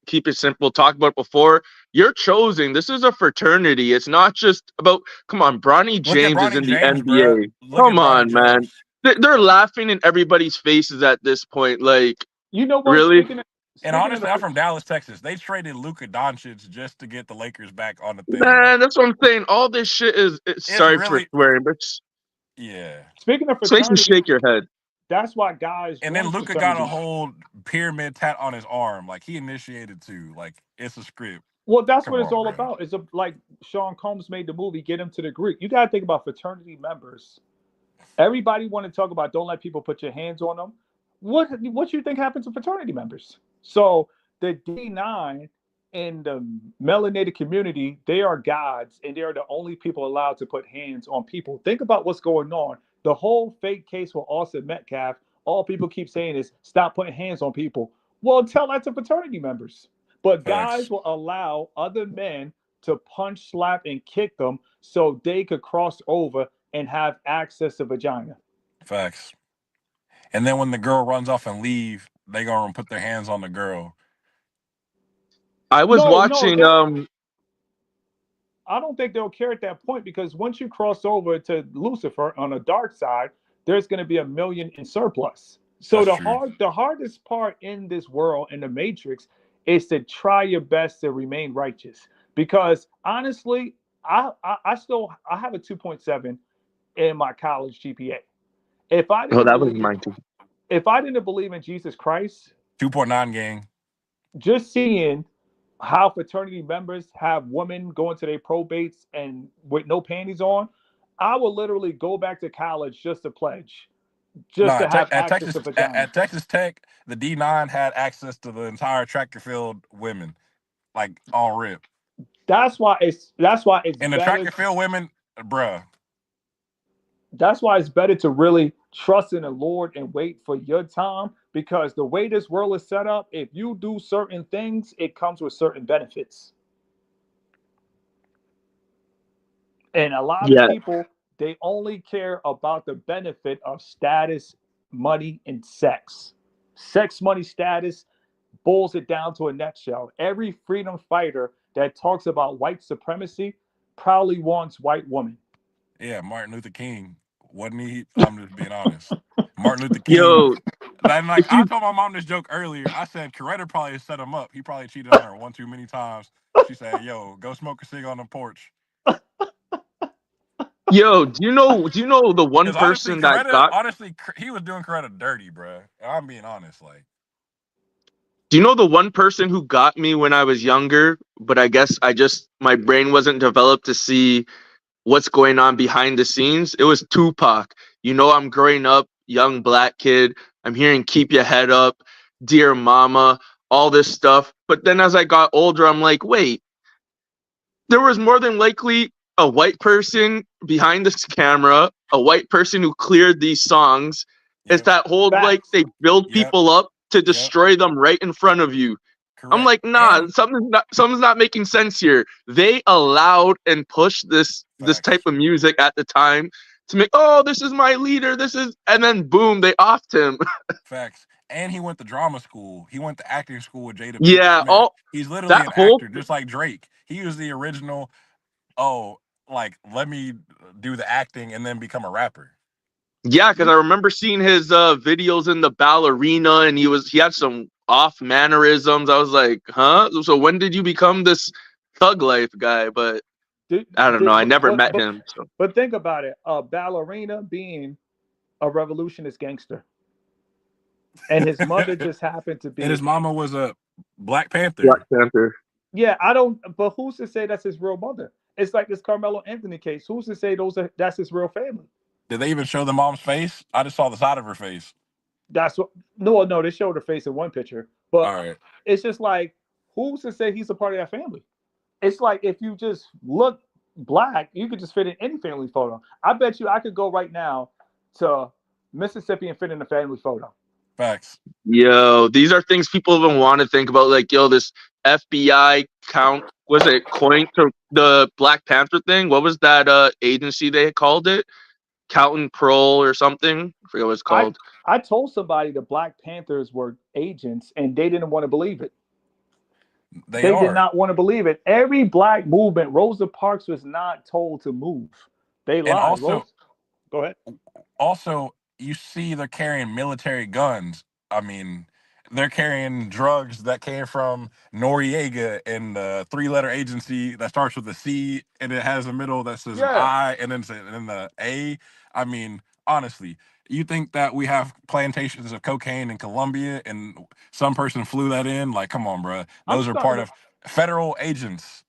Keep It Simple talk about before. You're chosen. This is a fraternity. It's not just about, come on, Bronny Look at James is Bronny in the James, bruh. NBA. Look at Come Bronny on, man. James. They're laughing in everybody's faces at this point. Like, You know what? really? And Speaking of honestly, I'm the from Dallas, Texas. They traded Luka Doncic just to get the Lakers back on the thing. Like, Man, that's what I'm saying. All this shit is, it's sorry for really, swearing, but yeah. speaking of it makes you fraternity, shake your head. that's why guys And then join Luka got a fraternities. whole pyramid tat on his arm. Like, he initiated too. Like, it's a script. Well, that's Come what it's on, all bro. about. Like Sean Combs made the movie Get Him to the Greek. You got to think about fraternity members. Everybody want to talk about don't let people put your hands on them. What you think happens to fraternity members? So the D9 in the melanated community, they are gods and they are the only people allowed to put hands on people. Think about what's going on. The whole fake case for Austin Metcalf, all people keep saying is stop putting hands on people. Well, tell that to fraternity members. But guys Facts. will allow other men to punch, slap, and kick them so they could cross over and have access to vagina. Facts. And then when the girl runs off and leave, they gonna put their hands on the girl. I was No, no, watching, they, I don't think they'll care at that point because once you cross over to Lucifer on the dark side, there's going to be a million in surplus. So That's true. the hardest part in this world in the matrix is to try your best to remain righteous. Because honestly, I still I have a 2.7 in my college GPA. If I oh, didn't that was believe mine too. if I didn't believe in Jesus Christ, 2.9 gang. just seeing how fraternity members have women going to their probates and with no panties on, I would literally go back to college just to pledge, No, just to have access to vagina. At Texas Tech, the D9 had access to the entire tractor field women, like all rip. That's why it's And the better. tractor field women, bruh. That's why it's better to really trust in the Lord and wait for your time because the way this world is set up, if you do certain things, it comes with certain benefits. And a lot of Yeah. people, they only care about the benefit of status, money, and sex. Sex, money, status boils it down to a nutshell. Every freedom fighter that talks about white supremacy probably wants white woman. Yeah, Martin Luther King. Wasn't he? I'm just being honest. Martin Luther King. Yo, And like if I you, told my mom this joke earlier. I said Coretta probably set him up. He probably cheated on her one too many times. She said, "Yo, go smoke a cig on the porch." do you know the one Because honestly, person that got, he was doing Coretta dirty, bro. I'm being honest. Like, do you know the one person who got me when I was younger, but I guess my brain wasn't developed to see what's going on behind the scenes? It was Tupac. I'm growing up, young black kid. I'm hearing Keep Your Head Up, Dear Mama, all this stuff. But then as I got older, I'm like, wait, there was more than likely a white person behind this camera, a white person who cleared these songs. It's yep, that whole like Facts. they build yep, people up to yep, destroy them right in front of you. I'm correct. like, nah, And something's not making sense here. They allowed and pushed this type facts, of music at the time to make, oh, this is my leader, and then boom, they offed him. facts. And he went to drama school. He went to acting school with Jada Pinkett Yeah, Smith. all He's literally that an whole actor, just like Drake. He was the original. Oh, like let me do the acting and then become a rapper. Yeah, because I remember seeing his videos in the ballerina, and he had some off mannerisms. I was like, huh? So when did you become this thug life guy? But Did, I don't know. did, I never met him. So but think about it. A ballerina being a revolutionist gangster, and his mother just happened to And his be. mama was a Black Black Panther. Panther. Yeah, I don't. But who's to say that's his real mother? It's like this Carmelo Anthony case. Who's to say that's his real family? Did they even show the mom's face? I just saw the side of her face. That's what. No. They showed her face in one picture, but All right. it's just like who's to say he's a part of that family? It's like if you just look black, you could just fit in any family photo. I bet you I could go right now to Mississippi and fit in a family photo. Facts. Yo, these are things people even want to think about. Like, yo, this FBI count was it coined to the Black Panther thing? What was that agency they called it? Counting Prole or something? I forget what it's I called. I told somebody the Black Panthers were agents, and they didn't want to believe it. They They did are. not want to believe it. Every black movement, Rosa Parks was not told to move. They And lied. Rose, go ahead. also, you see they're carrying military guns. I mean, they're carrying drugs that came from Noriega and the three-letter agency that starts with a C and it has a middle that says an Yeah, I and then the A. I mean, honestly, you think that we have plantations of cocaine in Colombia and some person flew that in? Like, come on, bro. I'm Those are starting part to. of federal agents.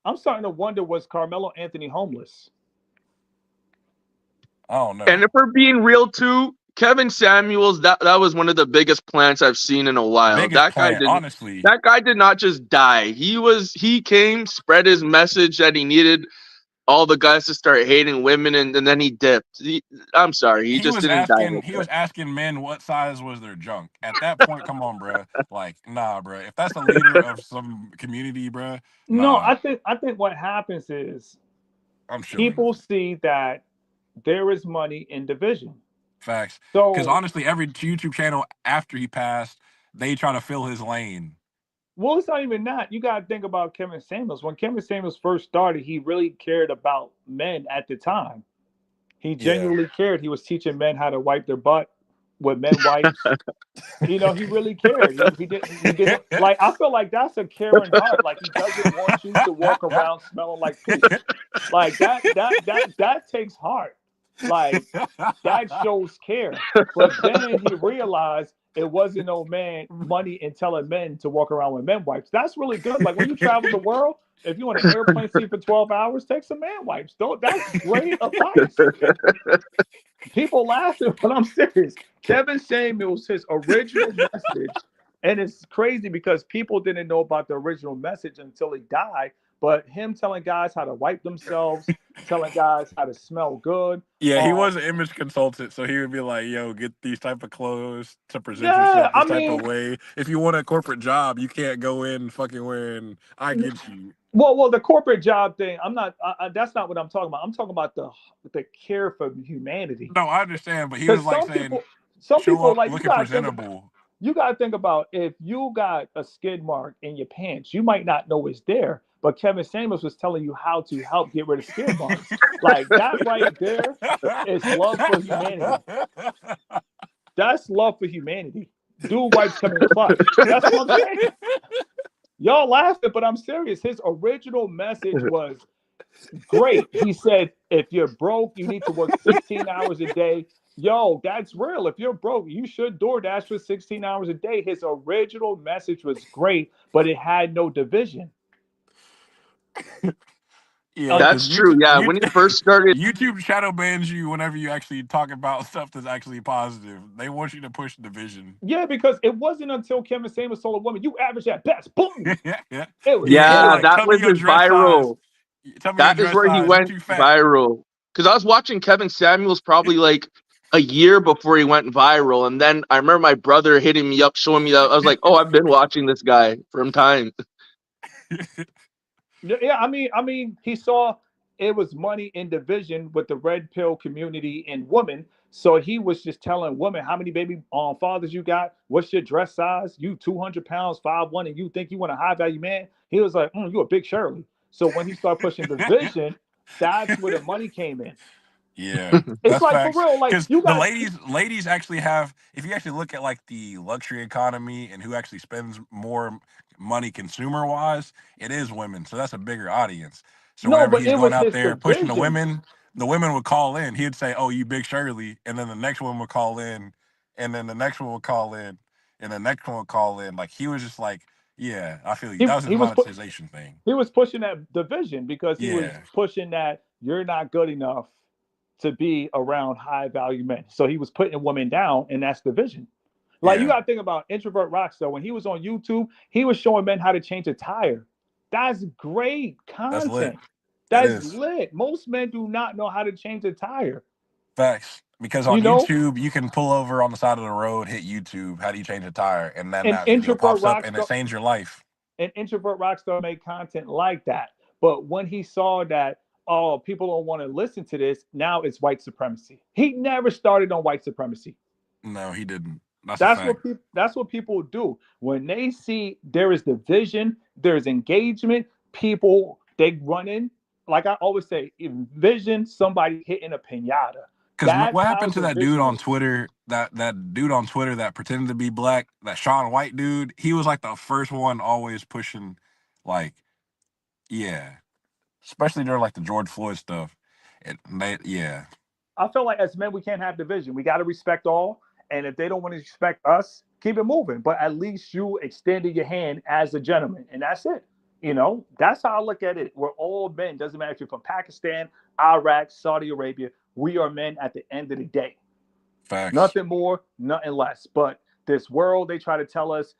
I'm starting to wonder, was Carmelo Anthony homeless? I don't And know. if we're being real too, Kevin Samuels, that was one of the biggest plants I've seen in a while. Biggest plant, honestly. That guy did not just die. He came, spread his message that he needed all the guys to start hating women, and then he dipped. I'm sorry, he just didn't die like He that. was asking men what size was their junk. At that point, come on, bro. Like, nah, bro. If that's a leader of some community, bro, No, nah, I think what happens is I'm chilling. people see that there is money in division. Facts. Because So, honestly, every YouTube channel after he passed, they try to fill his lane. well, it's not even that. You got to think about Kevin Samuels. When Kevin Samuels first started, he really cared about men at the time. He Yeah. genuinely cared. He was teaching men how to wipe their butt with men wipes. He really cared. He didn't like. I feel like that's a caring heart. Like he doesn't want you to walk around smelling like poop. Like that takes heart. Like that shows care. But then he realized it wasn't no man money in telling men to walk around with men wipes. That's really good. Like when you travel the world, if you want an airplane seat for 12 hours, take some man wipes. Don't that's great advice. People laughing, but I'm serious. Kevin Samuels, his original message, and it's crazy because people didn't know about the original message until he died. But him telling guys how to wipe themselves, telling guys how to smell good. Yeah, he Um, was an image consultant, so he would be like, "Yo, get these type of clothes to present yeah, yourself I this type mean, of way. If you want a corporate job, you can't go in fucking wearing I get you." well, the corporate job thing. I'm not. That's not what I'm talking about. I'm talking about the care for humanity. No, I understand, but he was Because like saying, some "Show people up like you looking gotta think. presentable." You got to think about if you got a skid mark in your pants, you might not know it's there. But Kevin Samuels was telling you how to help get rid of skid marks. Like that right there is love for humanity. That's love for humanity. Dude wipes come in clutch. That's what I'm saying. Y'all laughing, but I'm serious. His original message was great. He said, if you're broke, you need to work 16 hours a day. Yo, that's real. If you're broke, you should DoorDash for 16 hours a day. His original message was great, but it had no division. Yeah, Um, because That's true. Yeah, when he first started, YouTube shadow bans you whenever you actually talk about stuff that's actually positive. They want you to push division. yeah, because it wasn't until Kevin Samuels told a woman, you average at best. Boom. Yeah, It was he was yeah, good. like, that "Tell me was your his dress size. viral. Tell me your That is dress where he size. You went too fat." viral. Because I was watching Kevin Samuels probably like a year before he went viral, and then I remember my brother hitting me up, showing me that. I was like, "Oh, I've been watching this guy from time." Yeah, I mean, he saw it was money in division with the red pill community and women. So he was just telling women how many baby fathers you got, what's your dress size, you 200 pounds, 5'1", and you think you want a high value man. He was like, you a big Shirley. So when he started pushing division, that's where the money came in. Yeah, It's that's like for facts. real. Like Because you the got ladies actually have. If you actually look at like the luxury economy and who actually spends more money consumer wise, it is women. So that's a bigger audience. So no, whenever but he's it going was out his there pushing division. the women would call in. He'd say, "Oh, you big Shirley," and then the next one would call in, and then the next one would call in, and the next one would call in. Like he was just like, yeah, I feel you. He That was his he was put monetization thing. he was pushing that division because he was Yeah, pushing that you're not good enough to be around high value men. So he was putting women down, and that's division. Like you yeah, got to think about introvert Rockstar. When he was on YouTube, he was showing men how to change a tire. That's great that's lit. content. That That's is. lit. Most men do not know how to change a tire. Facts. Because You on know, YouTube, you can pull over on the side of the road, hit YouTube, how do you change a tire? And then an that video introvert pops up and it Rockstar, saves your life. an introvert Rockstar made content like that. But when he saw that, oh, people don't want to listen to this, now it's white supremacy. He never started on white supremacy. No, he didn't. That's a That's fact. what people. That's what people do when they see there is division, there's engagement. People they run in. Like I always say, envision somebody hitting a pinata. Because That's what how happened to that dude division on is. Twitter? That dude on Twitter that pretended to be black, that Sean White dude. He was like the first one always pushing, like, yeah, especially during like the George Floyd stuff. Yeah, I feel like as men we can't have division. We got to respect all, and if they don't want to respect us, keep it moving. But at least you extended your hand as a gentleman, and that's it. That's how I look at it. We're all men. Doesn't matter if you're from Pakistan, Iraq, Saudi Arabia. We are men at the end of the day. facts. Nothing more, nothing less. But this world, they try to tell us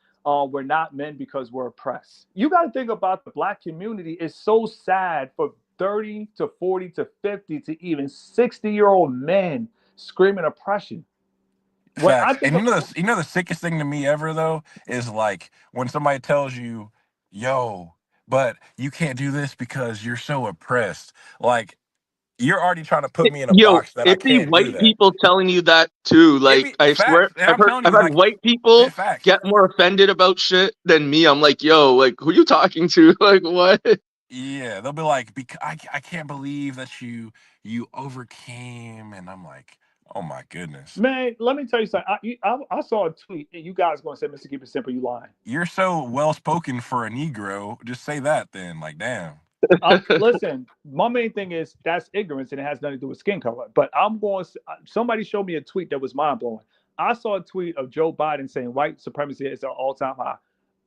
we're not men because we're oppressed. You got to think about the black community. It's so sad for 30 to 40 to 50 to even 60-year-old men screaming oppression. When I Facts. think And of you know the sickest thing to me ever though is like when somebody tells you, "Yo, but you can't do this because you're so oppressed." Like you're already trying to put me in a Yo, box that I it be can't do white that. people telling you that too. It Like be I swear, facts. And I'm telling I've you, had like, white people facts. get more offended about shit than me. I'm like, yo, like who you talking to? Like what? Yeah, they'll be like, I can't believe that you overcame, and I'm like, oh my goodness, man, let me tell you something. I saw a tweet, and you guys going to say, Mr. Keep It Simple, you lying. you're so well spoken for a Negro. Just say that then. Like, damn. Listen, my main thing is that's ignorance and it has nothing to do with skin color. But somebody showed me a tweet that was mind blowing. I saw a tweet of Joe Biden saying white supremacy is an all time high.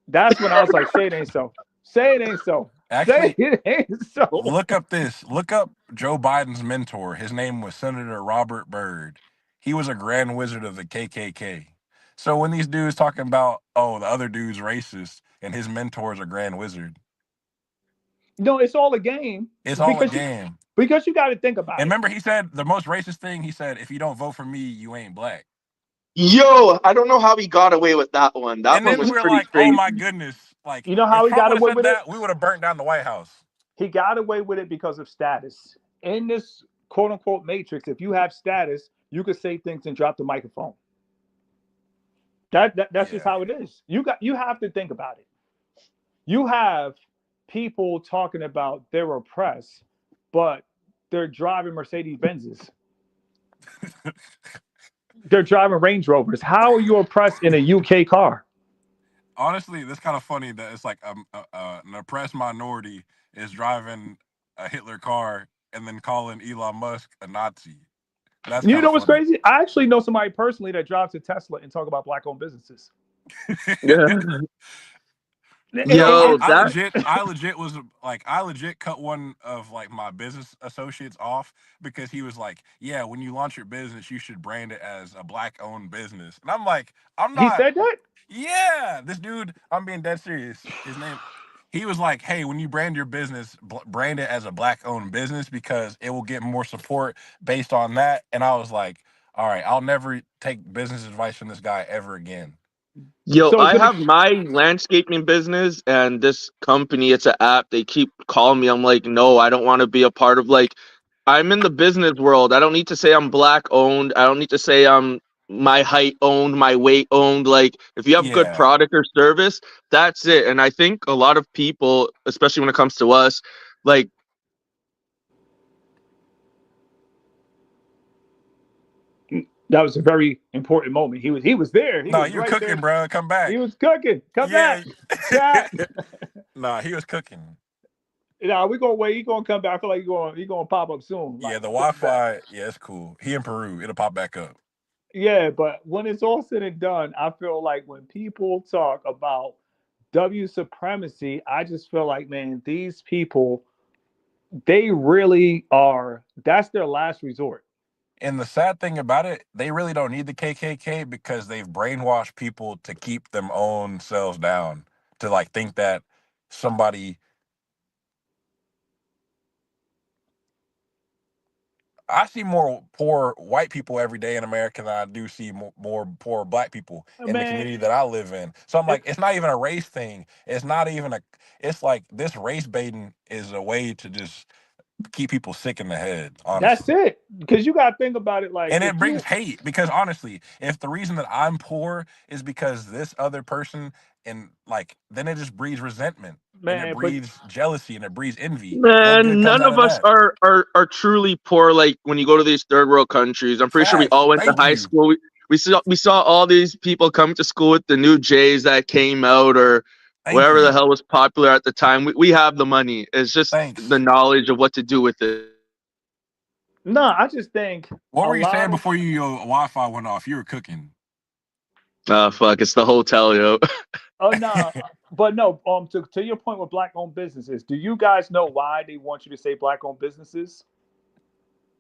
That's when I was like, say it ain't so. Say it ain't so. Say Actually, it ain't so. look up this. Look up Joe Biden's mentor. His name was Senator Robert Byrd. He was a grand wizard of the KKK. So when these dudes talking about, oh, the other dude's racist and his mentor's a grand wizard, No, it's all a game it's all a because you game. because you got to think about And it. remember, he said the most racist thing. He said, "If you don't vote for me, you ain't black." Yo, I don't know how he got away with that one. That And one then was we're pretty like, "Oh my crazy. goodness!" Like, You know if how he Trump got would have away said with it? that, we would have burnt down the White House. He got away with it because of status. In this quote unquote matrix, if you have status, you could say things and drop the microphone. That's just Yeah, how it is. You have to think about it. You have people talking about they're oppressed, but they're driving Mercedes Benzes. They're driving Range Rovers. How are you oppressed in a UK car? honestly, that's kind of funny that it's like an oppressed minority is driving a Hitler car and then calling Elon Musk a Nazi. That's You kind know of what's funny. crazy? I actually know somebody personally that drives a Tesla and talk about black-owned businesses. Yeah. It, Yo, it, Yo, that I legit was like, I legit cut one of like my business associates off because he was like, "Yeah, when you launch your business, you should brand it as a black-owned business." And I'm like, I'm he not. said that. Yeah, this dude, I'm being dead serious. His name, he was like, "Hey, when you brand your business, brand it as a black-owned business because it will get more support based on that." And I was like, "All right, I'll never take business advice from this guy ever again." Yo, So it's I gonna. have my landscaping business and this company, it's an app. They keep calling me. I'm like, no, I don't want to be a part of like I'm in the business world. I don't need to say I'm black owned. I don't need to say I'm my height owned, my weight owned. Like if you have good Yeah, product or service, that's it. And I think a lot of people, especially when it comes to us, like That was a very important moment. He was there. He No, was you're right cooking, there. bro. Come He back. was cooking. Come Yeah. back, chat. Nah, he was cooking. Nah, we gonna wait. He gonna come back. I feel like he gonna pop up soon. Yeah, Like the put him back. Wi-Fi. Yeah, it's cool. He in Peru. It'll pop back up. Yeah, but when it's all said and done, I feel like when people talk about W supremacy, I just feel like, man, these people, they really are. That's their last resort. And the sad thing about it, they really don't need the KKK because they've brainwashed people to keep them own selves down, to like think that somebody. I see more poor white people every day in America than I do see more poor black people in the Man, community that I live in. So I'm it, like, it's not even a race thing. It's not even a. It's like this race baiting is a way to just keep people sick in the head, that's honestly. it. Because you gotta think about it. Like And if it brings you, hate because honestly, if the reason that I'm poor is because this other person, and like, then it just breeds resentment and it man, but breeds jealousy and it breeds envy. What good Man, comes none out of of us that? are truly poor. Like when you go to these third world countries, I'm pretty sure we Facts. all went to Thank high you. school. We saw all these people come to school with the new J's that came out or Thank whatever the you. hell was popular at the time. We have the money. It's just the Thanks. knowledge of what to do with it. no, I just think What a were you saying lot of. before your Wi-Fi went off? You were cooking. Fuck, it's the hotel, yo. Oh no, but no. To your point with black-owned businesses, do you guys know why they want you to say black-owned businesses?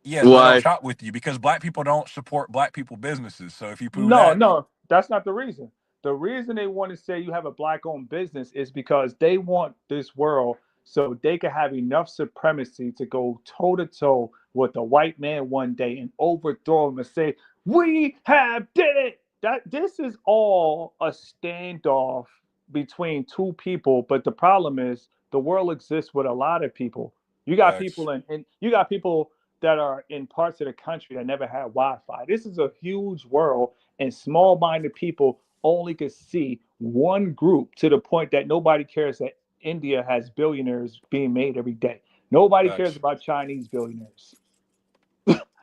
Yeah, so they don't Why? shop with you because black people don't support black people businesses. So if you prove No, that, no, that's not the reason. The reason they want to say you have a black-owned business is because they want this world so they can have enough supremacy to go toe to toe with the white man one day and overthrow him and say, "We have did it." That this is all a standoff between two people, but the problem is the world exists with a lot of people. You got facts, people and you got people that are in parts of the country that never had Wi-Fi. This is a huge world, and small-minded people only could see one group to the point that nobody cares that India has billionaires being made every day. Nobody cares facts, about Chinese billionaires.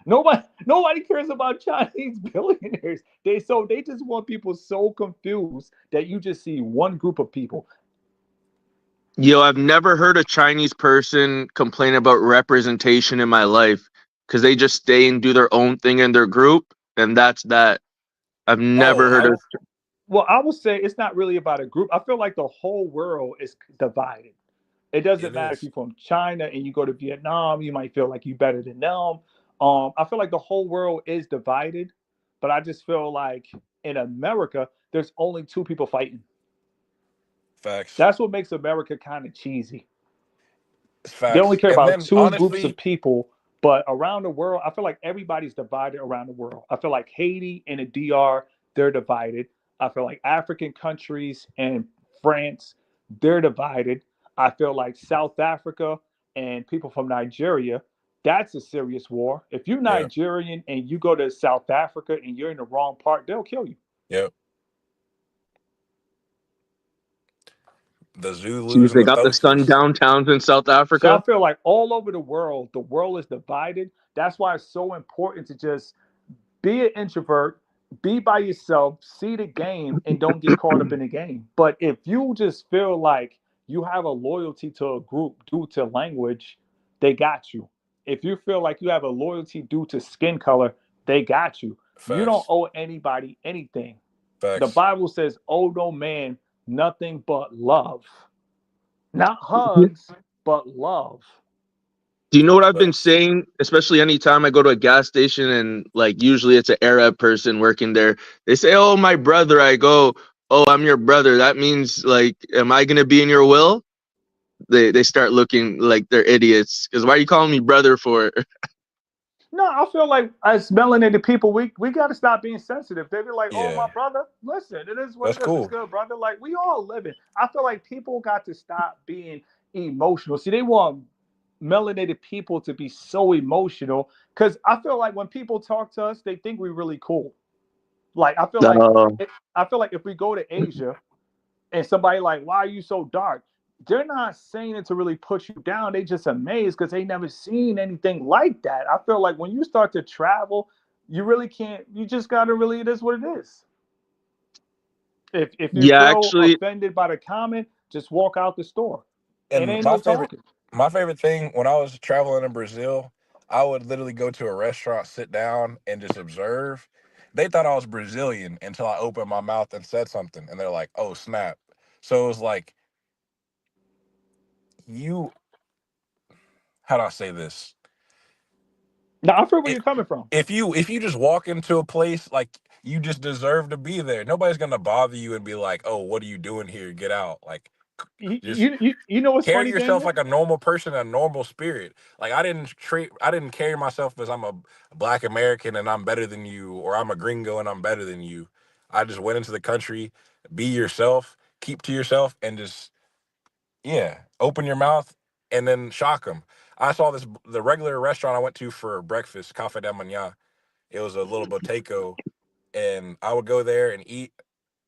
Nobody cares about Chinese billionaires. They just want people so confused that you just see one group of people. Yo, I've never heard a Chinese person complain about representation in my life because they just stay and do their own thing in their group, and that's that. I've Oh, never heard I of. Well, I would say it's not really about a group. I feel like the whole world is divided. It doesn't it matter if is you're from China and you go to Vietnam, you might feel like you're better than them. I feel like the whole world is divided, but I just feel like in America, there's only two people fighting. facts, That's what makes America kind of cheesy. it's They only facts. care And about then two groups of honestly, people, but around the world, I feel like everybody's divided around the world. I feel like Haiti and the DR, they're divided. I feel like African countries and France, they're divided. I feel like South Africa and people from Nigeria, that's a serious war. If you're yeah, Nigerian and you go to South Africa and you're in the wrong part, they'll kill you. yep. The Jeez, Zulus and they the got the Thosis. sundown towns in South So I Africa. feel like all over the world is divided. That's why it's so important to just be an introvert, be by yourself, see the game, and don't get caught up in the game. But if you just feel like you have a loyalty to a group due to language, they got you. If you feel like you have a loyalty due to skin color, they got you. You don't Facts, owe anybody anything. The facts. Bible says, owe no man nothing but love. Not hugs, but love. Do you know what I've been Facts. saying? Especially anytime I go to a gas station and like usually it's an Arab person working there. They say, "Oh, my brother." I go, "Oh, I'm your brother." That means like, am I gonna be in your will? They start looking like they're idiots. Because why are you calling me brother for? No, I feel like as melanated people, we got to stop being sensitive. They be like, "Oh, my Yeah, brother, listen, it is what that's it is. It's cool. good, brother." Like we all living. I feel like people got to stop being emotional. See, they want melanated people to be so emotional because I feel like when people talk to us, they think we're really cool. Like No. I feel like if we go to Asia and somebody like, "Why are you so dark?" They're not saying it to really put you down. They just amazed because they never seen anything like that. I feel like when you start to travel, You really can't. You just gotta really. It is what it is. If you Yeah, feel actually, offended by the comment, just walk out the store. It And ain't no talking. my favorite thing when I was traveling in Brazil, I would literally go to a restaurant, sit down, and just observe. They thought I was Brazilian until I opened my mouth and said something, and they're like, "Oh snap!" So it was like, you, how do I say this? Now I feel where It, you're coming from. if you just walk into a place, like, you just deserve to be there. Nobody's gonna bother you and be like, "Oh, what are you doing here? Get out!" Like, just You know what's carry funny, yourself Daniel? like a normal person, a normal spirit. Like, I didn't carry myself as I'm a black American and I'm better than you, or I'm a gringo and I'm better than you. I just went into the country, be yourself, keep to yourself, and just, yeah, open your mouth and then shock them. I saw the regular restaurant I went to for breakfast, Cafe de Manana. It was a little boteco, and I would go there and eat.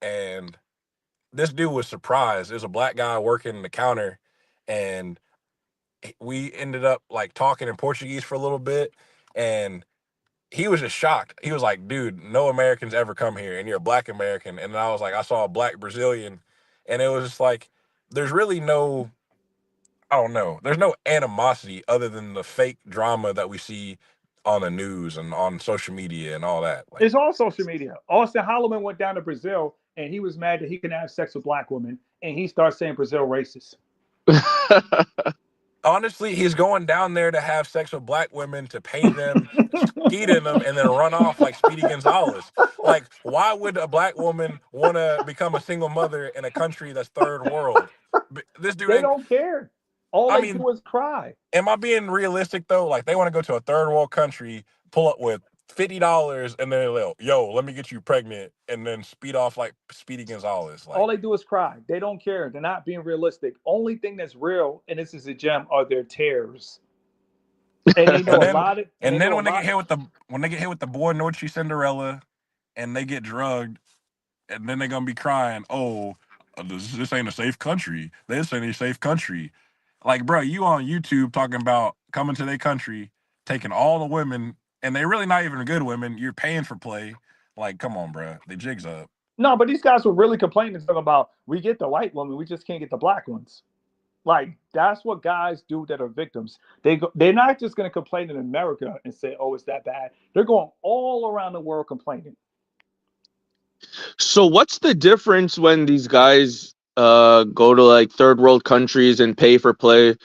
And this dude was surprised. There's a black guy working the counter, and we ended up like talking in Portuguese for a little bit, and he was just shocked. He was like, "Dude, no Americans ever come here, and you're a black American." And then I was like, "I saw a black Brazilian," and it was just like, there's really no, I don't know, there's no animosity other than the fake drama that we see on the news and on social media and all that. Like, It's all social media. Austin Holloman went down to Brazil and he was mad that he can have sex with black women, and he starts saying Brazil racist. honestly, he's going down there to have sex with black women, to pay them, skeet in them, and then run off like Speedy Gonzalez. Like, why would a black woman want to become a single mother in a country that's third world? This dude They ain't. don't care. All I they mean, do is cry. am I being realistic though? Like, they want to go to a third world country, pull up with $50, and then they'll, "Yo, let me get you pregnant," and then speed off like Speedy Gonzalez. All Like, they do is cry. They don't care. They're not being realistic. Only thing that's real, and this is a gem, are their tears. And they know and a then lot of, and they and then know a lot. when they get hit with the Boy Noche Cinderella, and they get drugged, and then they're gonna be crying, "Oh, this ain't a safe country. This ain't a safe country." Like, bro, you on YouTube talking about coming to their country, taking all the women, and they really not even good women. You're paying for play. Like, come on, bro, the jig's up. No, but these guys were really complaining talking about we get the white woman, we just can't get the black ones. Like that's what guys do that are victims. They're not just going to complain in America and say, "Oh, it's that bad." They're going all around the world complaining. so what's the difference when these guys go to like third world countries and pay for play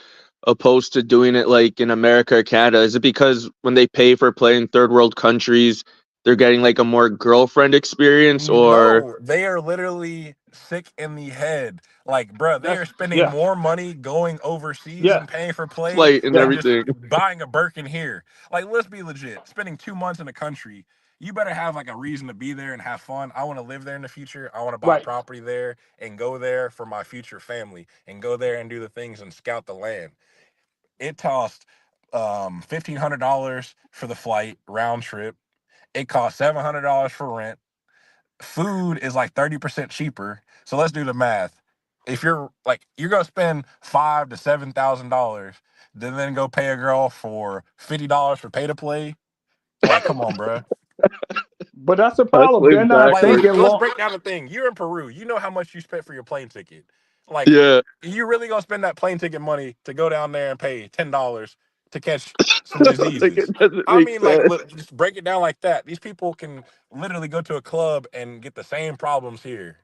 opposed to doing it like in America or Canada? Is it because when they pay for play in third world countries, they're getting like a more girlfriend experience, or No, they are literally sick in the head. Like, bruh, they That's are spending yeah, more money going overseas yeah, and paying for play flight and than yeah. just everything? buying a Birkin here. Like, let's be legit. Spending 2 months in a country, you better have like a reason to be there and have fun. I want to live there in the future. I want to buy Right. property there and go there for my future family and go there and do the things and scout the land. It cost $1,500 for the flight round trip. It cost $700 for rent. Food is like 30% cheaper. So let's do the math. If you're like, you're gonna spend $5,000 to $7,000, then go pay a girl for $50 for pay to play. Like, come on, bro. But that's the That's problem. They're like not Like, backwards. thinking let's long. break down the thing. You're in Peru. You know how much you spent for your plane ticket. Like, Yeah. you really gonna spend that plane ticket money to go down there and pay $10 to catch some Like diseases? it doesn't I make mean, like, sense. just break it down like that. These people can literally go to a club and get the same problems here.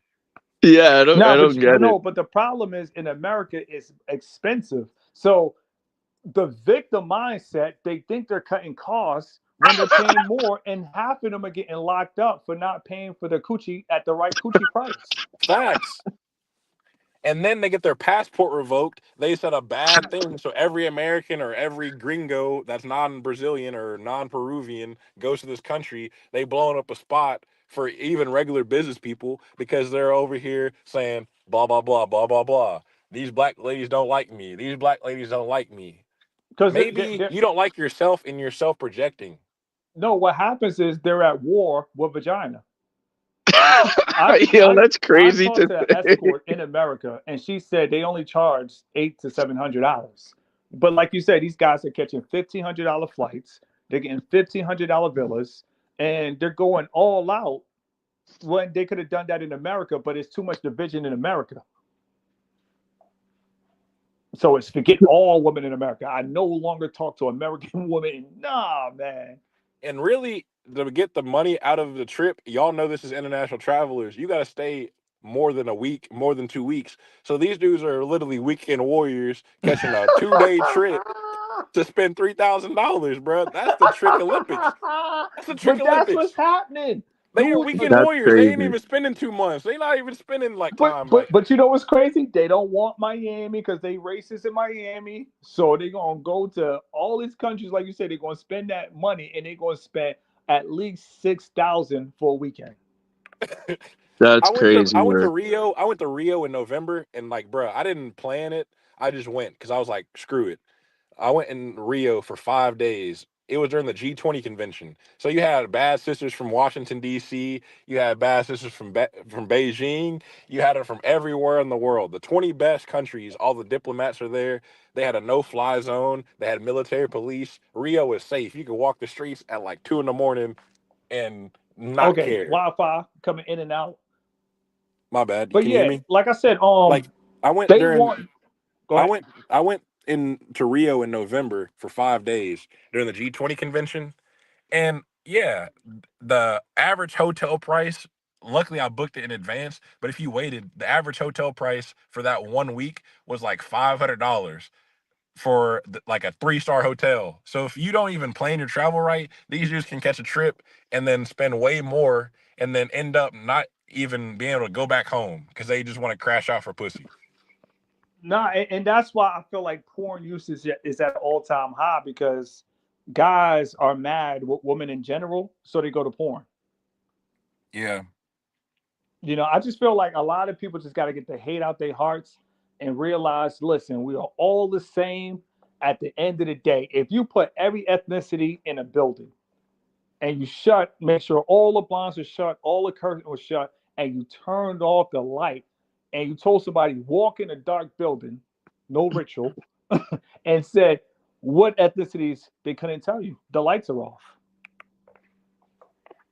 Yeah, I No, don't but get it. no, but the problem is in America it's expensive. So the victim mindset, they think they're cutting costs when they're paying more, and half of them are getting locked up for not paying for their coochie at the right coochie price. Facts. And then they get their passport revoked. They said a bad thing. So every American or every gringo that's non-Brazilian or non-Peruvian goes to this country, they blowing up a spot for even regular business people because they're over here saying blah blah blah blah blah blah. These black ladies don't like me. These black ladies don't like me. Because Maybe you don't like yourself and you're self-projecting. no, what happens is they're at war with vagina. I Yo, I that's I crazy talked to to an say. escort in America, and she said they only charge $800 to $700. But like you said, these guys are catching $1,500 flights. They're getting $1,500 villas. and they're going all out when they could have done that in America, but it's too much division in America. So it's forget all women in America. I no longer talk to American women. Nah, man. And really, to get the money out of the trip, y'all know this is international travelers. You got to stay more than a week, more than 2 weeks. So these dudes are literally weekend warriors catching a 2 day trip to spend $3,000, bro. That's the trick Olympics. That's the trick But that's Olympics. what's happening. They are Dude, weekend That's warriors. They ain't crazy. even spending 2 months. They not even spending like but time. but Like, but you know what's crazy? They don't want Miami because they racist in Miami. So they're gonna go to all these countries, like you said, they're gonna spend that money and they're gonna spend at least 6,000 for a weekend. That's I crazy, went to bro. Rio. I went to Rio in November, and like, bro, I didn't plan it. I just went because I was like, screw it. I went in Rio for 5 days. It was during the G20 convention. So you had bad sisters from Washington D.C. You had bad sisters from Beijing. You had it from everywhere in the world. The 20 best countries. All the diplomats are there. They had a no-fly zone. They had military police. Rio was safe. You could walk the streets at like 2 in the morning and not Okay, care. Wi-Fi coming in and out. My bad. But Can you hear yeah, me? like I said, Like I went they during want. Go ahead. I went into Rio in November for 5 days during the G20 convention. And yeah, the average hotel price, luckily I booked it in advance, but if you waited, the average hotel price for that 1 week was like $500 for like a 3-star hotel. So if you don't even plan your travel right, these dudes can catch a trip and then spend way more and then end up not even being able to go back home because they just want to crash out for pussy. Nah, and that's why I feel like porn usage is at an all-time high because guys are mad with women in general, so they go to porn. Yeah. I just feel like a lot of people just got to get the hate out their hearts and realize, listen, we are all the same at the end of the day. If you put every ethnicity in a building and you make sure all the blinds are shut, all the curtains were shut, and you turned off the light, and you told somebody walk in a dark building, no ritual, and said what ethnicities, they couldn't tell you. The lights are off.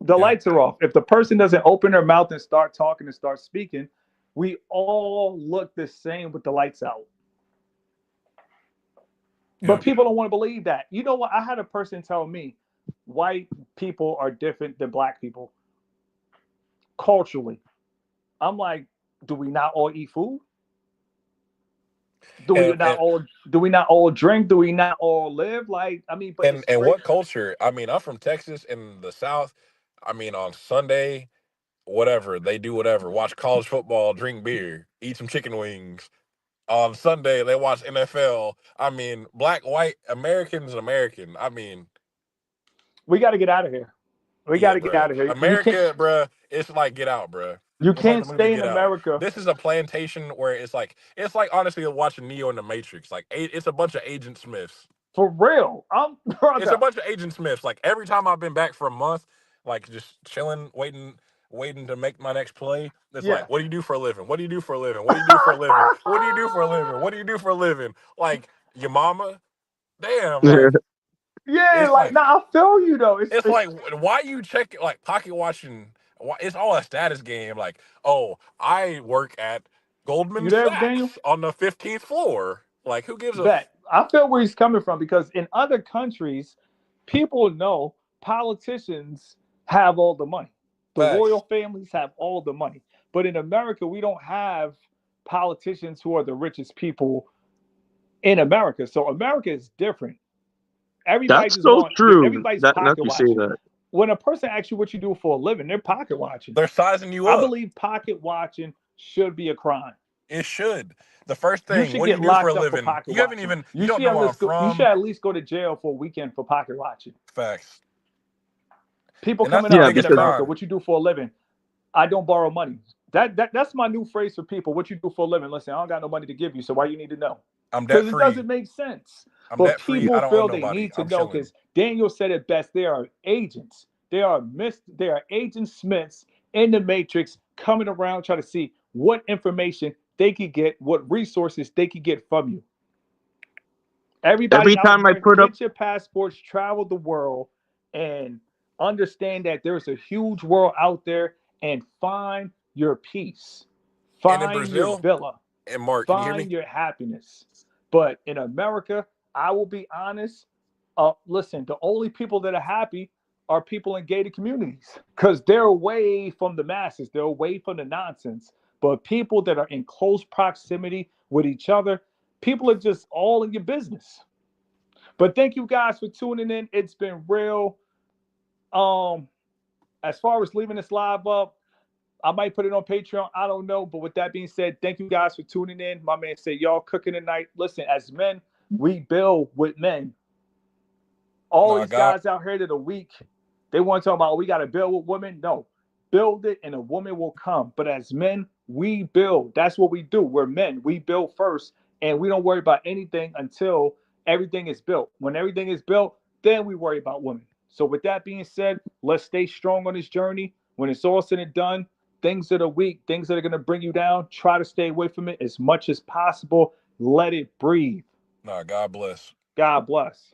The Yeah. lights are off. If the person doesn't open their mouth and start talking and start speaking, we all look the same with the lights out. But Yeah. people don't want to believe that. You know what? I had a person tell me white people are different than black people culturally. I'm like, do we not all eat food? Do we And, not and all do we not all drink? Do we not all live? Like, I mean, but and it's and crazy. what culture? I mean, I'm from Texas in the South. I mean, on Sunday, whatever they do, whatever. Watch college football, drink beer, eat some chicken wings. On Sunday, they watch NFL. I mean, black, white, American's American. I mean, We got to get out of here. We got yeah, to get bro. out of here. America, bro. It's like Get Out, bro. You It's like can't the movie stay in Get Out. America This is a plantation where it's like honestly watching Neo in the Matrix. Like it's a bunch of Agent Smiths. for real. I'm It's a brother. bunch of Agent Smiths. Like every time I've been back for a month, like just chilling, waiting to make my next play. It's Yeah. like, what do you do for a living? What do you do for a living? What do you do for a living? What do you do for a living? What do you do for a living? Like your mama? Damn, like Yeah, it's like like now I feel you though. it's like why you check like pocket watching? Why, it's all a status game. Like, oh, I work at You Goldman there, Daniel? Sachs on the 15th floor. Like, who gives a Bet. I feel where he's coming from because in other countries, people know politicians have all the money. The royal facts? families have all the money. But in America, we don't have politicians who are the richest people in America. So America is different. Everybody That's just so want true. everybody's That now pocket you say watching. that. When a person asks you what you do for a living, they're pocket watching. They're sizing you I up. believe pocket watching should be a crime. It should. The first You thing, should what do you get do for a locked up for living? pocket watching. You don't know where I'm You should from. at least go to jail for a weekend for pocket watching. Facts. People And that's coming the up Yeah, in biggest because America, crime. what you do for a living? I don't borrow money. That's my new phrase for people. What you do for a living? Listen, I don't got no money to give you, so why you need to know? I'm debt Because it free. doesn't make sense. I'm But debt free. I people don't owe feel they nobody. need to I'm know chilling. because Daniel said it best. They are agents. They are agent Smiths in the matrix coming around trying to see what information they could get, what resources they could get from you. Everybody every out time I there, put up, get your passports, travel the world, and Understand that there's a huge world out there, and find your peace. And in Find your Brazil, villa. and Mark, can you hear me? Find your happiness. But in America, I will be honest. Listen, the only people that are happy are people in gated communities because they're away from the masses. They're away from the nonsense. But people that are in close proximity with each other, people are just all in your business. But thank you guys for tuning in. It's been real. As far as leaving this live up, I might put it on Patreon. I don't know. But with that being said, thank you guys for tuning in. My man said, y'all cooking tonight. Listen, as men, we build with men. All No, these God. guys out here that are weak, they want to talk about, we got to build with women. No, build it and a woman will come. But as men, we build. That's what we do. We're men. We build first, and we don't worry about anything until everything is built. When everything is built, then we worry about women. So with that being said, let's stay strong on this journey. When it's all said and done, things that are weak, things that are going to bring you down, try to stay away from it as much as possible. Let it breathe. No, God bless. God bless.